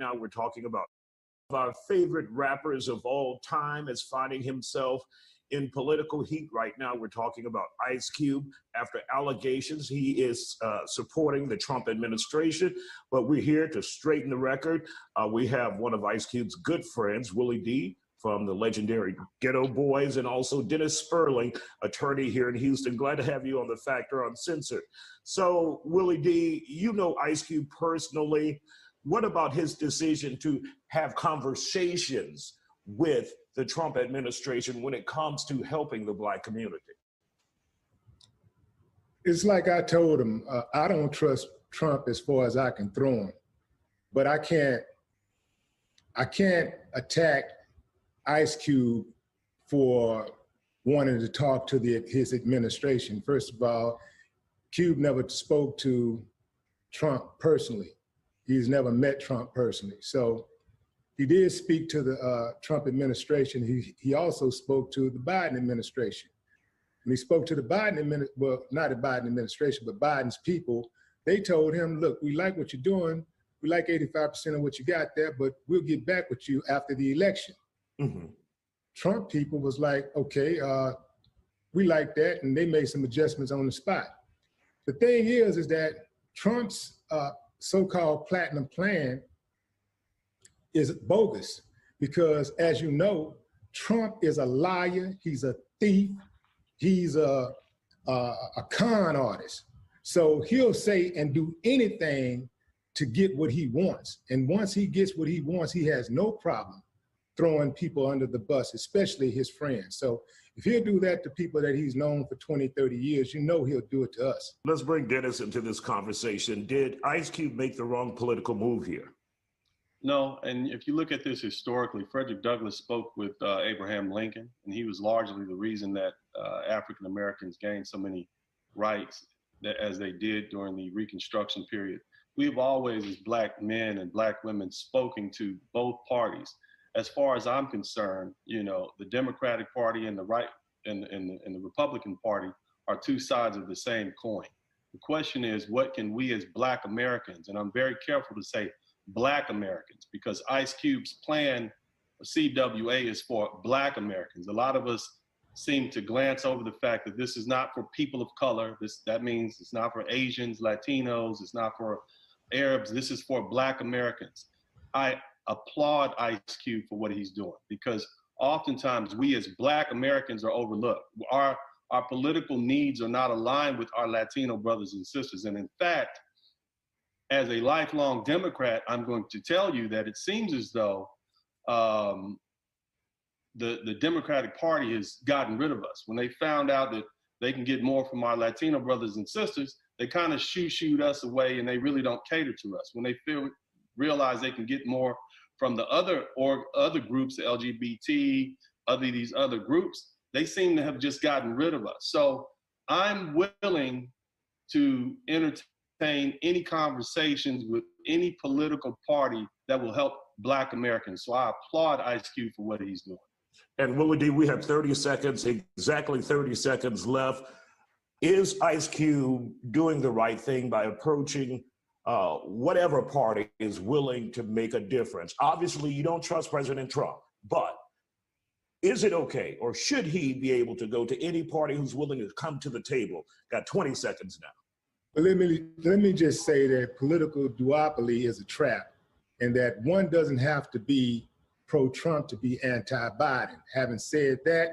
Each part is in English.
now we're talking about our favorite rappers of all time is finding himself in political heat right now. We're talking about Ice Cube. After allegations, he is supporting the Trump administration, but we're here to straighten the record. We have one of Ice Cube's good friends, Willie D, from the legendary Ghetto Boys, and also Dennis Sperling, attorney here in Houston. Glad to have you on the Factor Uncensored. So, Willie D, you know Ice Cube personally. What about his decision to have conversations with the Trump administration when it comes to helping the Black community? It's like I told him, I don't trust Trump as far as I can throw him, but I can't attack Ice Cube for wanting to talk to his administration. First of all, Cube never spoke to Trump personally. He's never met Trump personally. So he did speak to the Trump administration. He also spoke to the Biden administration. When he spoke to the Biden administration, well, not the Biden administration, but Biden's people, they told him, look, we like what you're doing. We like 85% of what you got there, but we'll get back with you after the election. Mm-hmm. Trump people was like, okay, we like that. And they made some adjustments on the spot. The thing is that Trump's so-called platinum plan is bogus because, as you know, Trump is a liar, he's a thief, he's a con artist. So he'll say and do anything to get what he wants. And once he gets what he wants, he has no problem throwing people under the bus, especially his friends. So if he'll do that to people that he's known for 20, 30 years, you know he'll do it to us. Let's bring Dennis into this conversation. Did Ice Cube make the wrong political move here? No, and if you look at this historically, Frederick Douglass spoke with Abraham Lincoln, and he was largely the reason that African Americans gained so many rights as they did during the Reconstruction period. We've always, as Black men and Black women, spoken to both parties. As far as I'm concerned, you know, the Democratic Party and the right and the Republican Party are two sides of the same coin. The question is, what can we as Black Americans, and I'm very careful to say Black Americans, because Ice Cube's plan, CWA, is for Black Americans. A lot of us seem to glance over the fact that this is not for people of color. That means it's not for Asians, Latinos, it's not for Arabs. This is for Black Americans. I applaud Ice Cube for what he's doing, because oftentimes we as Black Americans are overlooked. Our political needs are not aligned with our Latino brothers and sisters. And in fact, as a lifelong Democrat, I'm going to tell you that it seems as though the Democratic Party has gotten rid of us. When they found out that they can get more from our Latino brothers and sisters, they kind of shooed us away, and they really don't cater to us. When they realize they can get more from the other groups, the LGBT, these other groups, they seem to have just gotten rid of us. So I'm willing to entertain any conversations with any political party that will help Black Americans. So I applaud Ice Cube for what he's doing. And Willie D, we have 30 seconds, exactly 30 seconds left. Is Ice Cube doing the right thing by approaching whatever party is willing to make a difference? Obviously, you don't trust President Trump, but is it okay, or should he be able to go to any party who's willing to come to the table? Got 20 seconds now. But let me just say that political duopoly is a trap, and that one doesn't have to be pro-Trump to be anti-Biden. Having said that,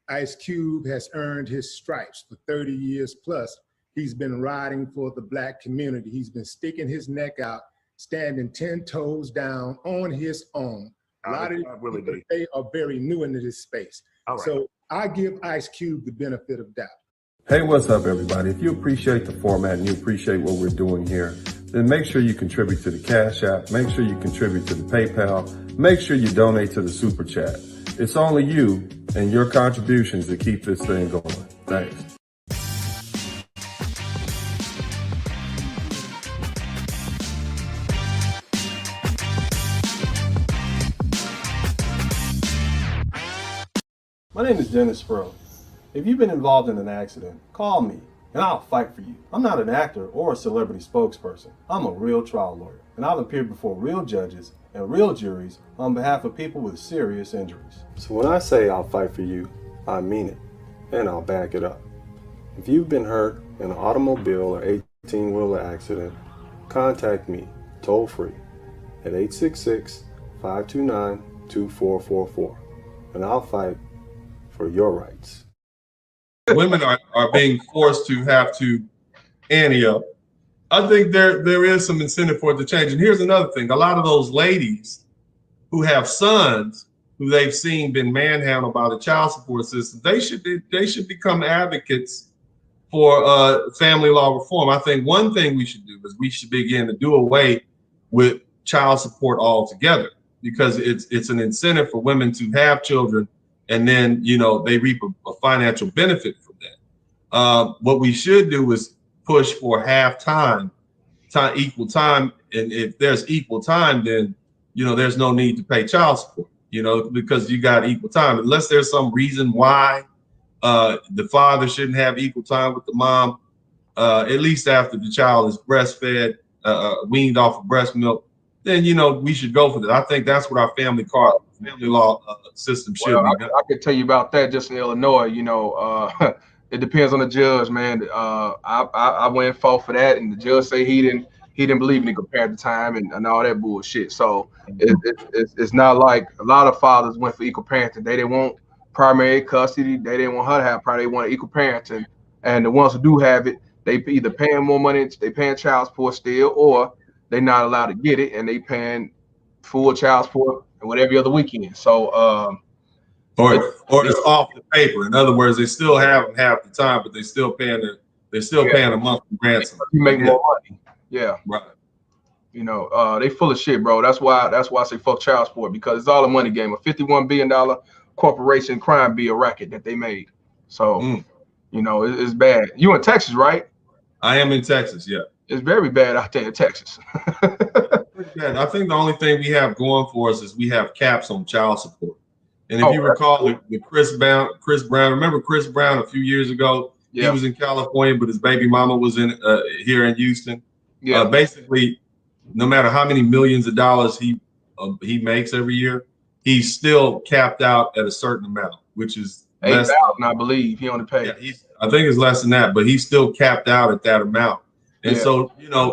Ice Cube has earned his stripes for 30 years plus. He's been riding for the Black community. He's been sticking his neck out, standing 10 toes down on his own. A lot of people today are very new into this space. Right. So I give Ice Cube the benefit of doubt. Hey, what's up, everybody? If you appreciate the format and you appreciate what we're doing here, then make sure you contribute to the Cash App. Make sure you contribute to the PayPal. Make sure you donate to the Super Chat. It's only you and your contributions that keep this thing going. Thanks. My name is Dennis Sperling. If you've been involved in an accident, call me and I'll fight for you. I'm not an actor or a celebrity spokesperson. I'm a real trial lawyer, and I'll appear before real judges and real juries on behalf of people with serious injuries. So when I say I'll fight for you, I mean it, and I'll back it up. If you've been hurt in an automobile or 18-wheeler accident, contact me toll-free at 866-529-2444, and I'll fight for your rights. Women are being forced to have to ante up. I think there is some incentive for it to change. And here's another thing. A lot of those ladies who have sons who they've seen been manhandled by the child support system, they should become advocates for family law reform. I think one thing we should do is we should begin to do away with child support altogether, because it's an incentive for women to have children, and then they reap a financial benefit from that. What we should do is push for equal time, and if there's equal time, then there's no need to pay child support. Because you got equal time, unless there's some reason why the father shouldn't have equal time with the mom, at least after the child is breastfed, weaned off of breast milk, then we should go for that. I think that's what our family law system should be. I could tell you about that just in Illinois. It depends on the judge, man. I went and fought for that, and the judge say he didn't believe in equal parenting time and all that bullshit. So it's not like a lot of fathers went for equal parenting. They didn't want primary custody. They didn't want her to have primary. They wanted equal parenting. And the ones who do have it, they either paying more money, they paying child support still, or they're not allowed to get it, and they paying full child support and whatever other weekend. So or it's off the paper. In other words, they still have them half the time, but they're still paying a monthly ransom. You make more money. Yeah. Right. They full of shit, bro. That's why I say fuck child support, because it's all a money game. A $51 billion corporation crime bill racket that they made. So it's bad. You in Texas, right? I am in Texas, yeah. It's very bad out there in Texas. Pretty bad. I think the only thing we have going for us is we have caps on child support. And if you recall the Chris Brown, remember Chris Brown a few years ago? Yeah. He was in California, but his baby mama was in here in Houston. Yeah. Basically, no matter how many millions of dollars he makes every year, he's still capped out at a certain amount, which is $8,000, I believe. He only paid. Yeah, I think it's less than that, but he's still capped out at that amount. And so,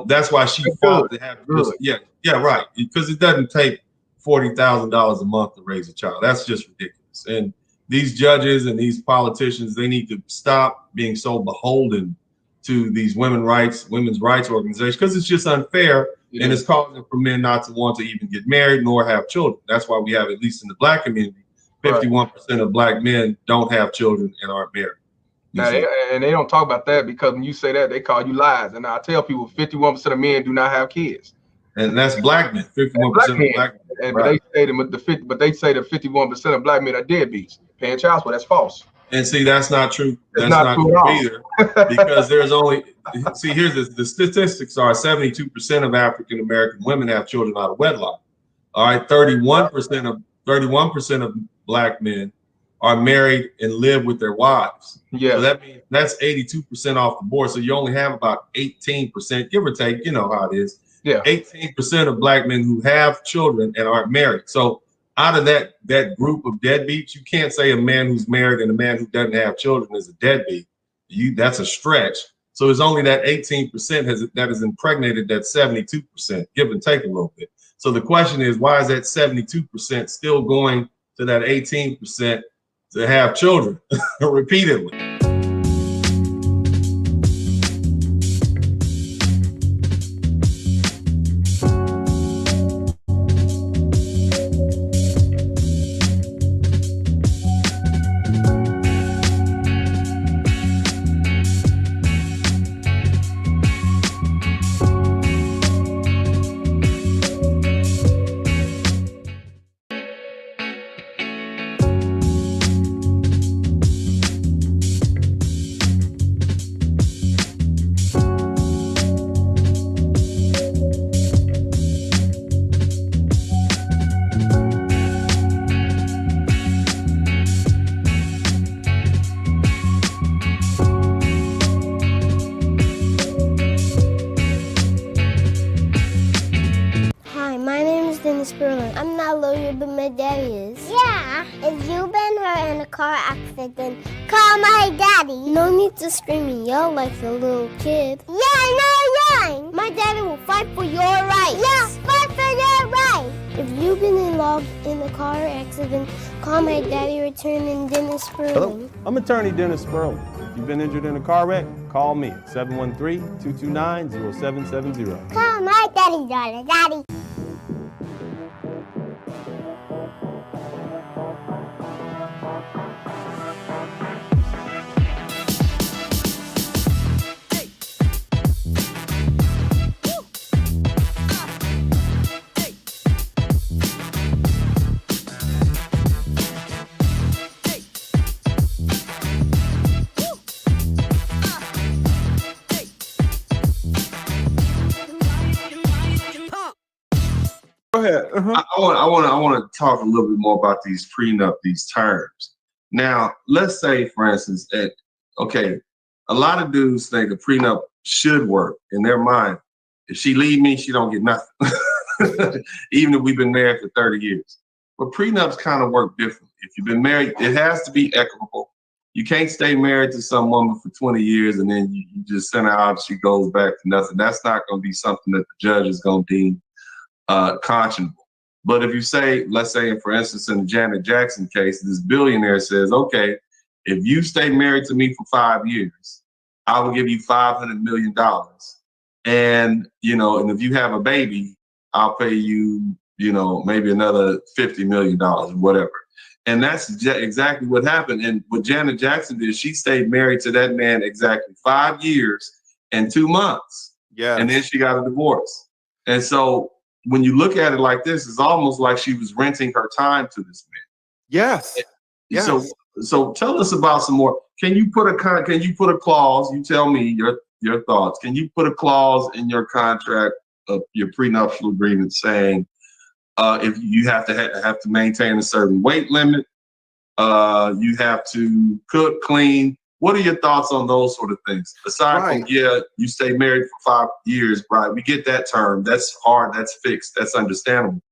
that's why she fought to have this. Yeah, right. Because it doesn't take $40,000 a month to raise a child. That's just ridiculous. And these judges and these politicians, they need to stop being so beholden to these women's rights organizations, because it's just unfair, and it's causing for men not to want to even get married nor have children. That's why we have, at least in the Black community, 51% of Black men don't have children and aren't married. Now, and they don't talk about that, because when you say that, they call you lies. And I tell people 51% of men do not have kids. And that's Black men, 51% of Black men. And right. But they say that 51% of Black men are deadbeats, paying child support. That's false. And see, that's not true. That's not true either, because there's only, here's the statistics are 72% of African American women have children out of wedlock. All right, 31% of Black men are married and live with their wives. Yeah. So that means that's 82% off the board. So you only have about 18%, give or take, you know how it is. Yeah. 18% of Black men who have children and aren't married. So out of that group of deadbeats, you can't say a man who's married and a man who doesn't have children is a deadbeat. That's a stretch. So it's only that 18% that has impregnated that 72%, give and take a little bit. So the question is, why is that 72% still going to that 18% to have children repeatedly? Dennis Sperling. I'm not a lawyer, but my daddy is. Yeah. If you've been hurt in a car accident, call my daddy. No need to scream and yell like a little kid. Yeah, no yelling. My daddy will fight for your rights. Yeah, fight for your rights. If you've been involved in a car accident, call my daddy, Attorney Dennis Sperling. Hello, I'm Attorney Dennis Sperling. If you've been injured in a car wreck, call me at 713-229-0770. Call my daddy, daddy. Go ahead. I want to talk a little bit more about these prenup, these terms. Now, let's say, for instance, that okay, a lot of dudes think a prenup should work in their mind. If she leave me, she don't get nothing, even if we've been married for 30 years. But prenups kind of work differently. If you've been married, it has to be equitable. You can't stay married to some woman for 20 years and then you just send her out and she goes back to nothing. That's not going to be something that the judge is going to deem conscionable. But if you say, let's say, for instance, in the Janet Jackson case, this billionaire says, okay, if you stay married to me for 5 years, I will give you $500 million. And, and if you have a baby, I'll pay you, maybe another $50 million, whatever. And that's exactly what happened. And what Janet Jackson did, she stayed married to that man exactly 5 years and 2 months. Yeah. And then she got a divorce. And so when you look at it like this, it's almost like she was renting her time to this man. Yes. Yes. So tell us about some more. Can you put a clause? You tell me your thoughts. Can you put a clause in your contract of your prenuptial agreement saying if you have to maintain a certain weight limit, you have to cook, clean? What are your thoughts on those sort of things? Aside from, you stay married for 5 years, right? We get that term. That's hard. That's fixed. That's understandable.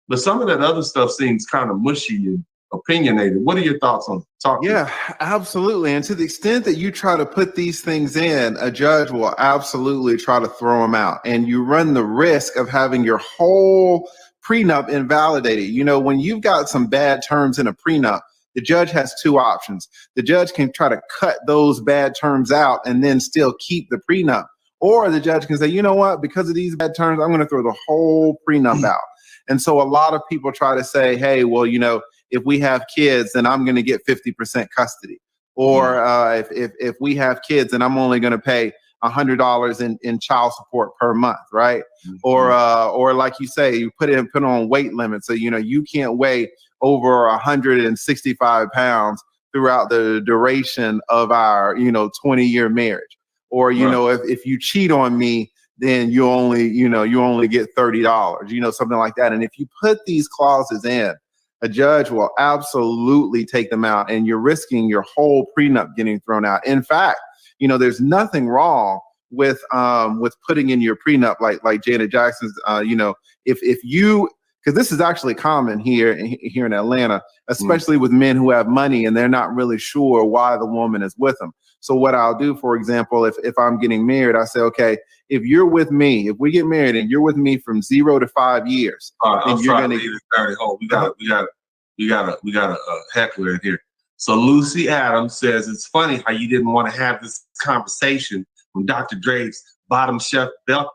But some of that other stuff seems kind of mushy and opinionated. What are your thoughts on it? Absolutely. And to the extent that you try to put these things in, a judge will absolutely try to throw them out. And you run the risk of having your whole prenup invalidated. When you've got some bad terms in a prenup, the judge has two options. The judge can try to cut those bad terms out and then still keep the prenup. Or the judge can say, you know what, because of these bad terms, I'm going to throw the whole prenup out. And so a lot of people try to say, hey, well, if we have kids, then I'm going to get 50% custody. Or if we have kids, then I'm only going to pay $100 in child support per month, right? Mm-hmm. Or like you say, you put on weight limits. So, you can't weigh over 165 pounds throughout the duration of our, 20-year marriage. Or, if you cheat on me, then you only get $30, something like that. And if you put these clauses in, a judge will absolutely take them out, and you're risking your whole prenup getting thrown out. In fact, there's nothing wrong with putting in your prenup like Janet Jackson's. If you, because this is actually common here in Atlanta, especially with men who have money and they're not really sure why the woman is with them. So what I'll do, for example, if I'm getting married, I say, okay, if you're with me, if we get married and you're with me from 0 to 5 years, I'm sorry, we got a heckler in here. So Lucy Adams says, it's funny how you didn't want to have this conversation when Dr. Dre's bottom chef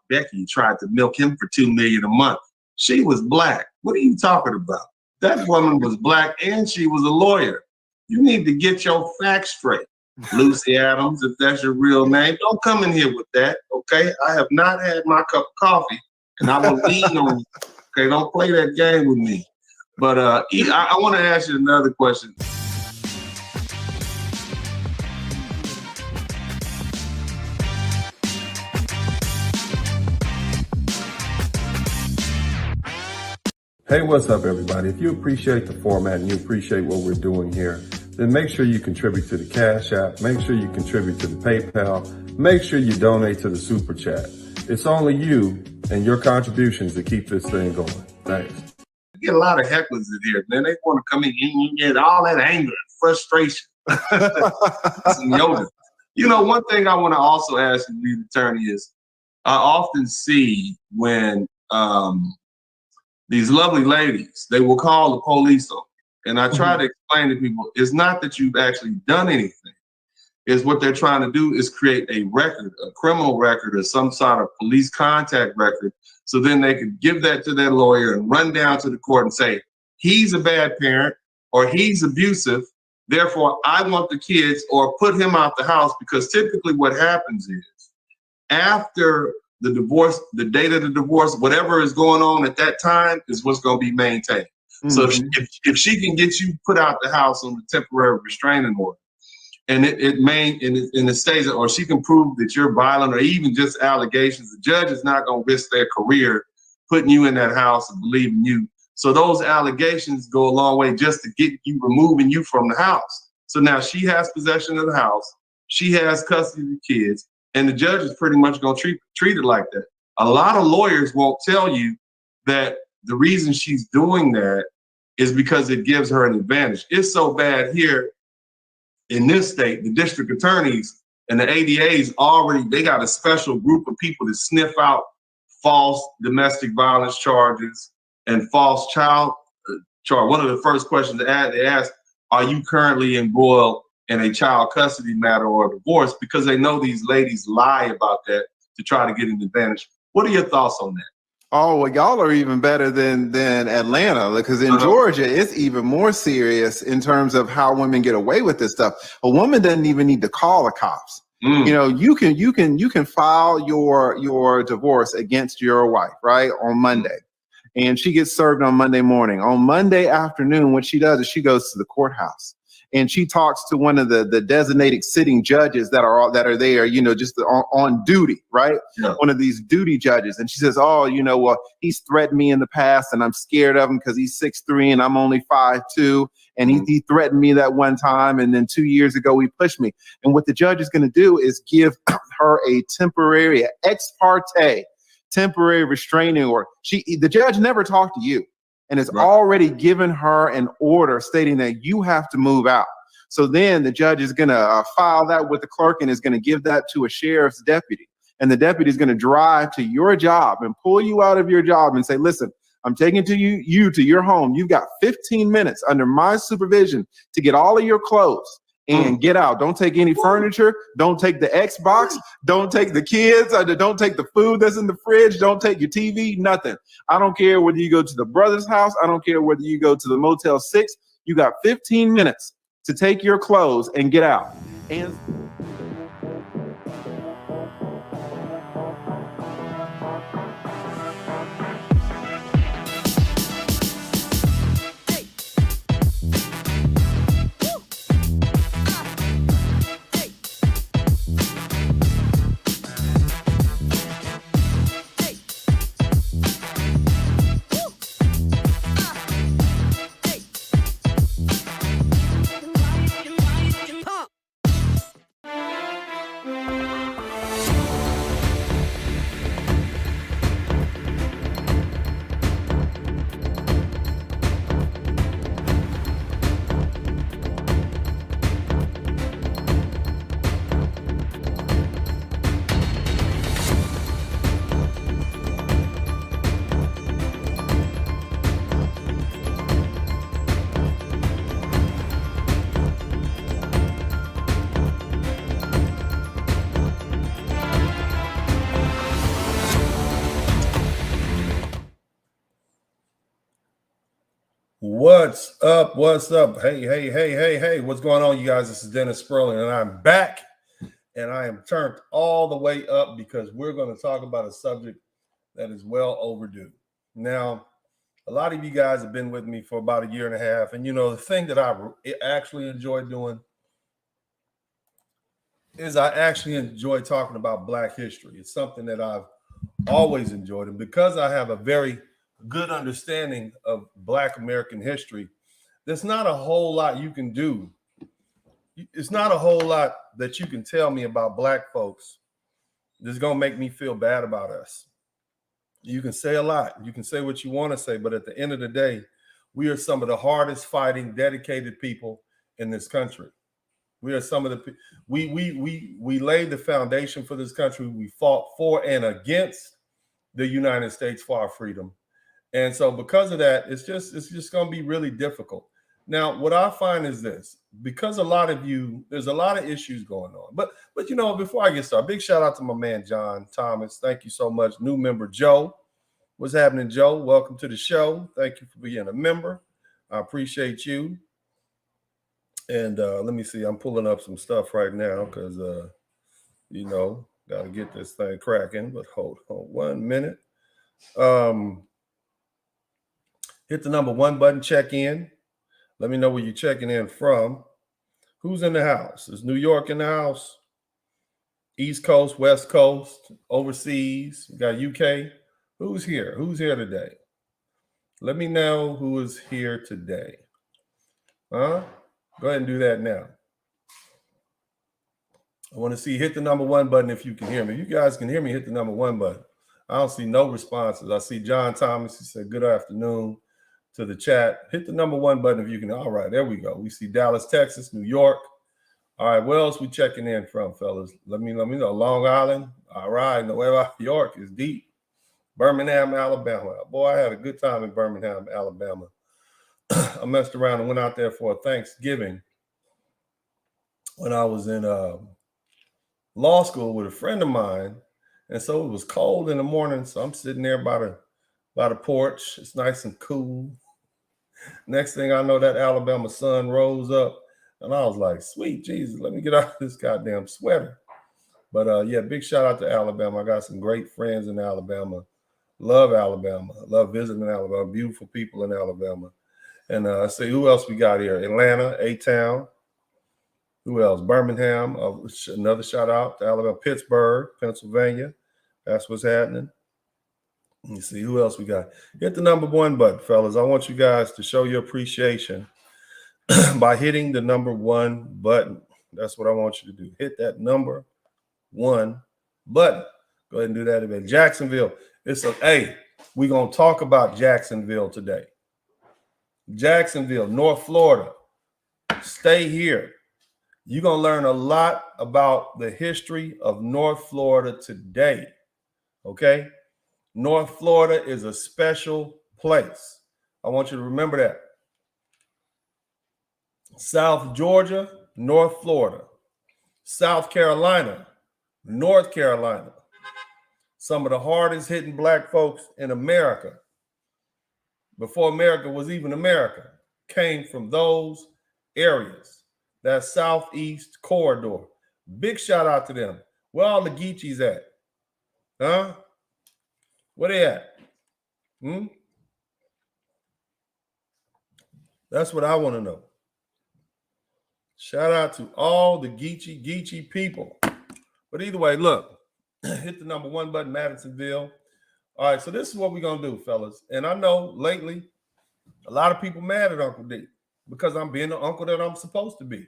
Becky tried to milk him for $2 million a month. She was black. What are you talking about? That woman was black and she was a lawyer. You need to get your facts straight. Lucy Adams, if that's your real name, don't come in here with that, okay? I have not had my cup of coffee and I will lean on you. Okay, don't play that game with me. But I want to ask you another question. Hey, what's up, everybody? If you appreciate the format and you appreciate what we're doing here, then make sure you contribute to the Cash App. Make sure you contribute to the PayPal. Make sure you donate to the Super Chat. It's only you and your contributions that keep this thing going. Thanks. get a lot of hecklers in here, man. They want to come in and get all that anger and frustration. Some yoga. You know, one thing I want to also ask you, lead attorney, is I often see when these lovely ladies, they will call the police on you. And I try to explain to people, it's not that you've actually done anything. Is what they're trying to do is create a record, a criminal record or some sort of police contact record. So then they could give that to their lawyer and run down to the court and say, he's a bad parent or he's abusive. Therefore, I want the kids, or put him out the house, because typically what happens is after the divorce, the date of the divorce, whatever is going on at that time is what's going to be maintained. So if she can get you put out the house on the temporary restraining order, and it stays, or she can prove that you're violent, or even just allegations, the judge is not going to risk their career putting you in that house and believing you. So those allegations go a long way just to get you, removing you from the house. So now she has possession of the house, she has custody of the kids, and the judge is pretty much going to treat it like that. A lot of lawyers won't tell you that the reason she's doing that is because it gives her an advantage. It's so bad here in this state, the district attorneys and the ADAs already, they got a special group of people to sniff out false domestic violence charges and false child charge. One of the first questions they ask, are you currently embroiled in a child custody matter or a divorce? Because they know these ladies lie about that to try to get an advantage. What are your thoughts on that? Oh, well, y'all are even better than Atlanta, because in Georgia, it's even more serious in terms of how women get away with this stuff. A woman doesn't even need to call the cops. You know, you can file your divorce against your wife, right, on Monday, and she gets served on Monday morning. On Monday afternoon, what she does is she goes to the courthouse and she talks to one of the designated sitting judges that are there, you know, just on duty, right? Yeah. One of these duty judges. And she says, oh, you know, well, he's threatened me in the past and I'm scared of him because he's 6'3" and I'm only 5'2". And he threatened me that one time. And then 2 years ago, he pushed me. And what the judge is going to do is give her a temporary, ex parte, temporary restraining order. The judge never talked to you. And it's already given her an order stating that you have to move out. So then the judge is going to file that with the clerk and is going to give that to a sheriff's deputy. And the deputy is going to drive to your job and pull you out of your job and say, listen, I'm taking you to your home. You've got 15 minutes under my supervision to get all of your clothes and get out. Don't take any furniture. Don't take the Xbox. Don't take the kids. Don't take the food that's in the fridge. Don't take your TV, nothing. I don't care whether you go to the brother's house. I don't care whether you go to the Motel 6. You got 15 minutes to take your clothes and get out. And What's up? What's up? Hey, what's going on, you guys? This is Dennis Sperling, and I'm back, and I am turned all the way up because we're going to talk about a subject that is well overdue. Now, a lot of you guys have been with me for about a year and a half, and you know, the thing that I actually enjoy doing is I actually enjoy talking about Black history. It's something that I've always enjoyed, and because I have a very good understanding of Black American history, there's not a whole lot you can do. It's not a whole lot that you can tell me about Black folks that's going to make me feel bad about us. You can say a lot. You can say what you want to say, but at the end of the day, we are some of the hardest fighting, dedicated people in this country. We are some of the we laid the foundation for this country. We fought for and against the United States for our freedom. And so because of that, it's just going to be really difficult. Now, what I find is this, because a lot of you, there's a lot of issues going on. But you know, before I get started, big shout out to my man, John Thomas. Thank you so much. New member, Joe. What's happening, Joe? Welcome to the show. Thank you for being a member. I appreciate you. And let me see, I'm pulling up some stuff right now because, you know, got to get this thing cracking. But hold on 1 minute. Hit the number 1 button, check in. Let me know where you're checking in from. Who's in the house? Is New York in the house? East Coast, West Coast, overseas? You got UK? Who's here? Who's here today? Let me know who is here today. Huh? Go ahead and do that now. I want to see, hit the number 1 button if you can hear me. If you guys can hear me, hit the number 1 button. I don't see no responses. I see John Thomas. He said, good afternoon to the chat. Hit the number 1 button if you can. All right, there we go. We see Dallas, Texas, New York. All right, where else we checking in from, fellas? Let me know. Long Island. All right, Nueva York is deep. Birmingham, Alabama. Boy, I had a good time in Birmingham, Alabama. I messed around and went out there for a Thanksgiving when I was in law school with a friend of mine. And so it was cold in the morning. So I'm sitting there by the porch. It's nice and cool. Next thing I know, that Alabama sun rose up. And I was like, sweet Jesus, let me get out of this goddamn sweater. But yeah, big shout out to Alabama. I got some great friends in Alabama. Love Alabama. Love visiting Alabama. Beautiful people in Alabama. And let's see, who else we got here? Atlanta, A-Town. Who else? Birmingham. Another shout out to Alabama. Pittsburgh, Pennsylvania. That's what's happening. Let me see, who else we got? Hit the number 1 button, fellas. I want you guys to show your appreciation by hitting the number 1 button. That's what I want you to do. Hit that number 1 button. Go ahead and do that event. Jacksonville. Hey, we're going to talk about Jacksonville today. Jacksonville, North Florida. Stay here. You're going to learn a lot about the history of North Florida today. Okay? North Florida is a special place. I want you to remember that. South Georgia, North Florida. South Carolina, North Carolina. Some of the hardest hitting black folks in America, before America was even America, came from those areas, that southeast corridor. Big shout out to them. Where all the Geechees at? Huh? Where they at? That's what I want to know. Shout out to all the Geechee people. But either way, look, hit the number 1 button, Madisonville. All right, so this is what we're going to do, fellas. And I know lately, a lot of people mad at Uncle D because I'm being the uncle that I'm supposed to be.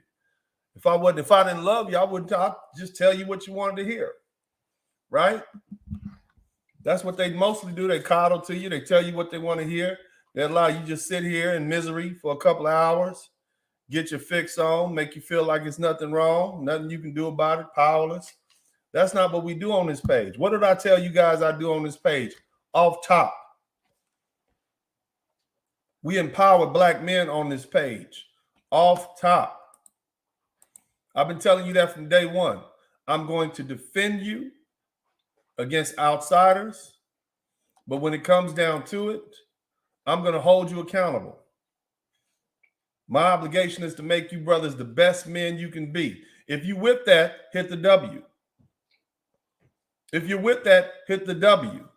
If I didn't love you, I'd just tell you what you wanted to hear, right? That's what they mostly do. They coddle to you. They tell you what they want to hear. They allow you just sit here in misery for a couple of hours, get your fix on, make you feel like it's nothing wrong, nothing you can do about it, powerless. That's not what we do on this page. What did I tell you guys I do on this page? Off top. We empower black men on this page. Off top. I've been telling you that from day one. I'm going to defend you against outsiders, but when it comes down to it, I'm going to hold you accountable. My obligation is to make you brothers the best men you can be. If you with that, hit the W. If you're with that, hit the W.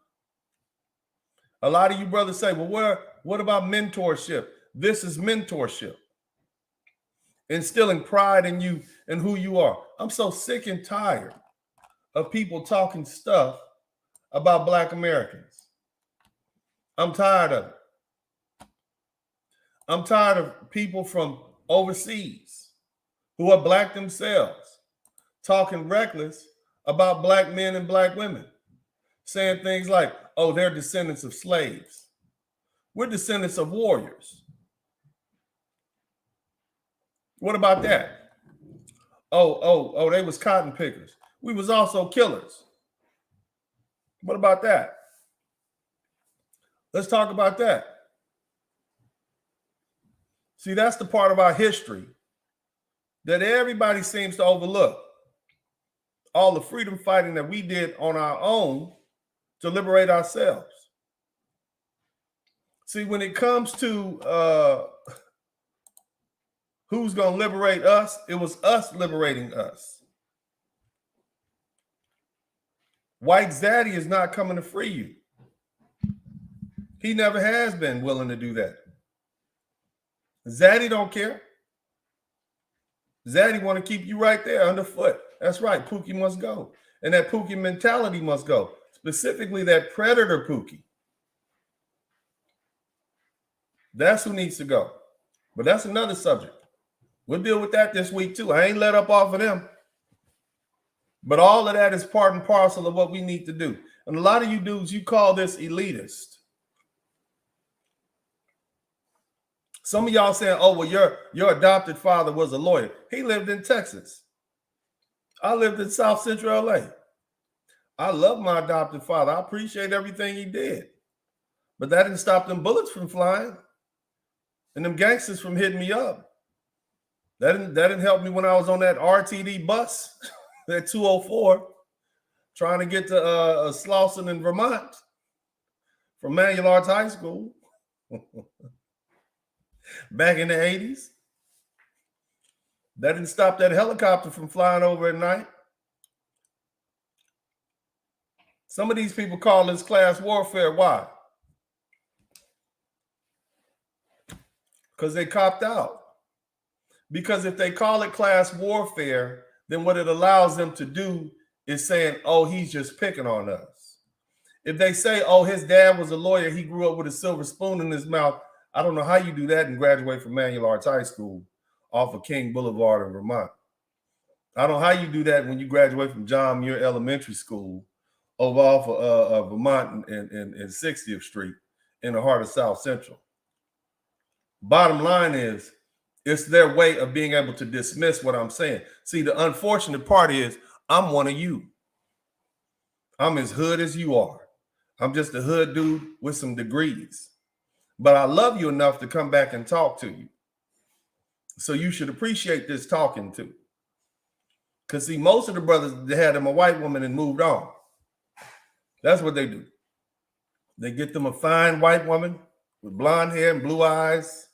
A lot of you brothers say, well, what about mentorship? This is mentorship. Instilling pride in you and who you are. I'm so sick and tired of people talking stuff about Black Americans. I'm tired of it. I'm tired of people from overseas who are Black themselves talking reckless about Black men and Black women, saying things like, oh, they're descendants of slaves. We're descendants of warriors. What about that? Oh, they was cotton pickers. We was also killers. What about that? Let's talk about that. See, that's the part of our history that everybody seems to overlook. All the freedom fighting that we did on our own to liberate ourselves. See, when it comes to who's going to liberate us, it was us liberating us. White Zaddy is not coming to free you. He never has been willing to do that. Zaddy don't care. Zaddy want to keep you right there underfoot. That's right. Pookie must go. And that Pookie mentality must go. Specifically that predator Pookie. That's who needs to go. But that's another subject. We'll deal with that this week too. I ain't let up off of them. But all of that is part and parcel of what we need to do. And a lot of you dudes, you call this elitist. Some of y'all saying, oh, well, your adopted father was a lawyer. He lived in Texas. I lived in South Central LA. I love my adopted father. I appreciate everything he did. But that didn't stop them bullets from flying and them gangsters from hitting me up. That didn't help me when I was on that RTD bus, that 204, trying to get to Slauson in Vermont from Manual Arts High School. Back in the 80s. That didn't stop that helicopter from flying over at night. Some of these people call this class warfare. Why? Because they copped out. Because if they call it class warfare, then what it allows them to do is saying, oh, he's just picking on us. If they say, oh, his dad was a lawyer, he grew up with a silver spoon in his mouth, I don't know how you do that and graduate from Manual Arts High School off of King Boulevard in Vermont. I don't know how you do that when you graduate from John Muir Elementary School over off of Vermont and 60th Street in the heart of South Central. Bottom line is, it's their way of being able to dismiss what I'm saying. See, the unfortunate part is I'm one of you. I'm as hood as you are. I'm just a hood dude with some degrees. But I love you enough to come back and talk to you. So you should appreciate this talking to. Because see, most of the brothers, they had them a white woman and moved on. That's what they do. They get them a fine white woman with blonde hair and blue eyes,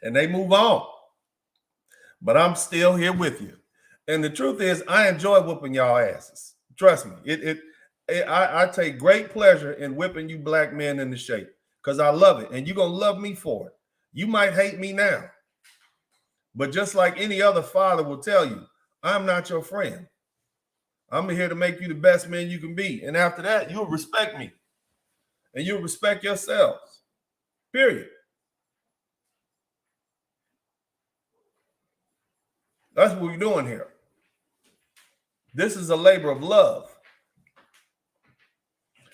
and they move on. But I'm still here with you. And the truth is, I enjoy whipping y'all asses. Trust me. I take great pleasure in whipping you black men into shape. Because I love it, and you're going to love me for it. You might hate me now, but just like any other father will tell you, I'm not your friend. I'm here to make you the best man you can be, and after that, you'll respect me, and you'll respect yourselves, period. That's what we're doing here. This is a labor of love.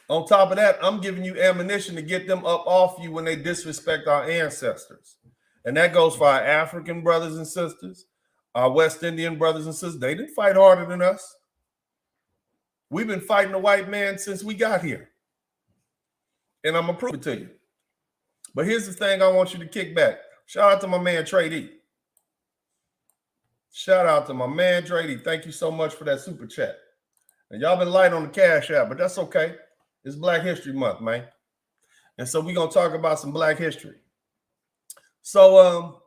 On top of that, I'm giving you ammunition to get them up off you when they disrespect our ancestors. And that goes for our African brothers and sisters, our West Indian brothers and sisters. They didn't fight harder than us. We've been fighting the white man since we got here. And I'm going to prove it to you. But here's the thing I want you to kick back. Shout out to my man, Trey D. Shout out to my man, Trey D. Thank you so much for that super chat. And y'all been light on the Cash App, but that's okay. It's Black History Month, man. And so we're going to talk about some Black history. So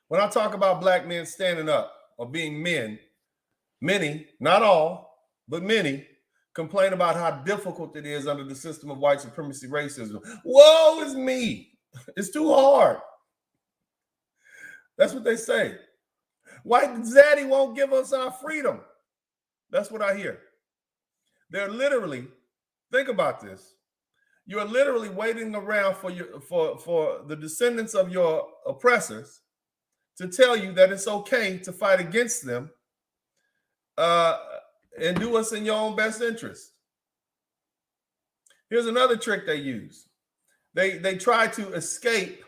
when I talk about black men standing up or being men, many, not all, but many, complain about how difficult it is under the system of white supremacy racism. Woe is me. It's too hard. That's what they say. White Zaddy won't give us our freedom. That's what I hear. They're literally, think about this. You're literally waiting around for the descendants of your oppressors to tell you that it's okay to fight against them and do what's in your own best interest. Here's another trick they use. They try to escape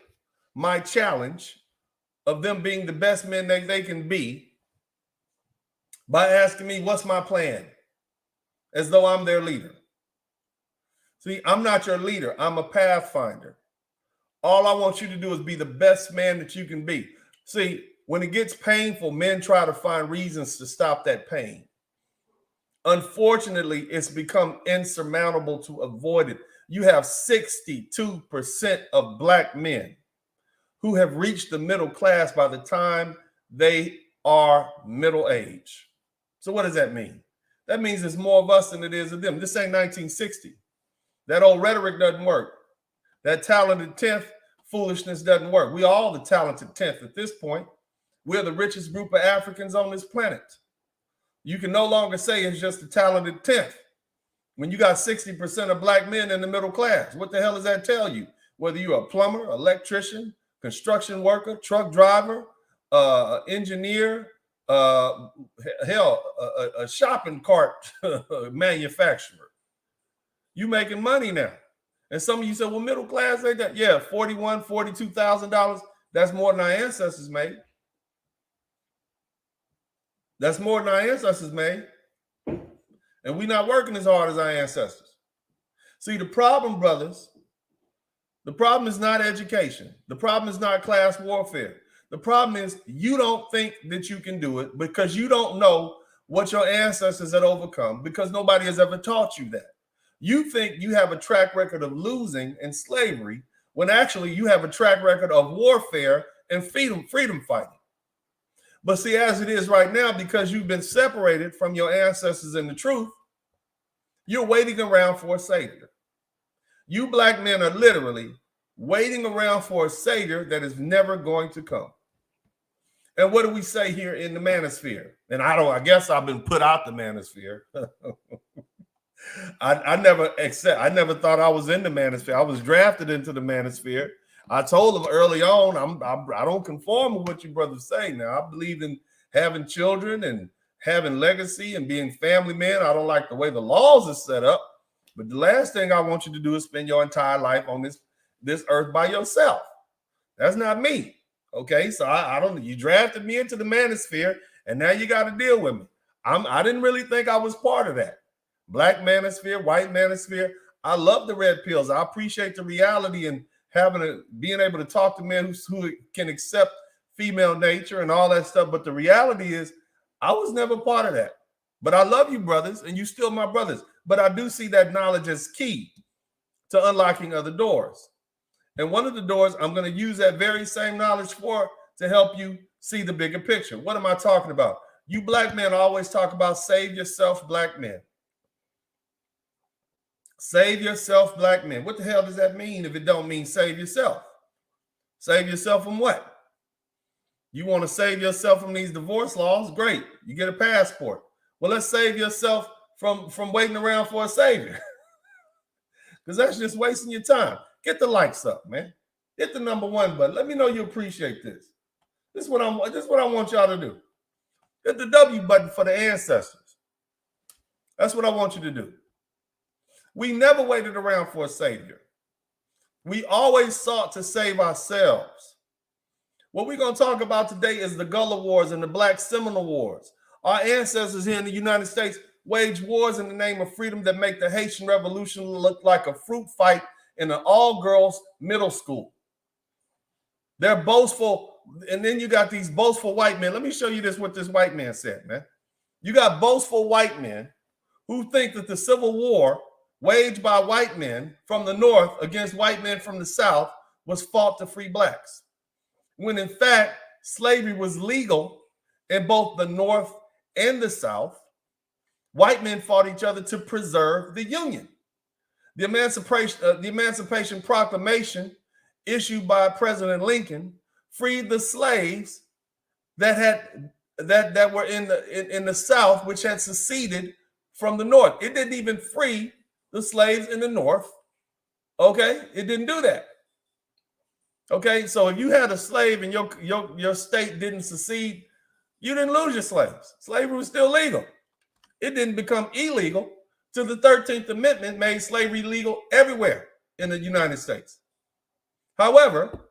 my challenge of them being the best men that they can be by asking me, what's my plan? As though I'm their leader. See, I'm not your leader. I'm a pathfinder. All I want you to do is be the best man that you can be. See, when it gets painful, men try to find reasons to stop that pain. Unfortunately, it's become insurmountable to avoid it. You have 62% of Black men who have reached the middle class by the time they are middle age. So what does that mean? That means there's more of us than it is of them. This ain't 1960. That old rhetoric doesn't work. That talented 10th foolishness doesn't work. We are all the talented 10th at this point. We're the richest group of Africans on this planet. You can no longer say it's just the talented 10th when you got 60% of Black men in the middle class. What the hell does that tell you? Whether you're a plumber, electrician, construction worker, truck driver, engineer, a shopping cart manufacturer. You making money now. And some of you say, well, middle class ain't that? Yeah, $41,000, $42,000. That's more than our ancestors made. That's more than our ancestors made. And we're not working as hard as our ancestors. See, the problem, brothers, the problem is not education. The problem is not class warfare. The problem is you don't think that you can do it because you don't know what your ancestors had overcome, because nobody has ever taught you that. You think you have a track record of losing in slavery when actually you have a track record of warfare and freedom fighting. But see, as it is right now, because you've been separated from your ancestors and the truth, you're waiting around for a savior. You Black men are literally waiting around for a savior that is never going to come. And what do we say here in the manosphere? And I guess I've been put out the manosphere. I never thought I was in the manosphere. I was drafted into the manosphere. I told them early on, I don't conform with what you brothers say now. I believe in having children and having legacy and being family men. I don't like the way the laws are set up. But the last thing I want you to do is spend your entire life on this earth by yourself. That's not me. Okay, so I don't. You drafted me into the manosphere, and now you got to deal with me. I didn't really think I was part of that. Black manosphere, white manosphere. I love the red pills. I appreciate the reality and being able to talk to men who can accept female nature and all that stuff. But the reality is, I was never part of that. But I love you, brothers, and you still my brothers. But I do see that knowledge as key to unlocking other doors. And one of the doors I'm going to use that very same knowledge for to help you see the bigger picture. What am I talking about? You Black men always talk about save yourself, Black men. Save yourself, Black men. What the hell does that mean if it don't mean save yourself? Save yourself from what? You want to save yourself from these divorce laws? Great. You get a passport. Well, let's save yourself from waiting around for a savior. Because that's just wasting your time. Get the likes up, man. Hit the #1 button. Let me know you appreciate this. This is what I want y'all to do. Hit the W button for the ancestors. That's what I want you to do. We never waited around for a savior. We always sought to save ourselves. What we're going to talk about today is the Gullah Wars and the Black Seminole Wars. Our ancestors here in the United States waged wars in the name of freedom that make the Haitian Revolution look like a fruit fight in an all-girls middle school. They're boastful, and then you got these boastful white men. Let me show you what this white man said, man. You got boastful white men who think that the Civil War waged by white men from the North against white men from the South was fought to free Blacks, when in fact slavery was legal in both the North and the South. White men fought each other to preserve the Union. The Emancipation Proclamation issued by President Lincoln freed the slaves that were in the South, which had seceded from the North. It didn't even free the slaves in the North. Okay, it didn't do that. Okay, so if you had a slave and your state didn't secede, you didn't lose your slaves. Slavery was still legal. It didn't become illegal till the 13th Amendment made slavery legal everywhere in the United States. However,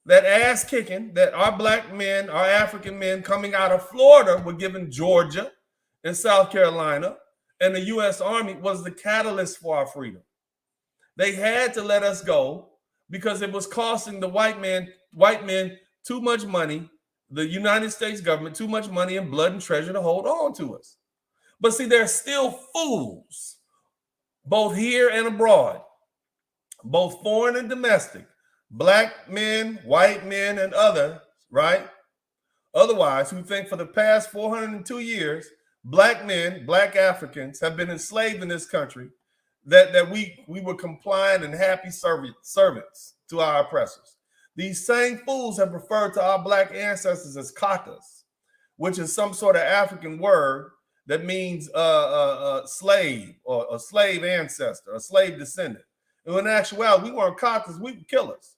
that ass kicking that our black men, our African men coming out of Florida were given Georgia and South Carolina, and the U.S. Army was the catalyst for our freedom. They had to let us go because it was costing the white men too much money, the United States government too much money and blood and treasure to hold on to us. But see, there's still fools, both here and abroad, both foreign and domestic, black men, white men, and others, right? Otherwise, who think for the past 402 years, black men, black Africans have been enslaved in this country, that we were compliant and happy servants to our oppressors. These same fools have referred to our black ancestors as kakas, which is some sort of African word that means slave or a slave ancestor, a slave descendant. And in actuality, we weren't kakas, we were killers.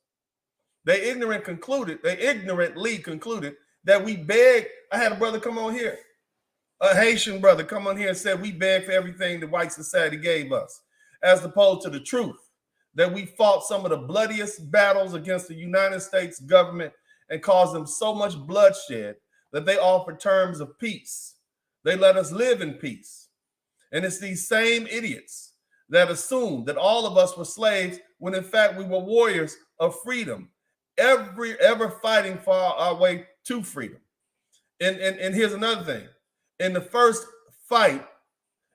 They ignorantly concluded that we begged. I had a brother come on here, a Haitian brother come on here and said we begged for everything the white society gave us, as opposed to the truth that we fought some of the bloodiest battles against the United States government and caused them so much bloodshed that they offered terms of peace. They let us live in peace. And it's these same idiots that assumed that all of us were slaves when in fact we were warriors of freedom, ever fighting for our way to freedom. And here's another thing. In the first fight,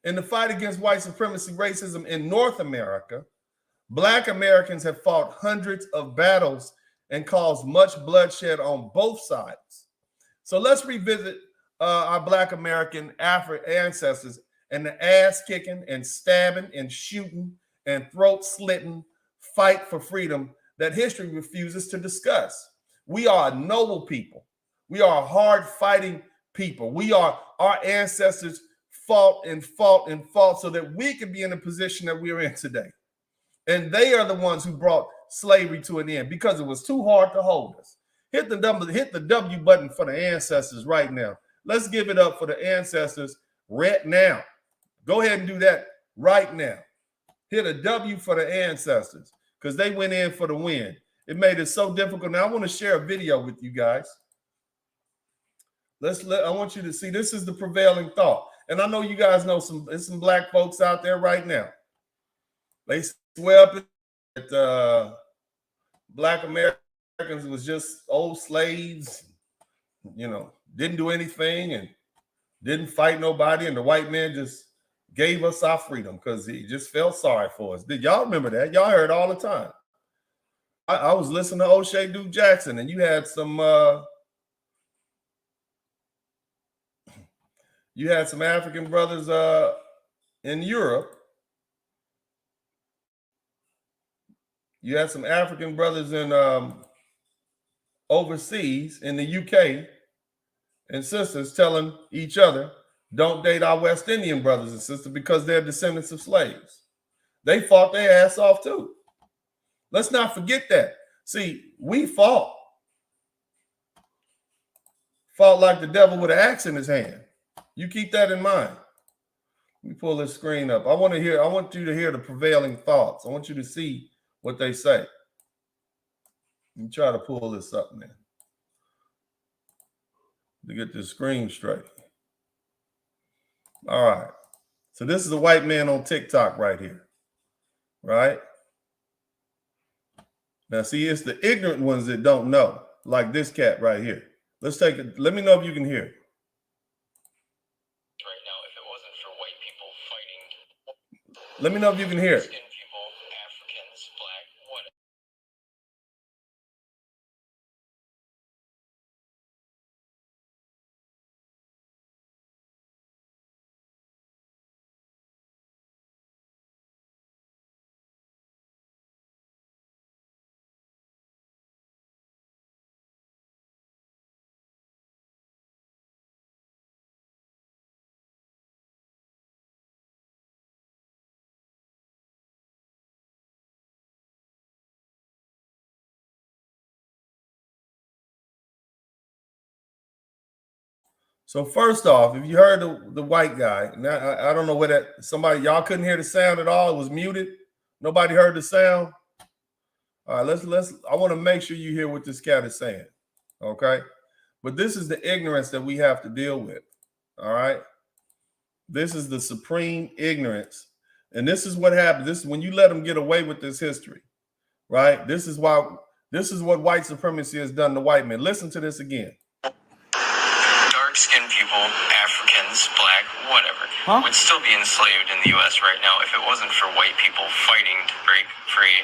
in the fight against white supremacy, racism in North America, black Americans have fought hundreds of battles and caused much bloodshed on both sides. So let's revisit our black American ancestors and the ass kicking and stabbing and shooting and throat slitting fight for freedom that history refuses to discuss. We are a noble people. We are a hard fighting people. Our ancestors fought and fought and fought so that we could be in the position that we are in today. And they are the ones who brought slavery to an end because it was too hard to hold us. Hit the W button for the ancestors right now. Let's give it up for the ancestors right now. Go ahead and do that right now. Hit a W for the ancestors because they went in for the win. It made it so difficult. Now I want to share a video with you guys. I want you to see, this is the prevailing thought. And I know you guys know there's some black folks out there right now. They swear up that black Americans was just old slaves, didn't do anything and didn't fight nobody. And the white man just gave us our freedom because he just felt sorry for us. Did y'all remember that? Y'all heard all the time. I was listening to O'Shea Duke Jackson, and you had some African brothers in Europe. You had some African brothers in overseas in the UK and sisters telling each other, don't date our West Indian brothers and sisters because they're descendants of slaves. They fought their ass off too. Let's not forget that. See, we fought like the devil with an axe in his hand. You keep that in mind. Let me pull this screen up. I want you to hear the prevailing thoughts. I want you to see what they say. Let me try to pull this up, man, to get this screen straight. All right. So this is a white man on TikTok right here, right? Now, see, it's the ignorant ones that don't know, like this cat right here. Let's take it. Let me know if you can hear it. Right now, if it wasn't for white people fighting, let me know if you can hear it. People, Africans, black, what? So first off, if you heard the white guy, now I don't know where that y'all couldn't hear the sound at all. It was muted. Nobody heard the sound. All right, I want to make sure you hear what this cat is saying. Okay. But this is the ignorance that we have to deal with. All right. This is the supreme ignorance. And this is what happens. This is when you let them get away with this history. Right. This is what white supremacy has done to white men. Listen to this again. Dark-skinned people, Africans, black, whatever, would still be enslaved in the U.S. right now if it wasn't for white people fighting to break free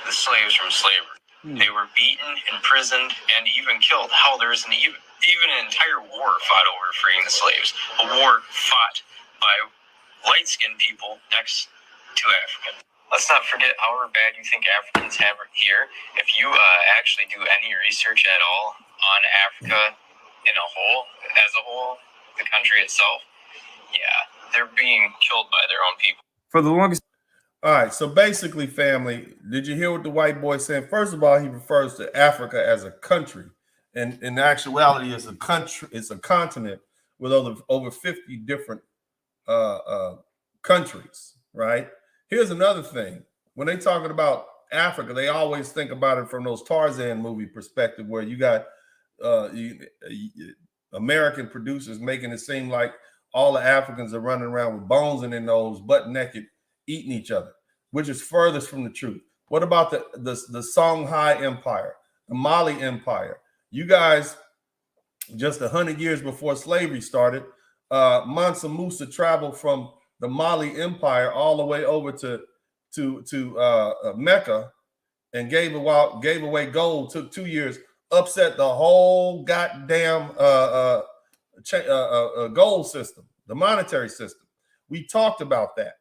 the slaves from slavery. They were beaten, imprisoned, and even killed. Hell, there was even an entire war fought over freeing the slaves. A war fought by light-skinned people next to Africans. Let's not forget however bad you think Africans have it here. If you actually do any research at all on Africa as a whole, the country itself, yeah, they're being killed by their own people. For the longest. All right, so basically, family, did you hear what the white boy said? First of all, he refers to Africa as a country, and in actuality, it's a country. It's a continent with over 50 different countries. Right? Here's another thing: when they talking about Africa, they always think about it from those Tarzan movie perspective, where you got American producers making it seem like all the Africans are running around with bones in their nose, butt naked, eating each other, which is furthest from the truth. What about the Songhai Empire, the Mali Empire? You guys, just 100 years before slavery started, Mansa Musa traveled from the Mali Empire all the way over to Mecca and gave away gold. Took 2 years, upset the whole goddamn gold system, the monetary system. We talked about that.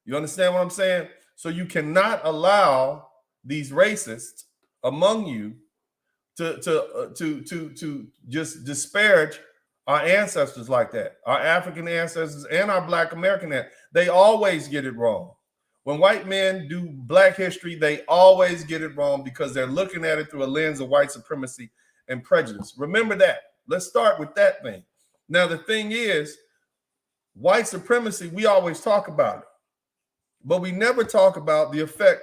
You understand what I'm saying? So you cannot allow these racists among you to just disparage our ancestors like that. Our African ancestors and our Black American ancestors, they always get it wrong. When white men do Black history, they always get it wrong because they're looking at it through a lens of white supremacy and prejudice. Remember that. Let's start with that thing. Now, the thing is, white supremacy, we always talk about it, but we never talk about the effect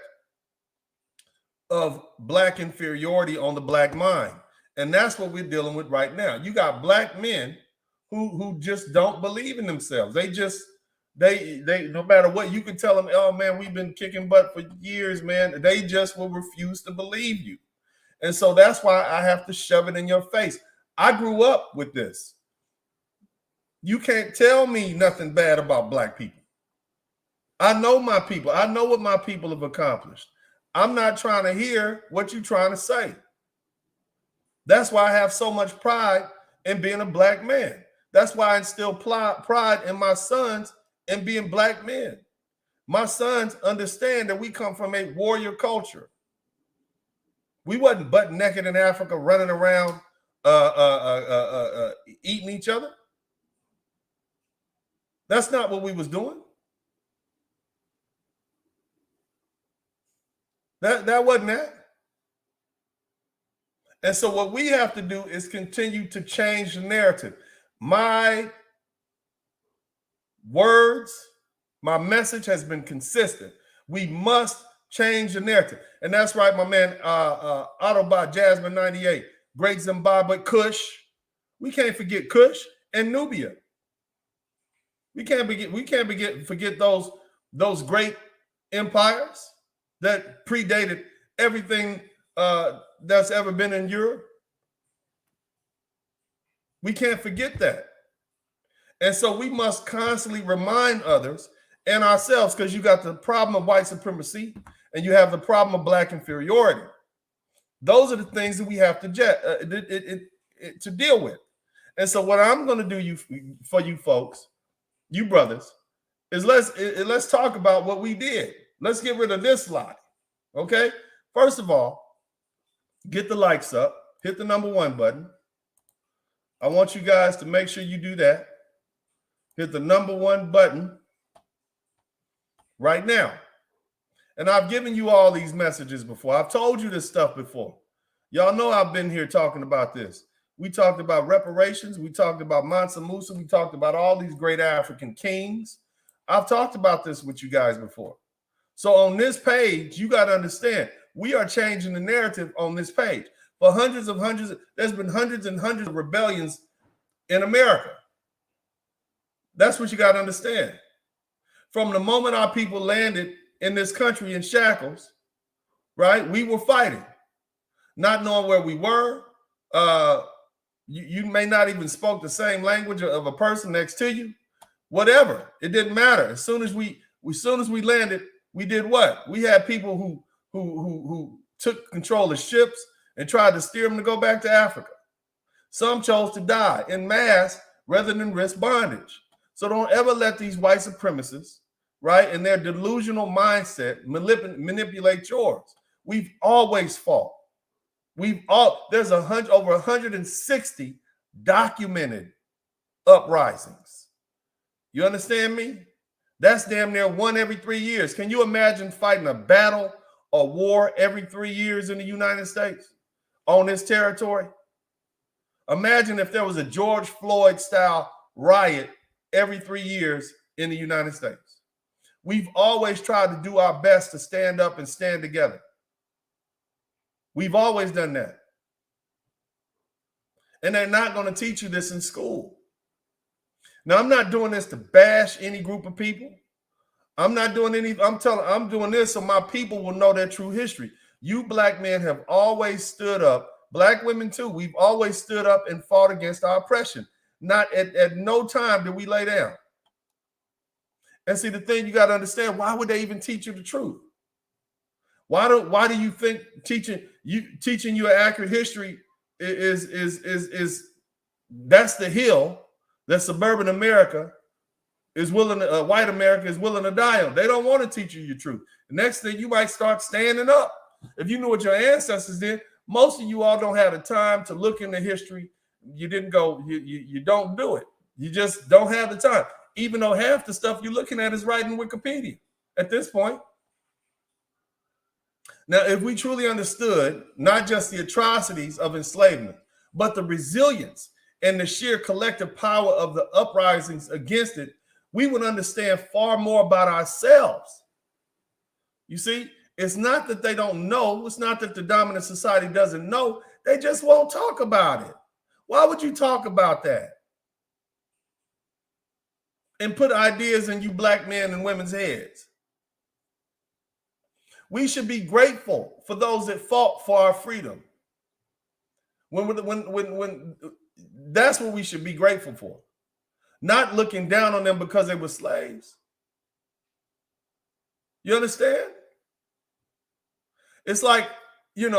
of Black inferiority on the Black mind. And that's what we're dealing with right now. You got Black men who just don't believe in themselves. They no matter what you can tell them, oh man, we've been kicking butt for years, man. They just will refuse to believe you. And so that's why I have to shove it in your face. I grew up with this. You can't tell me nothing bad about Black people. I know my people. I know what my people have accomplished. I'm not trying to hear what you're trying to say. That's why I have so much pride in being a Black man. That's why I instill pride in my sons in being Black men. My sons understand that we come from a warrior culture. We wasn't butt naked in Africa running around eating each other. That's not what we was doing. That wasn't that. And so what we have to do is continue to change the narrative. My words, my message has been consistent. We must change the narrative. And that's right, my man, Autobot Jasmine 98, Great Zimbabwe, Kush. We can't forget Kush and Nubia. We can't forget those great empires that predated everything that's ever been in Europe. We can't forget that. And so we must constantly remind others and ourselves, because you got the problem of white supremacy and you have the problem of Black inferiority. Those are the things that we have to deal with. And so what I'm going to do for you folks, you brothers, is let's talk about what we did. Let's get rid of this lie. Okay? First of all, get the likes up. Hit the #1 button. I want you guys to make sure you do that. Hit the #1 button right now. And I've given you all these messages before. I've told you this stuff before. Y'all know I've been here talking about this. We talked about reparations. We talked about Mansa Musa. We talked about all these great African kings. I've talked about this with you guys before. So on this page, you got to understand, we are changing the narrative on this page. For there's been hundreds and hundreds of rebellions in America. That's what you got to understand. From the moment our people landed in this country in shackles, right, we were fighting, not knowing where we were. You may not even spoke the same language of a person next to you. Whatever, it didn't matter. As soon as we landed, we did what? We had people who took control of ships and tried to steer them to go back to Africa. Some chose to die in mass rather than risk bondage. So don't ever let these white supremacists, right, and their delusional mindset manipulate yours. We've always fought. There's over 160 documented uprisings. You understand me? That's damn near one every 3 years. Can you imagine fighting a battle or war every 3 years in the United States on this territory? Imagine if there was a George Floyd style riot every 3 years in the United States. We've always tried to do our best to stand up and stand together. We've always done that. And they're not going to teach you this in school. Now, I'm not doing this to bash any group of people. I'm doing this so my people will know their true history. You black men have always stood up, black women too. We've always stood up and fought against our oppression. Not at no time did we lay down. And see, the thing you got to understand, why would they even teach you the truth? Why do you think teaching you an accurate history is that's the hill that suburban America is willing to, white America is willing to die on? They don't want to teach you your truth. The next thing, you might start standing up. If you knew what your ancestors did, most of you all don't have the time to look into history. You didn't go, you don't do it. You just don't have the time. Even though half the stuff you're looking at is right in Wikipedia at this point. Now, if we truly understood not just the atrocities of enslavement, but the resilience and the sheer collective power of the uprisings against it, we would understand far more about ourselves. You see, it's not that they don't know. It's not that the dominant society doesn't know. They just won't talk about it. Why would you talk about that? And put ideas in you black men and women's heads. We should be grateful for those that fought for our freedom. When that's what we should be grateful for. Not looking down on them because they were slaves. You understand? It's like, you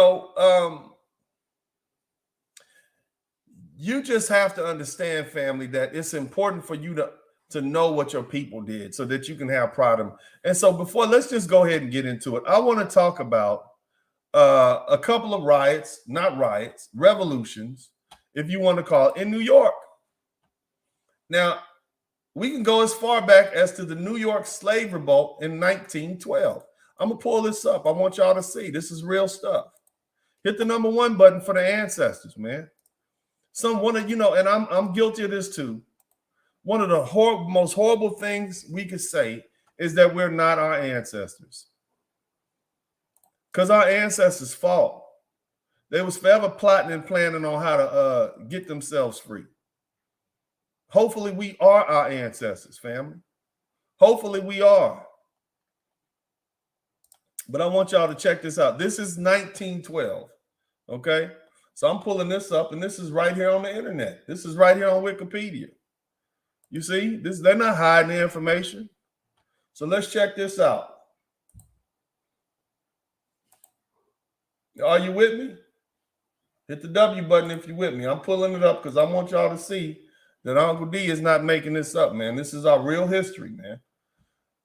just have to understand, family, that it's important for you to know what your people did so that you can have pride in them. And so let's just go ahead and get into it. I want to talk about a couple of revolutions, if you want to call it, in New York. Now, we can go as far back as to the New York Slave Revolt in 1912. I'm going to pull this up. I want y'all to see. This is real stuff. Hit the number 1 button for the ancestors, man. And I'm guilty of this too. One of the most horrible things we could say is that we're not our ancestors. Because our ancestors fought. They was forever plotting and planning on how to get themselves free. Hopefully we are our ancestors, family. Hopefully we are. But I want y'all to check this out. This is 1912, okay? So I'm pulling this up, and this is right here on the internet. This is right here on Wikipedia. You see, they're not hiding the information. So let's check this out. Are you with me? Hit the W button if you're with me. I'm pulling it up because I want y'all to see that Uncle D is not making this up, man. This is our real history, man.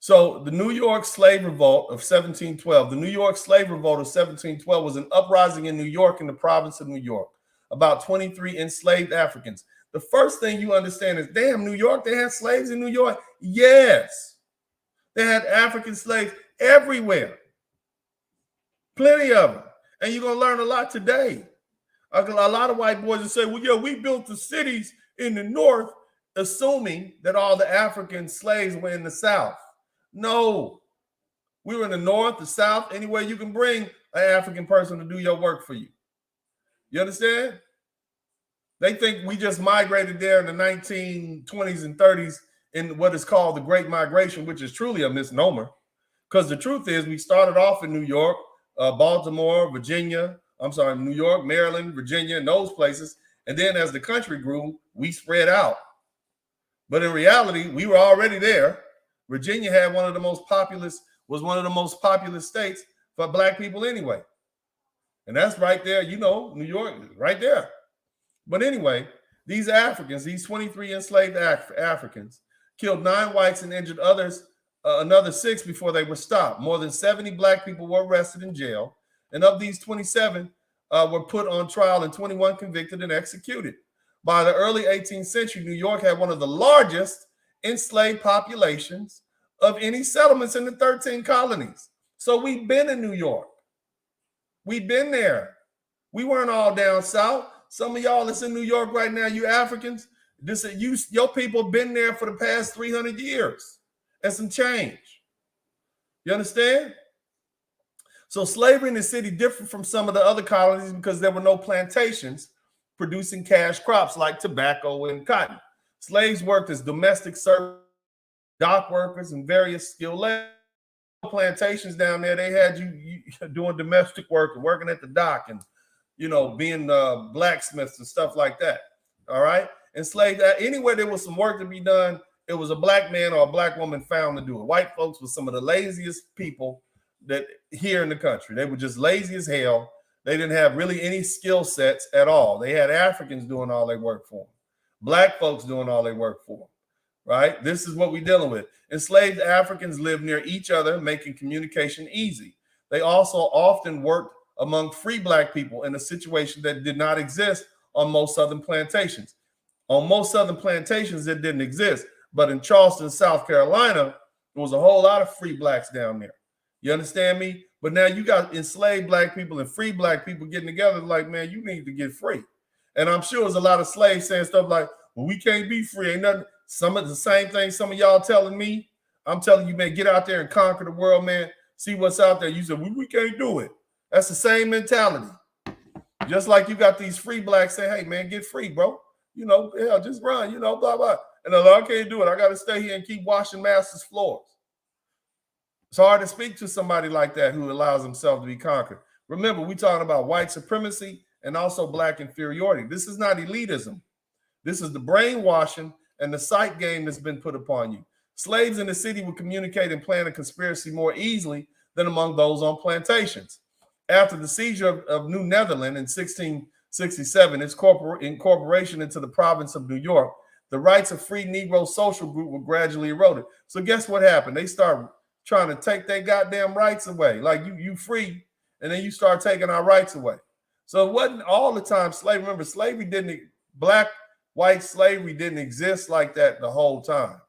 So the New York Slave Revolt of 1712. The New York Slave Revolt of 1712 was an uprising in New York in the province of New York. About 23 enslaved Africans. The first thing you understand is, damn, New York, they had slaves in New York? Yes. They had African slaves everywhere. Plenty of them. And you're going to learn a lot today. A lot of white boys will say, well, yeah, we built the cities in the North, assuming that all the African slaves were in the South. No. We were in the North, the South, anywhere you can bring an African person to do your work for you. You understand? They think we just migrated there in the 1920s and 30s in what is called the Great Migration, which is truly a misnomer. Because the truth is we started off in New York, Baltimore, Virginia, New York, Maryland, Virginia, and those places. And then as the country grew, we spread out. But in reality, we were already there. Virginia had was one of the most populous states for Black people anyway. And that's right there, New York, right there. But anyway, these Africans, these 23 enslaved Africans, killed 9 whites and injured another 6 before they were stopped. More than 70 Black people were arrested in jail. And of these, 27 were put on trial and 21 convicted and executed. By the early 18th century, New York had one of the largest enslaved populations of any settlements in the 13 colonies. So we've been in New York. We've been there. We weren't all down south. Some of y'all that's in New York right now, you Africans, your people been there for the past 300 years and some change. You understand? So slavery in the city different from some of the other colonies because there were no plantations producing cash crops like tobacco and cotton. Slaves worked as domestic servants, dock workers, and various skilled labor. Plantations down there, they had you doing domestic work and working at the dock and being blacksmiths and stuff like that. All right. Enslaved, anywhere there was some work to be done, it was a Black man or a Black woman found to do it. White folks were some of the laziest people that here in the country. They were just lazy as hell. They didn't have really any skill sets at all. They had Africans doing all their work for them, Black folks doing all their work for them. Right? This is what we're dealing with. Enslaved Africans lived near each other, making communication easy. They also often worked among free Black people in a situation that did not exist on most Southern plantations. On most Southern plantations, it didn't exist. But in Charleston, South Carolina, there was a whole lot of free Blacks down there. You understand me? But now you got enslaved Black people and free Black people getting together like, man, you need to get free. And I'm sure there's a lot of slaves saying stuff like, well, we can't be free. Ain't nothing. Some of the same thing some of y'all telling me. I'm telling you, man, get out there and conquer the world, man. See what's out there. You said, we can't do it. That's the same mentality. Just like you got these free Blacks saying, hey, man, get free, bro. Hell, just run, blah, blah. And they're like, I can't do it. I got to stay here and keep washing masters' floors. It's hard to speak to somebody like that who allows himself to be conquered. Remember, we're talking about white supremacy and also Black inferiority. This is not elitism. This is the brainwashing and the sight game that's been put upon you. Slaves in the city would communicate and plan a conspiracy more easily than among those on plantations. After the seizure of New Netherland in 1667, its incorporation into the province of New York, the rights of free Negro social group were gradually eroded. So guess what happened? They started trying to take their goddamn rights away. Like you free, and then you start taking our rights away. So it wasn't all the time slavery. Remember, slavery white slavery didn't exist like that the whole time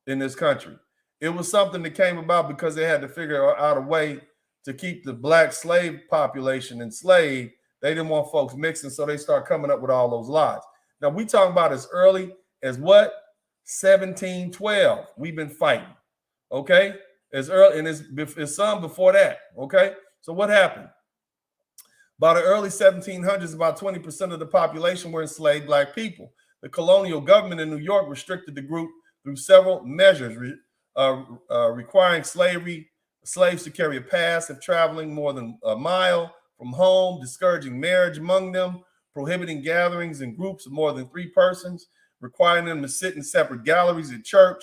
in this country. It was something that came about because they had to figure out a way to keep the Black slave population enslaved. They didn't want folks mixing, so they start coming up with all those lies. Now, we talking about as early as what? 1712. We've been fighting, okay? As early, and it's some before that, okay? So what happened? By the early 1700s, about 20% of the population were enslaved Black people. The colonial government in New York restricted the group through several measures, requiring slaves to carry a pass if traveling more than a mile from home, discouraging marriage among them, prohibiting gatherings in groups of more than 3 persons, requiring them to sit in separate galleries at church.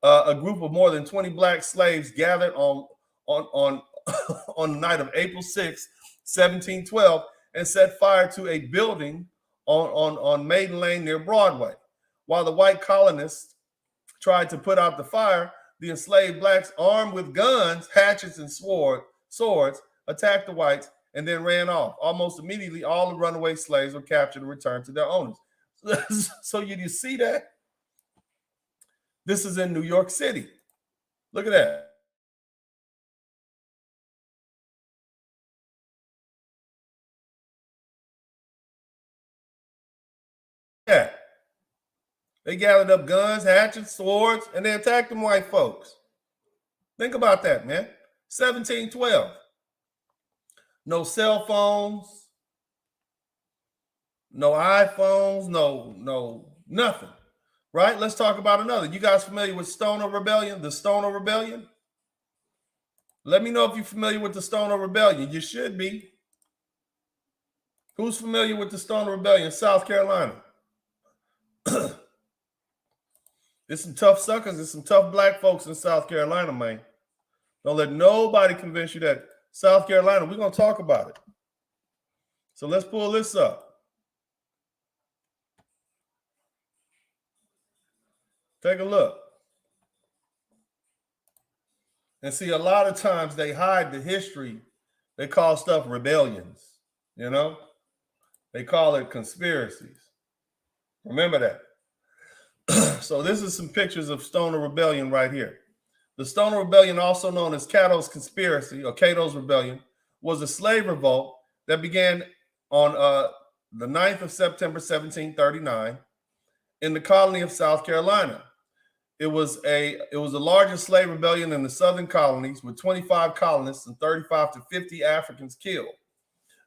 A group of more than 20 Black slaves gathered on the night of April 6, 1712, and set fire to a building on Maiden Lane near Broadway. While the white colonists tried to put out the fire, the enslaved Blacks, armed with guns, hatchets, and swords, attacked the whites and then ran off. Almost immediately, all the runaway slaves were captured and returned to their owners. So you see that? This is in New York City. Look at that. Yeah. They gathered up guns, hatchets, swords, and they attacked them white folks. Think about that, man. 1712. No cell phones, no iPhones, no nothing. Right? Let's talk about another. You guys familiar with Stoner Rebellion? The Stoner Rebellion? Let me know if you're familiar with the Stoner Rebellion. You should be. Who's familiar with the Stoner Rebellion? South Carolina. There's some tough suckers. There's some tough black folks in South Carolina, man. Don't let nobody convince you that South Carolina, we're going to talk about it. So let's pull this up. Take a look. And see, a lot of times they hide the history. They call stuff rebellions, you know? They call it conspiracies. Remember that. So this is some pictures of Stoner Rebellion right here. The Stoner Rebellion, also known as Cato's Conspiracy or Cato's Rebellion, was a slave revolt that began on the 9th of September, 1739 in the colony of South Carolina. It was the largest slave rebellion in the southern colonies with 25 colonists and 35 to 50 Africans killed.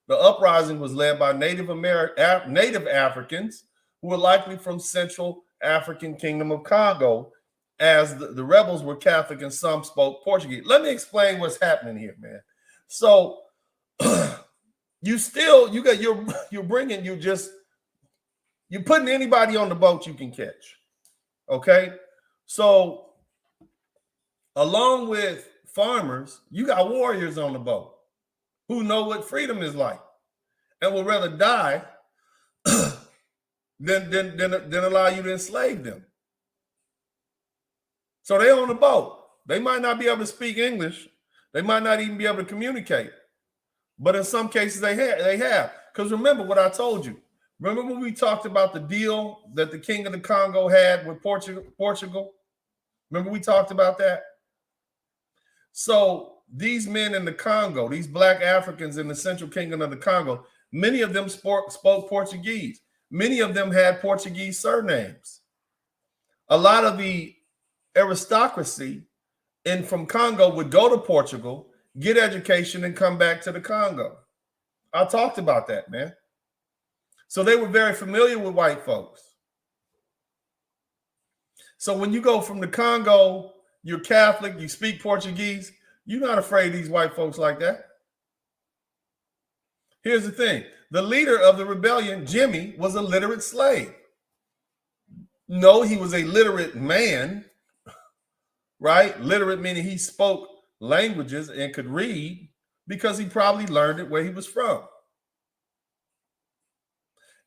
The uprising was led by Native Africans who were likely from Central African Kingdom of Congo, as the rebels were Catholic and some spoke Portuguese. Let me explain what's happening here, man. So you're putting anybody on the boat you can catch. Okay. So along with farmers, you got warriors on the boat who know what freedom is like and will rather die than allow you to enslave them. So they're on the boat. They might not be able to speak English. They might not even be able to communicate. But in some cases they have. Because remember what I told you. Remember when we talked about the deal that the King of the Congo had with Portugal? Remember we talked about that? So these men in the Congo, these black Africans in the Central Kingdom of the Congo, many of them spoke Portuguese. Many of them had Portuguese surnames. A lot of the aristocracy from Congo would go to Portugal, get education, and come back to the Congo. I talked about that, man. So they were very familiar with white folks. So when you go from the Congo, you're Catholic, you speak Portuguese, you're not afraid of these white folks like that. Here's the thing. The leader of the rebellion, Jimmy, was a literate slave. No, he was a literate man, right? Literate meaning he spoke languages and could read because he probably learned it where he was from.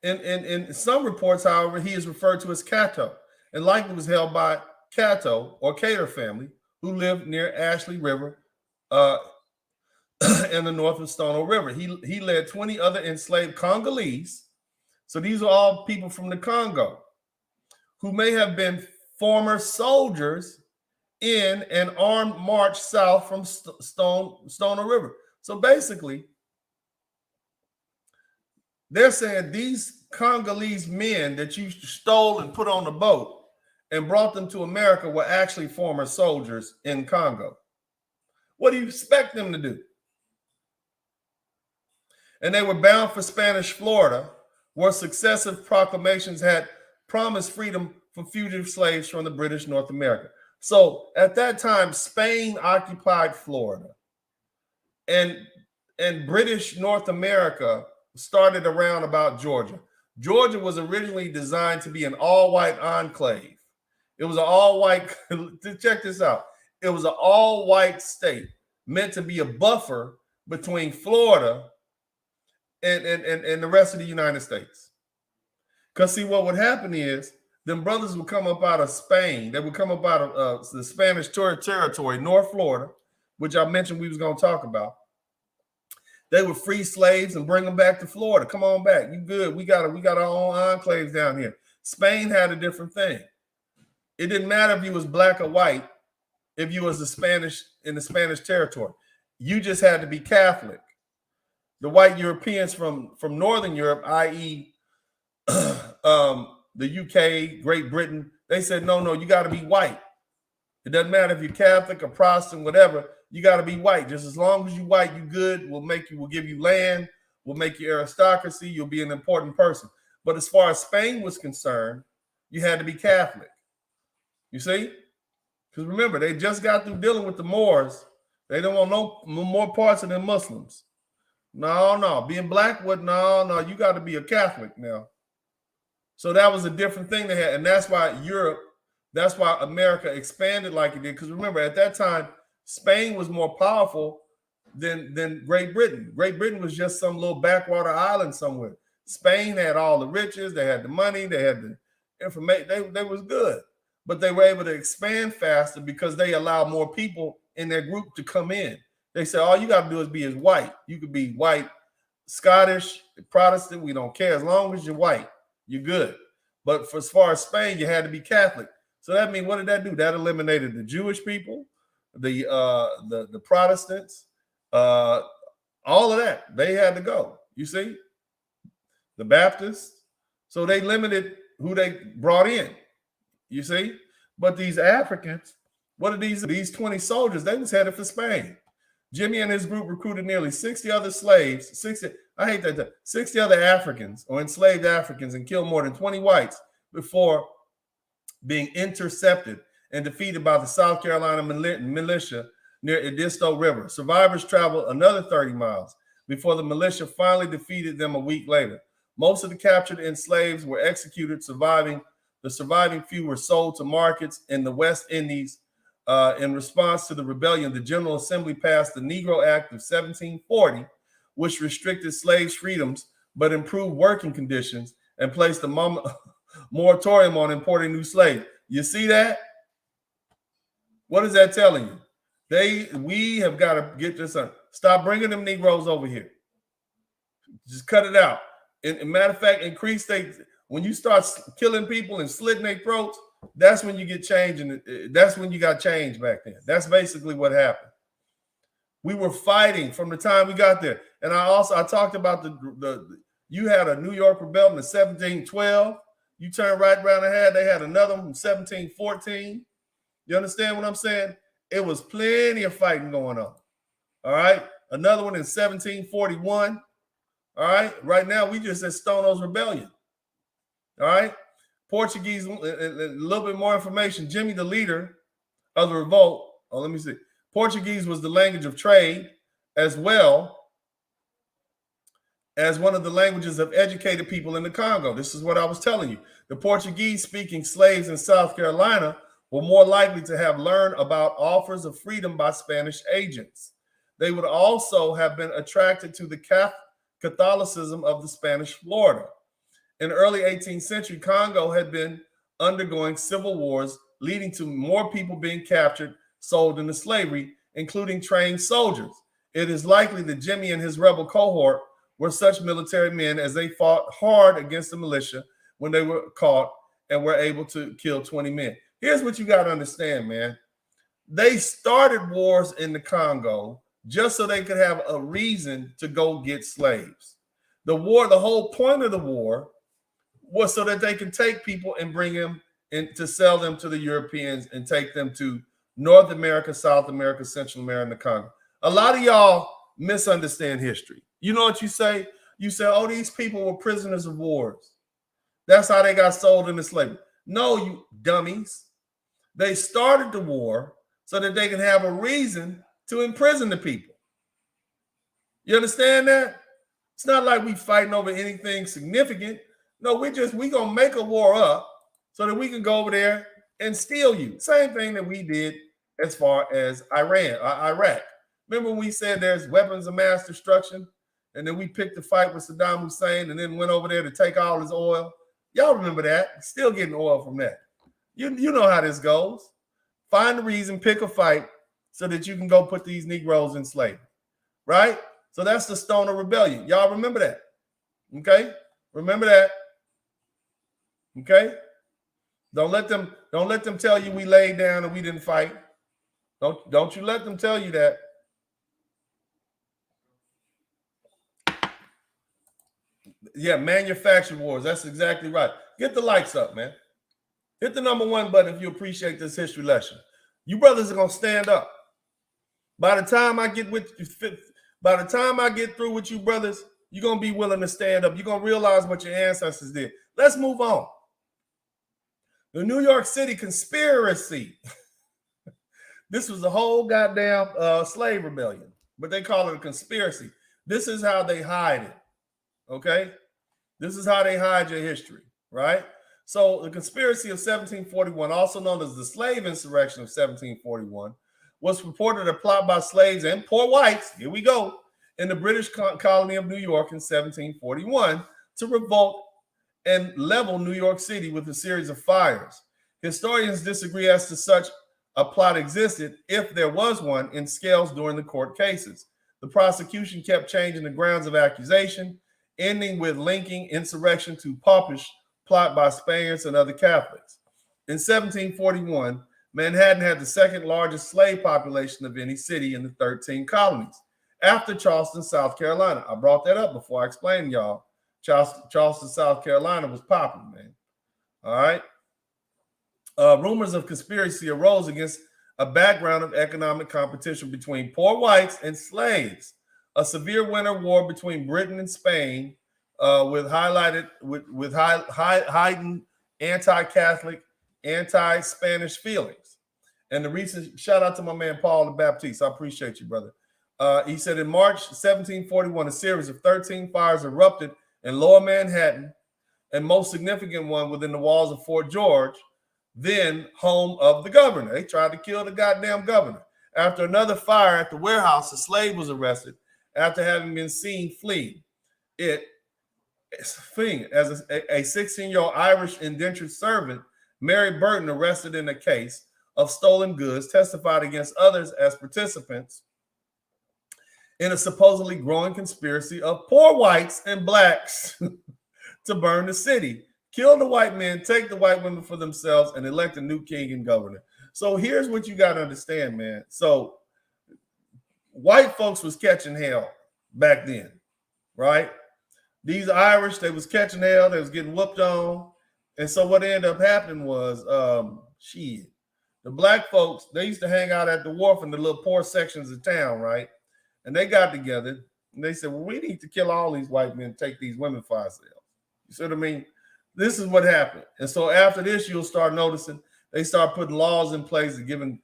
In some reports, however, he is referred to as Cato and likely was held by Cato or Cater family who lived near Ashley River in the north of Stono River. He led 20 other enslaved Congolese. So these are all people from the Congo who may have been former soldiers in an armed march south from Stono River. So basically, they're saying these Congolese men that you stole and put on the boat and brought them to America were actually former soldiers in Congo. What do you expect them to do? And they were bound for Spanish Florida, where successive proclamations had promised freedom for fugitive slaves from the British North America. So at that time, Spain occupied Florida, and British North America started around about Georgia. Georgia was originally designed to be an all-white enclave. It was an all-white, check this out. It was an all-white state meant to be a buffer between Florida and the rest of the United States. Because see, what would happen is them brothers would come up out of Spain. They would come up out of the Spanish territory, North Florida, which I mentioned we was going to talk about. They would free slaves and bring them back to Florida. Come on back. You good. We got our own enclaves down here. Spain had a different thing. It didn't matter if you was black or white, if you was in the Spanish territory. You just had to be Catholic. The white Europeans from Northern Europe, i.e. the UK, Great Britain, they said, no, you got to be white. It doesn't matter if you're Catholic or Protestant, whatever. you got to be white. Just as long as you white, you good. We'll give you land. We'll make you aristocracy. You'll be an important person. But as far as Spain was concerned, you had to be Catholic. You see? Because remember, they just got through dealing with the Moors. They don't want no more parts of them Muslims. No. Being black, no. You got to be a Catholic now. So that was a different thing they had. And that's why that's why America expanded like it did. Because remember, at that time, Spain was more powerful than Great Britain. Great Britain was just some little backwater island somewhere. Spain had all the riches, they had the money, they had the information, they was good. But they were able to expand faster because they allowed more people in their group to come in. They said, all you got to do is be as white. You could be white, Scottish, Protestant, we don't care. As long as you're white, you're good. But as far as Spain, you had to be Catholic. So that means, what did that do? That eliminated the Jewish people, the Protestants, all of that. They had to go. You see? The Baptists. So they limited who they brought in. You see? But these Africans, what are these 20 soldiers? They was headed for Spain. Jimmy and his group recruited nearly 60 other slaves, 60 other Africans or enslaved Africans, and killed more than 20 whites before being intercepted and defeated by the South Carolina militia near Edisto River. Survivors traveled another 30 miles before the militia finally defeated them a week later. Most of the captured enslaved were executed. The surviving few were sold to markets in the West Indies. In response to the rebellion, the General Assembly passed the Negro Act of 1740, which restricted slaves' freedoms but improved working conditions and placed a moratorium on importing new slaves. You see that? What is that telling you? We have got to get this on. Stop bringing them Negroes over here. Just cut it out. And matter of fact, when you start killing people and slitting their throats, that's when you get change, and that's when you got change back then. That's basically what happened. We were fighting from the time we got there. And I talked about you had a New York rebellion in 1712. You turn right around ahead, they had another one from 1714. You understand what I'm saying? It was plenty of fighting going on. All right. Another one in 1741. All right. Right now, we just at Stono's Rebellion. All right. Portuguese, a little bit more information. Jimmy, the leader of the revolt. Oh, let me see. Portuguese was the language of trade as well as one of the languages of educated people in the Congo. This is what I was telling you. The Portuguese-speaking slaves in South Carolina were more likely to have learned about offers of freedom by Spanish agents. They would also have been attracted to the Catholicism of the Spanish Florida. In the early 18th century, Congo had been undergoing civil wars, leading to more people being captured, sold into slavery, including trained soldiers. It is likely that Jimmy and his rebel cohort were such military men, as they fought hard against the militia when they were caught and were able to kill 20 men. Here's what you got to understand, man. They started wars in the Congo just so they could have a reason to go get slaves. The whole point of the war was so that they can take people and bring them in to sell them to the Europeans and take them to North America, South America, Central America, and the Congo. A lot of y'all misunderstand history. You know what you say? You say, oh, these people were prisoners of wars. That's how they got sold into slavery. No, you dummies. They started the war so that they can have a reason to imprison the people. You understand that? It's not like we fighting over anything significant. No, we gonna make a war up so that we can go over there and steal you. Same thing that we did as far as Iraq. Remember when we said there's weapons of mass destruction, and then we picked the fight with Saddam Hussein and then went over there to take all his oil? Y'all remember that? Still getting oil from that. You know how this goes. Find a reason, pick a fight so that you can go put these Negroes in slavery, right? So that's the Stoner Rebellion. Y'all remember that? Okay? Remember that? Okay? Don't let them tell you we laid down and we didn't fight. Don't you let them tell you that. Yeah, manufactured wars. That's exactly right. Get the likes up, man. Hit the #1 button if you appreciate this history lesson. You brothers are going to stand up. By the time I get through with you brothers, you're gonna be willing to stand up. You're gonna realize what your ancestors did. Let's move on. The New York City conspiracy. This was a whole goddamn slave rebellion, but they call it a conspiracy. This is how they hide it. Okay, this is how they hide your history, right? So the conspiracy of 1741, also known as the Slave Insurrection of 1741, was purported a plot by slaves and poor whites, here we go, in the British colony of New York in 1741 to revolt and level New York City with a series of fires. Historians disagree as to such a plot existed, if there was one, in scales during the court cases. The prosecution kept changing the grounds of accusation, ending with linking insurrection to popish plot by Spaniards and other Catholics. In 1741, Manhattan had the second largest slave population of any city in the 13 colonies, after Charleston, South Carolina. I brought that up before I explained y'all. Charleston, South Carolina was popping, man. All right. Rumors of conspiracy arose against a background of economic competition between poor whites and slaves. A severe winter war between Britain and Spain, with heightened anti-Catholic, anti-Spanish feelings. And the recent shout out to my man Paul the Baptiste. I appreciate you, brother. He said in March 1741, a series of 13 fires erupted in Lower Manhattan, and most significant one within the walls of Fort George, then home of the governor. They tried to kill the goddamn governor. After another fire at the warehouse, a slave was arrested after having been seen fleeing. As a 16-year-old Irish indentured servant, Mary Burton, arrested in a case of stolen goods, testified against others as participants in a supposedly growing conspiracy of poor whites and blacks to burn the city, kill the white men, take the white women for themselves, and elect a new king and governor. So here's what you got to understand, man. So white folks was catching hell back then, right? These Irish, they was catching hell, they was getting whooped on. And so what ended up happening was, the black folks, they used to hang out at the wharf in the little poor sections of town, right? And they got together and they said, well, we need to kill all these white men, take these women for ourselves. You see what I mean? This is what happened. And so after this, you'll start noticing they start putting laws in place and giving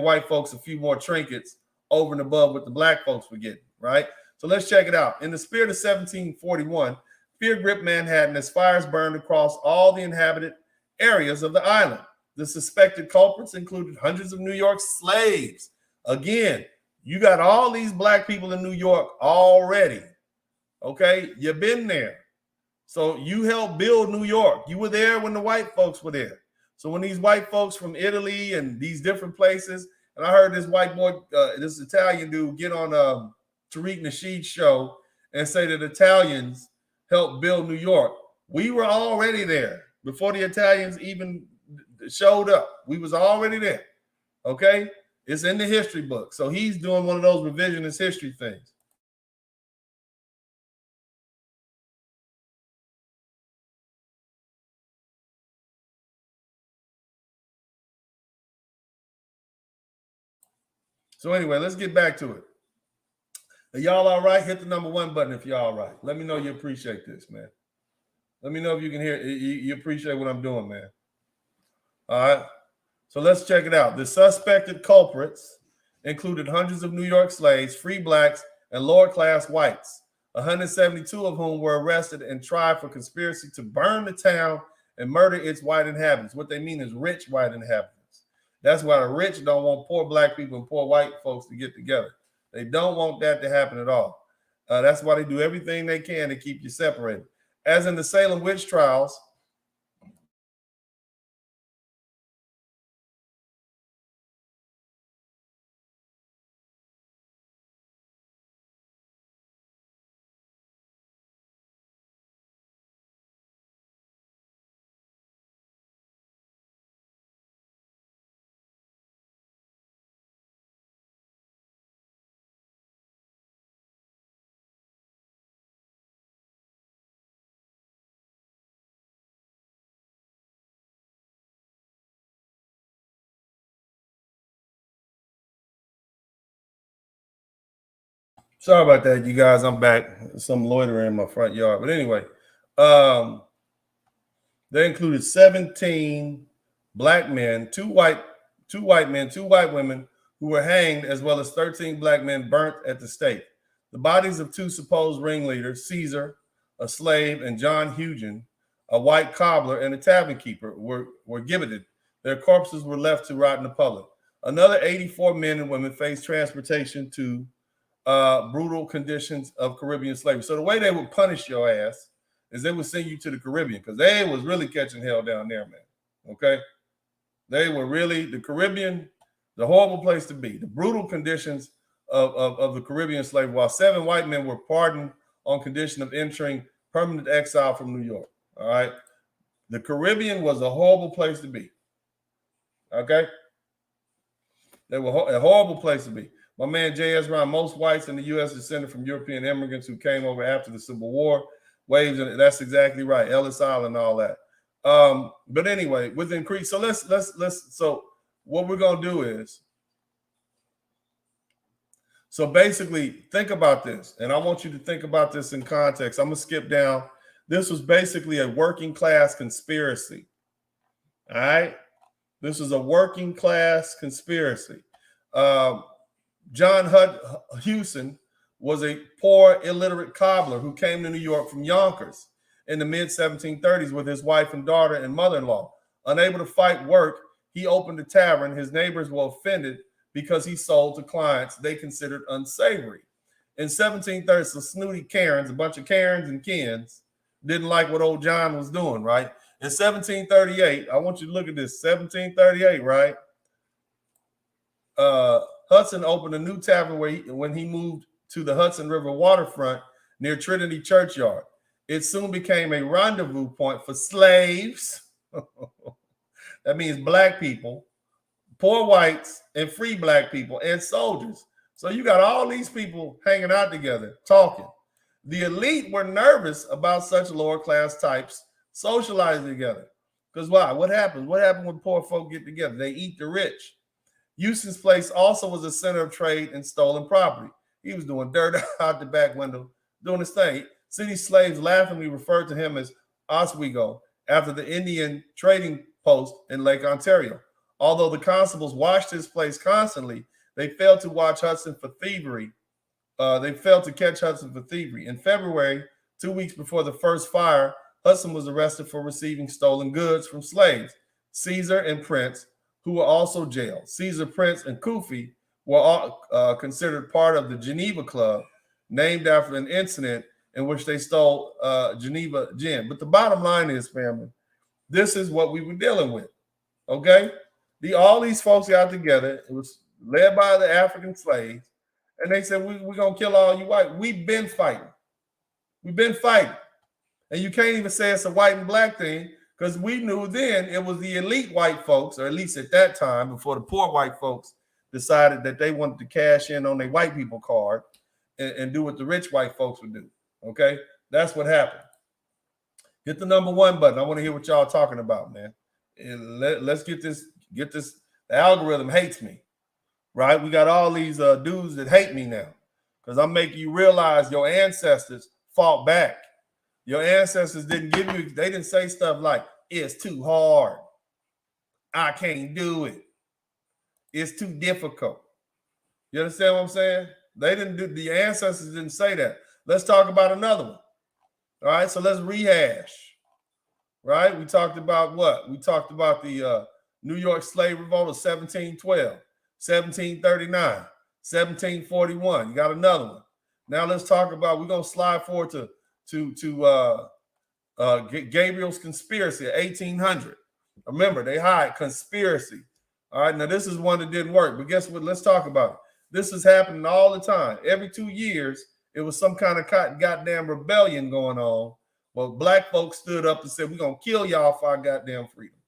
white folks a few more trinkets over and above what the black folks were getting, right? So let's check it out. In the spirit of 1741, fear gripped Manhattan as fires burned across all the inhabited areas of the island. The suspected culprits included hundreds of New York slaves. Again, you got all these black people in New York already. Okay, you've been there. So you helped build New York. You were there when the white folks were there. So when these white folks from Italy and these different places, and I heard this white boy, this Italian dude, get on Tariq Nasheed's show and say that Italians helped build New York. We were already there before the Italians even showed up. We was already there. Okay, it's in the history book. So he's doing one of those revisionist history things. So anyway, let's get back to it. Are y'all all right? Hit the number 1 button if y'all all right. Let me know you appreciate this, man. Let me know if you can hear, you appreciate what I'm doing, man. All right. So let's check it out. The suspected culprits included hundreds of New York slaves, free blacks, and lower-class whites, 172 of whom were arrested and tried for conspiracy to burn the town and murder its white inhabitants. What they mean is rich white inhabitants. That's why the rich don't want poor black people and poor white folks to get together. They don't want that to happen at all. That's why they do everything they can to keep you separated. As in the Salem witch trials, Sorry about that, you guys. I'm back. Some loitering in my front yard. But anyway, they included 17 black men, two white men, 2 white women who were hanged, as well as 13 black men burnt at the stake. The bodies of 2 supposed ringleaders, Caesar, a slave, and John Hugen, a white cobbler and a tavern keeper, were gibbeted. Their corpses were left to rot in the public. Another 84 men and women faced transportation to brutal conditions of Caribbean slavery. So the way they would punish your ass is they would send you to the Caribbean, because they was really catching hell down there, man. Okay? They were really, the Caribbean, the horrible place to be. The brutal conditions of the Caribbean slavery, while 7 white men were pardoned on condition of entering permanent exile from New York. All right? The Caribbean was a horrible place to be. Okay? They were a horrible place to be. My man J.S. Brown, most whites in the U.S. descended from European immigrants who came over after the Civil War. Waves, and that's exactly right. Ellis Island and all that. But anyway, with increase, so let's so what we're gonna do is, so basically think about this, and I want you to think about this in context. I'm gonna skip down. This was basically a working class conspiracy. All right, this is a working class conspiracy. John Hewson was a poor, illiterate cobbler who came to New York from Yonkers in the mid-1730s with his wife and daughter and mother-in-law. Unable to fight work, he opened a tavern. His neighbors were offended because he sold to clients they considered unsavory. In 1730, so snooty Karens, a bunch of Karens and Kens, didn't like what old John was doing, right? In 1738, I want you to look at this, 1738, right? Hudson opened a new tavern when he moved to the Hudson River waterfront near Trinity Churchyard. It soon became a rendezvous point for slaves. That means black people, poor whites, and free black people, and soldiers. So you got all these people hanging out together, talking. The elite were nervous about such lower class types socializing together. Because why? What happens? What happens when poor folk get together? They eat the rich. Houston's place also was a center of trade and stolen property. He was doing dirt out the back window, doing his thing. City slaves laughingly referred to him as Oswego after the Indian trading post in Lake Ontario. Although the constables watched his place constantly, they failed to watch Hudson for thievery. They failed to catch Hudson for thievery. In February, 2 weeks before the first fire, Hudson was arrested for receiving stolen goods from slaves. Caesar and Prince, who were also jailed. Caesar, Prince, and Kufi were all considered part of the Geneva Club, named after an incident in which they stole Geneva gin. But the bottom line is, family, this is what we were dealing with, okay? All these folks got together. It was led by the African slaves, and they said, we're going to kill all you white. We've been fighting. We've been fighting. And you can't even say it's a white and black thing, because we knew then it was the elite white folks, or at least at that time, before the poor white folks decided that they wanted to cash in on their white people card and do what the rich white folks would do. Okay, that's what happened. Hit the number 1 button. I want to hear what y'all talking about, man. And let's get this. The algorithm hates me, right? We got all these dudes that hate me now because I'm making you realize your ancestors fought back. Your ancestors didn't give you. They didn't say stuff like "it's too hard," "I can't do it," "it's too difficult." You understand what I'm saying? They didn't do. The ancestors didn't say that. Let's talk about another one. All right, so let's rehash. Right? We talked about what? We talked about the New York Slave Revolt of 1712, 1739, 1741. You got another one. Now let's talk about. We're gonna slide forward to Gabriel's conspiracy of 1800. Remember, they hide conspiracy. All right, now this is one that didn't work, but guess what? Let's talk about it. This is happening all the time. Every 2 years, it was some kind of goddamn rebellion going on. Well, black folks stood up and said, we're going to kill y'all for our goddamn freedom.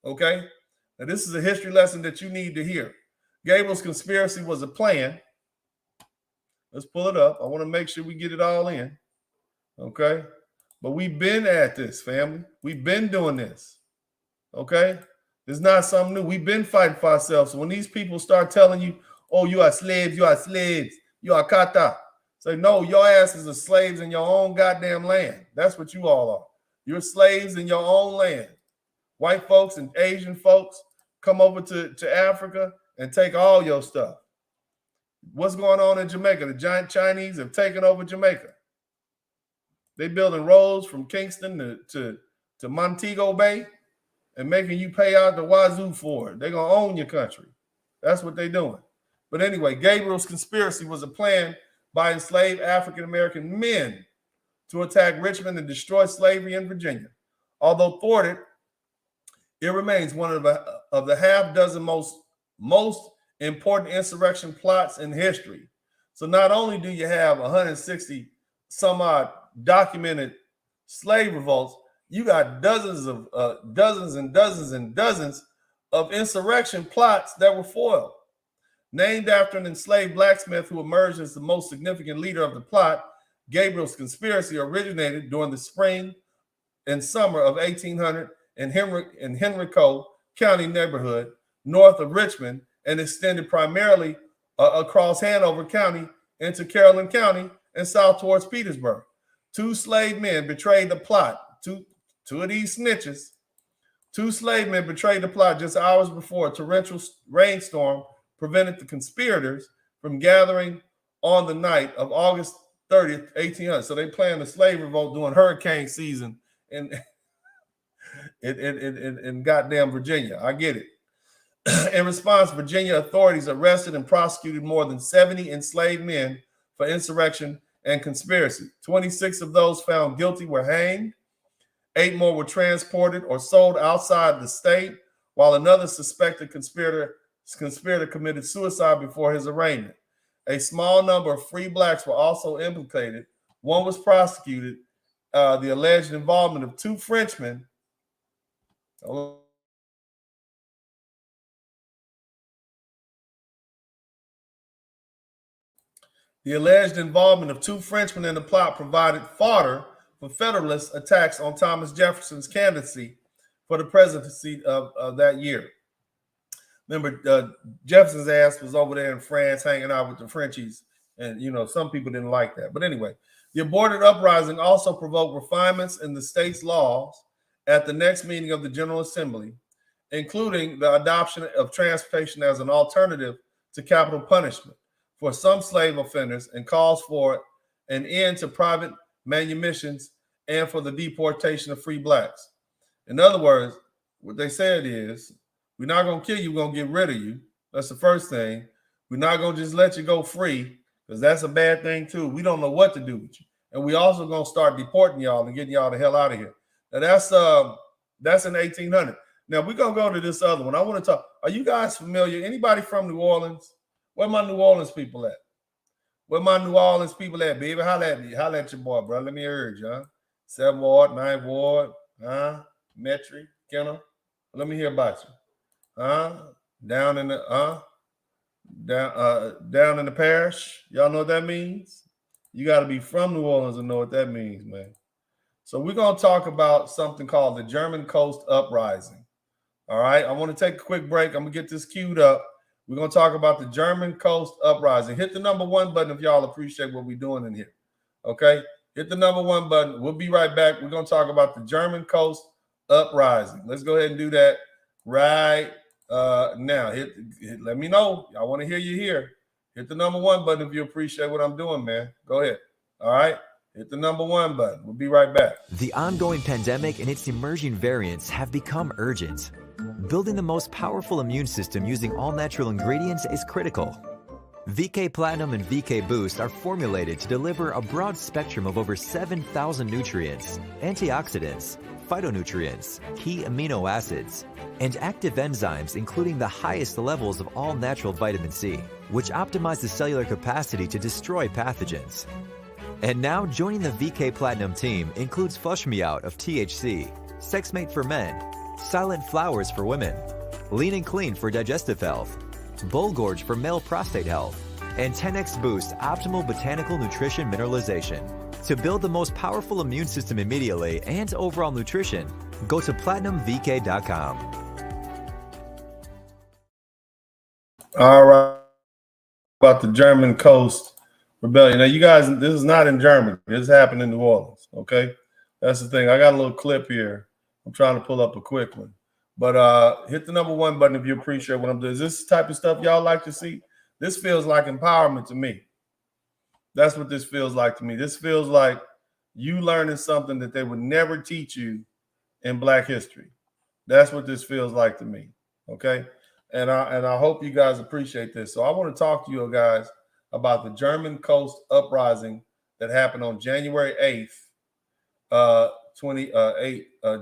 Okay? Now, this is a history lesson that you need to hear. Gabriel's conspiracy was a plan. Let's pull it up. I want to make sure we get it all in. Okay? But we've been at this, family. We've been doing this. Okay? It's not something new. We've been fighting for ourselves. So when these people start telling you, oh, you are slaves, you are kata, Say, no, your asses are slaves in your own goddamn land. That's what you all are. You're slaves in your own land. White folks and Asian folks come over to Africa and take all your stuff. What's going on in Jamaica? The giant Chinese have taken over Jamaica. They building roads from Kingston to Montego Bay and making you pay out the wazoo for it. They're going to own your country. That's what they're doing. But anyway, Gabriel's conspiracy was a plan by enslaved African-American men to attack Richmond and destroy slavery in Virginia. Although thwarted, it remains one of the half dozen most important insurrection plots in history. So not only do you have 160 some odd documented slave revolts, you got dozens and dozens of insurrection plots that were foiled. Named after an enslaved blacksmith who emerged as the most significant leader of the plot, Gabriel's conspiracy originated during the spring and summer of 1800 in Henrico County neighborhood north of Richmond and extended primarily across Hanover County into Caroline County and south towards Petersburg. Two slave men betrayed the plot. Two of these snitches. Two slave men betrayed the plot just hours before a torrential rainstorm prevented the conspirators from gathering on the night of August 30th, 1800. So they planned the slave revolt during hurricane season in goddamn Virginia. I get it. In response, Virginia authorities arrested and prosecuted more than 70 enslaved men for insurrection and conspiracy. 26 of those found guilty were hanged. 8 more were transported or sold outside the state, while another suspected conspirator committed suicide before his arraignment. A small number of free blacks were also implicated. One was prosecuted. The alleged involvement of 2 Frenchmen. The alleged involvement of 2 Frenchmen in the plot provided fodder for Federalist attacks on Thomas Jefferson's candidacy for the presidency of that year. Remember, Jefferson's ass was over there in France hanging out with the Frenchies, and some people didn't like that. But anyway, the aborted uprising also provoked refinements in the state's laws at the next meeting of the General Assembly, including the adoption of transportation as an alternative to capital punishment for some slave offenders, and calls for an end to private manumissions and for the deportation of free blacks. In other words, what they said is, we're not going to kill you, we're going to get rid of you. That's the first thing. We're not going to just let you go free, because that's a bad thing too. We don't know what to do with you. And we also going to start deporting y'all and getting y'all the hell out of here. Now that's in 1800. Now we're going to go to this other one. I want to talk. Are you guys familiar? Anybody from New Orleans? Where my New Orleans people at? Where my New Orleans people at, baby? Holla at me. Holla at your boy, bro. Let me hear you, huh? 7th Ward, 9th Ward, Metri, Kenner. Let me hear about you. Down in the down in the parish. Y'all know what that means? You got to be from New Orleans to know what that means, man. So we're going to talk about something called the German Coast Uprising. All right. I want to take a quick break. I'm going to get this queued up. We're going to talk about the German Coast Uprising. Hit the number 1 button if y'all appreciate what we're doing in here. Okay? Hit the number 1 button. We'll be right back. We're going to talk about the German Coast Uprising. Let's go ahead and do that right now. Let me know. I want to hear you here. Hit the number 1 button if you appreciate what I'm doing, man. Go ahead. All right? Hit the number 1 button. We'll be right back. The ongoing pandemic and its emerging variants have become urgent. Building the most powerful immune system using all natural ingredients is critical. VK Platinum and VK Boost are formulated to deliver a broad spectrum of over 7,000 nutrients, antioxidants, phytonutrients, key amino acids, and active enzymes, including the highest levels of all natural vitamin C, which optimize the cellular capacity to destroy pathogens. And now joining the VK Platinum team includes Flush Me Out of THC, Sexmate for men, Silent Flowers for women, Lean and Clean for digestive health, Bulgorge for male prostate health, and 10X Boost Optimal Botanical Nutrition Mineralization. To build the most powerful immune system immediately and overall nutrition, go to PlatinumVK.com. All right. About the German Coast rebellion. Now, you guys, this is not in Germany. This happened in New Orleans, okay? That's the thing. I got a little clip here. I'm trying to pull up a quick one. But hit the #1 button if you appreciate what I'm doing. Is this the type of stuff y'all like to see? This feels like empowerment to me. That's what this feels like to me. This feels like you learning something that they would never teach you in Black history. That's what this feels like to me, okay? And I hope you guys appreciate this. So I want to talk to you guys about the German Coast Uprising that happened on January 8th,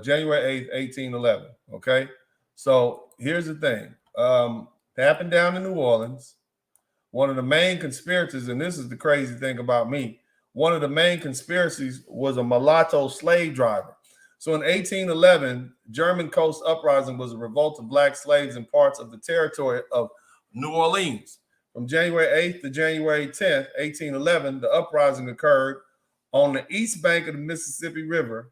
January 8th, 1811, okay? So here's the thing. It happened down in New Orleans. One of the main conspirators, and this is the crazy thing about me, one of the main conspiracies was a mulatto slave driver. So in 1811, German Coast Uprising was a revolt of Black slaves in parts of the territory of New Orleans. From January 8th to January 10th, 1811, the uprising occurred on the east bank of the Mississippi River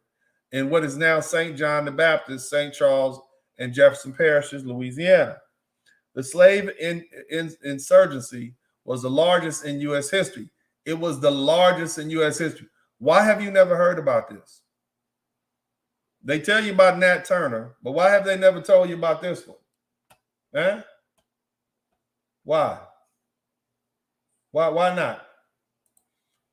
in what is now St. John the Baptist, St. Charles, and Jefferson parishes, Louisiana. The Slave Insurgency was the largest in U.S. history. It was the largest in U.S. history. Why have you never heard about this? They tell you about Nat Turner, but why have they never told you about this one? Huh? Why? Why not?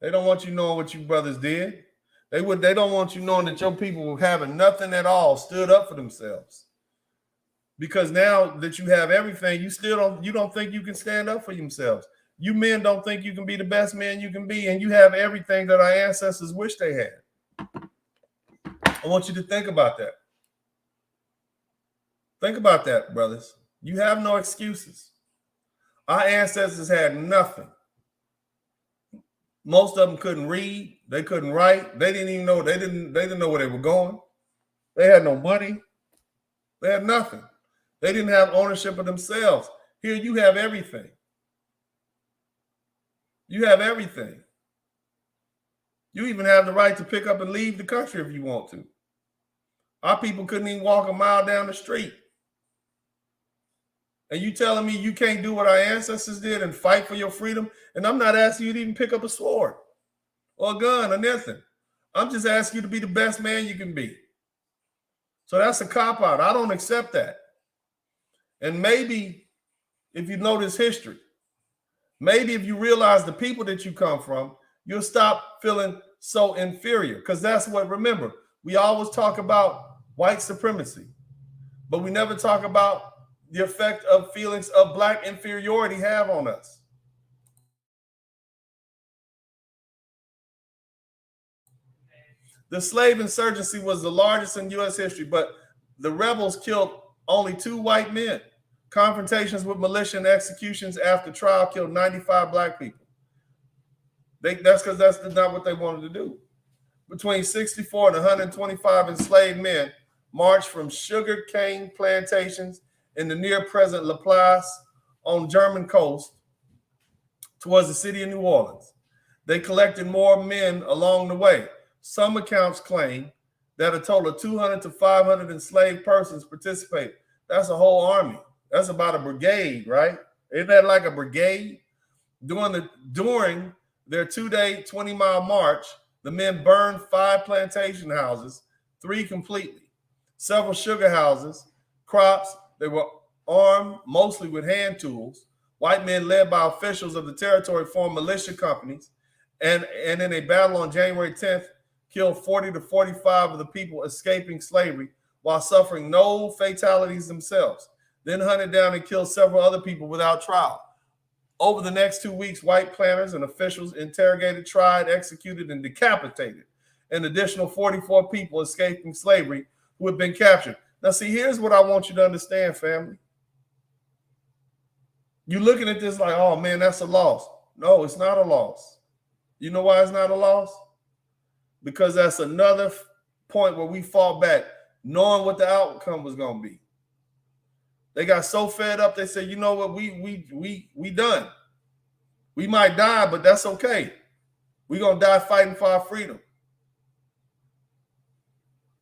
They don't want you knowing what you brothers did. They don't want you knowing that your people were having nothing at all, stood up for themselves. Because now that you have everything, you don't think you can stand up for yourselves. You men don't think you can be the best man you can be, and you have everything that our ancestors wish they had. I want you to think about that. Think about that, brothers. You have no excuses. Our ancestors had nothing. Most of them couldn't read. They couldn't write. They didn't even know. They didn't know where they were going. They had no money. They had nothing. They didn't have ownership of themselves. Here you have everything. You have everything. You even have the right to pick up and leave the country if you want to. Our people couldn't even walk a mile down the street. And you telling me you can't do what our ancestors did and fight for your freedom? And I'm not asking you to even pick up a sword or a gun or nothing. I'm just asking you to be the best man you can be. So that's a cop-out. I don't accept that. And maybe if you know this history, maybe if you realize the people that you come from, you'll stop feeling so inferior. Because that's what, remember, we always talk about white supremacy, but we never talk about the effect of feelings of Black inferiority have on us. The slave insurgency was the largest in U.S. history, but the rebels killed only 2 white men. Confrontations with militia and executions after trial killed 95 Black people. That's because that's not what they wanted to do. Between 64 and 125 enslaved men marched from sugar cane plantations in the near-present Laplace on German coast towards the city of New Orleans. They collected more men along the way. Some accounts claim that a total of 200 to 500 enslaved persons participated. That's a whole army. That's about a brigade, right? Isn't that like a brigade? During their 2-day, 20-mile march, the men burned 5 plantation houses, 3 completely, several sugar houses, crops. They were armed mostly with hand tools. White men led by officials of the territory formed militia companies, and in a battle on January 10th, killed 40 to 45 of the people escaping slavery while suffering no fatalities themselves. Then hunted down and killed several other people without trial. Over the next 2 weeks, white planters and officials interrogated, tried, executed, and decapitated an additional 44 people escaping slavery who had been captured. Now, see, here's what I want you to understand, family. You're looking at this like, oh, man, that's a loss. No, it's not a loss. You know why it's not a loss? Because that's another point where we fall back, knowing what the outcome was going to be. They got so fed up, they said, you know what, we done. We might die, but that's okay. We're going to die fighting for our freedom.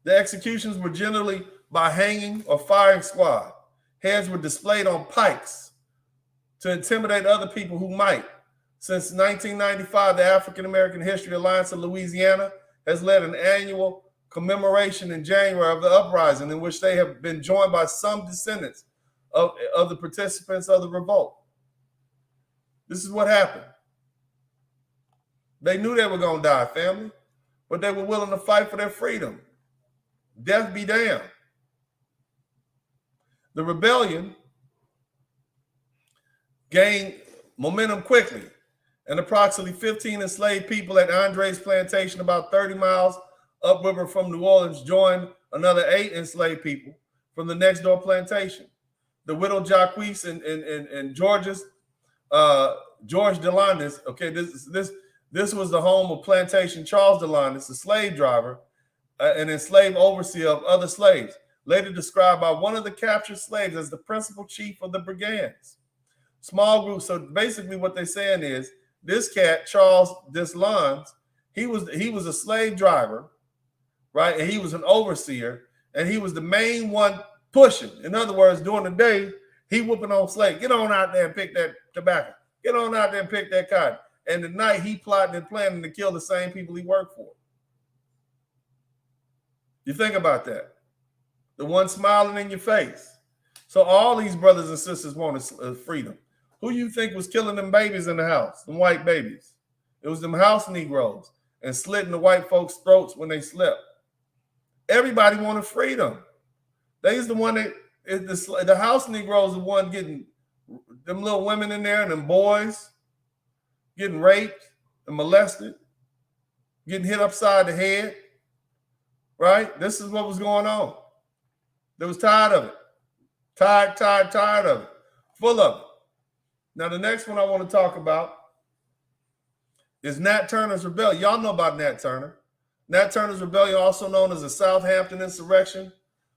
The executions were generally by hanging or firing squad. Heads were displayed on pikes to intimidate other people who might. Since 1995, the African American History Alliance of Louisiana has led an annual commemoration in January of the Uprising, in which they have been joined by some descendants of the participants of the revolt. This is what happened. They knew they were going to die, family, but they were willing to fight for their freedom. Death be damned. The rebellion gained momentum quickly, and approximately 15 enslaved people at Andre's plantation, about 30 miles upriver from New Orleans, joined another 8 enslaved people from the next door plantation. The widow Jacquees and George Delandis. Okay, this was the home of plantation Charles Delandis, a slave driver, an enslaved overseer of other slaves, later described by one of the captured slaves as the principal chief of the brigands. Small group. So basically what they're saying is this cat, Charles Delandis, he was a slave driver, right? And he was an overseer, and he was the main one pushing. In other words, during the day, he whooping on slaves. Get on out there and pick that tobacco. Get on out there and pick that cotton. And at night, he plotting and planning to kill the same people he worked for. You think about that. The one smiling in your face. So all these brothers and sisters wanted freedom. Who you think was killing them babies in the house, them white babies? It was them house Negroes and slitting the white folks' throats when they slept. Everybody wanted freedom. They's the one that the house Negroes, the one getting them little women in there and them boys getting raped and molested, getting hit upside the head. Right? This is what was going on. They was tired of it. Tired of it. Full of it. Now, the next one I want to talk about is Nat Turner's Rebellion. Y'all know about Nat Turner. Nat Turner's Rebellion, also known as the Southampton Insurrection,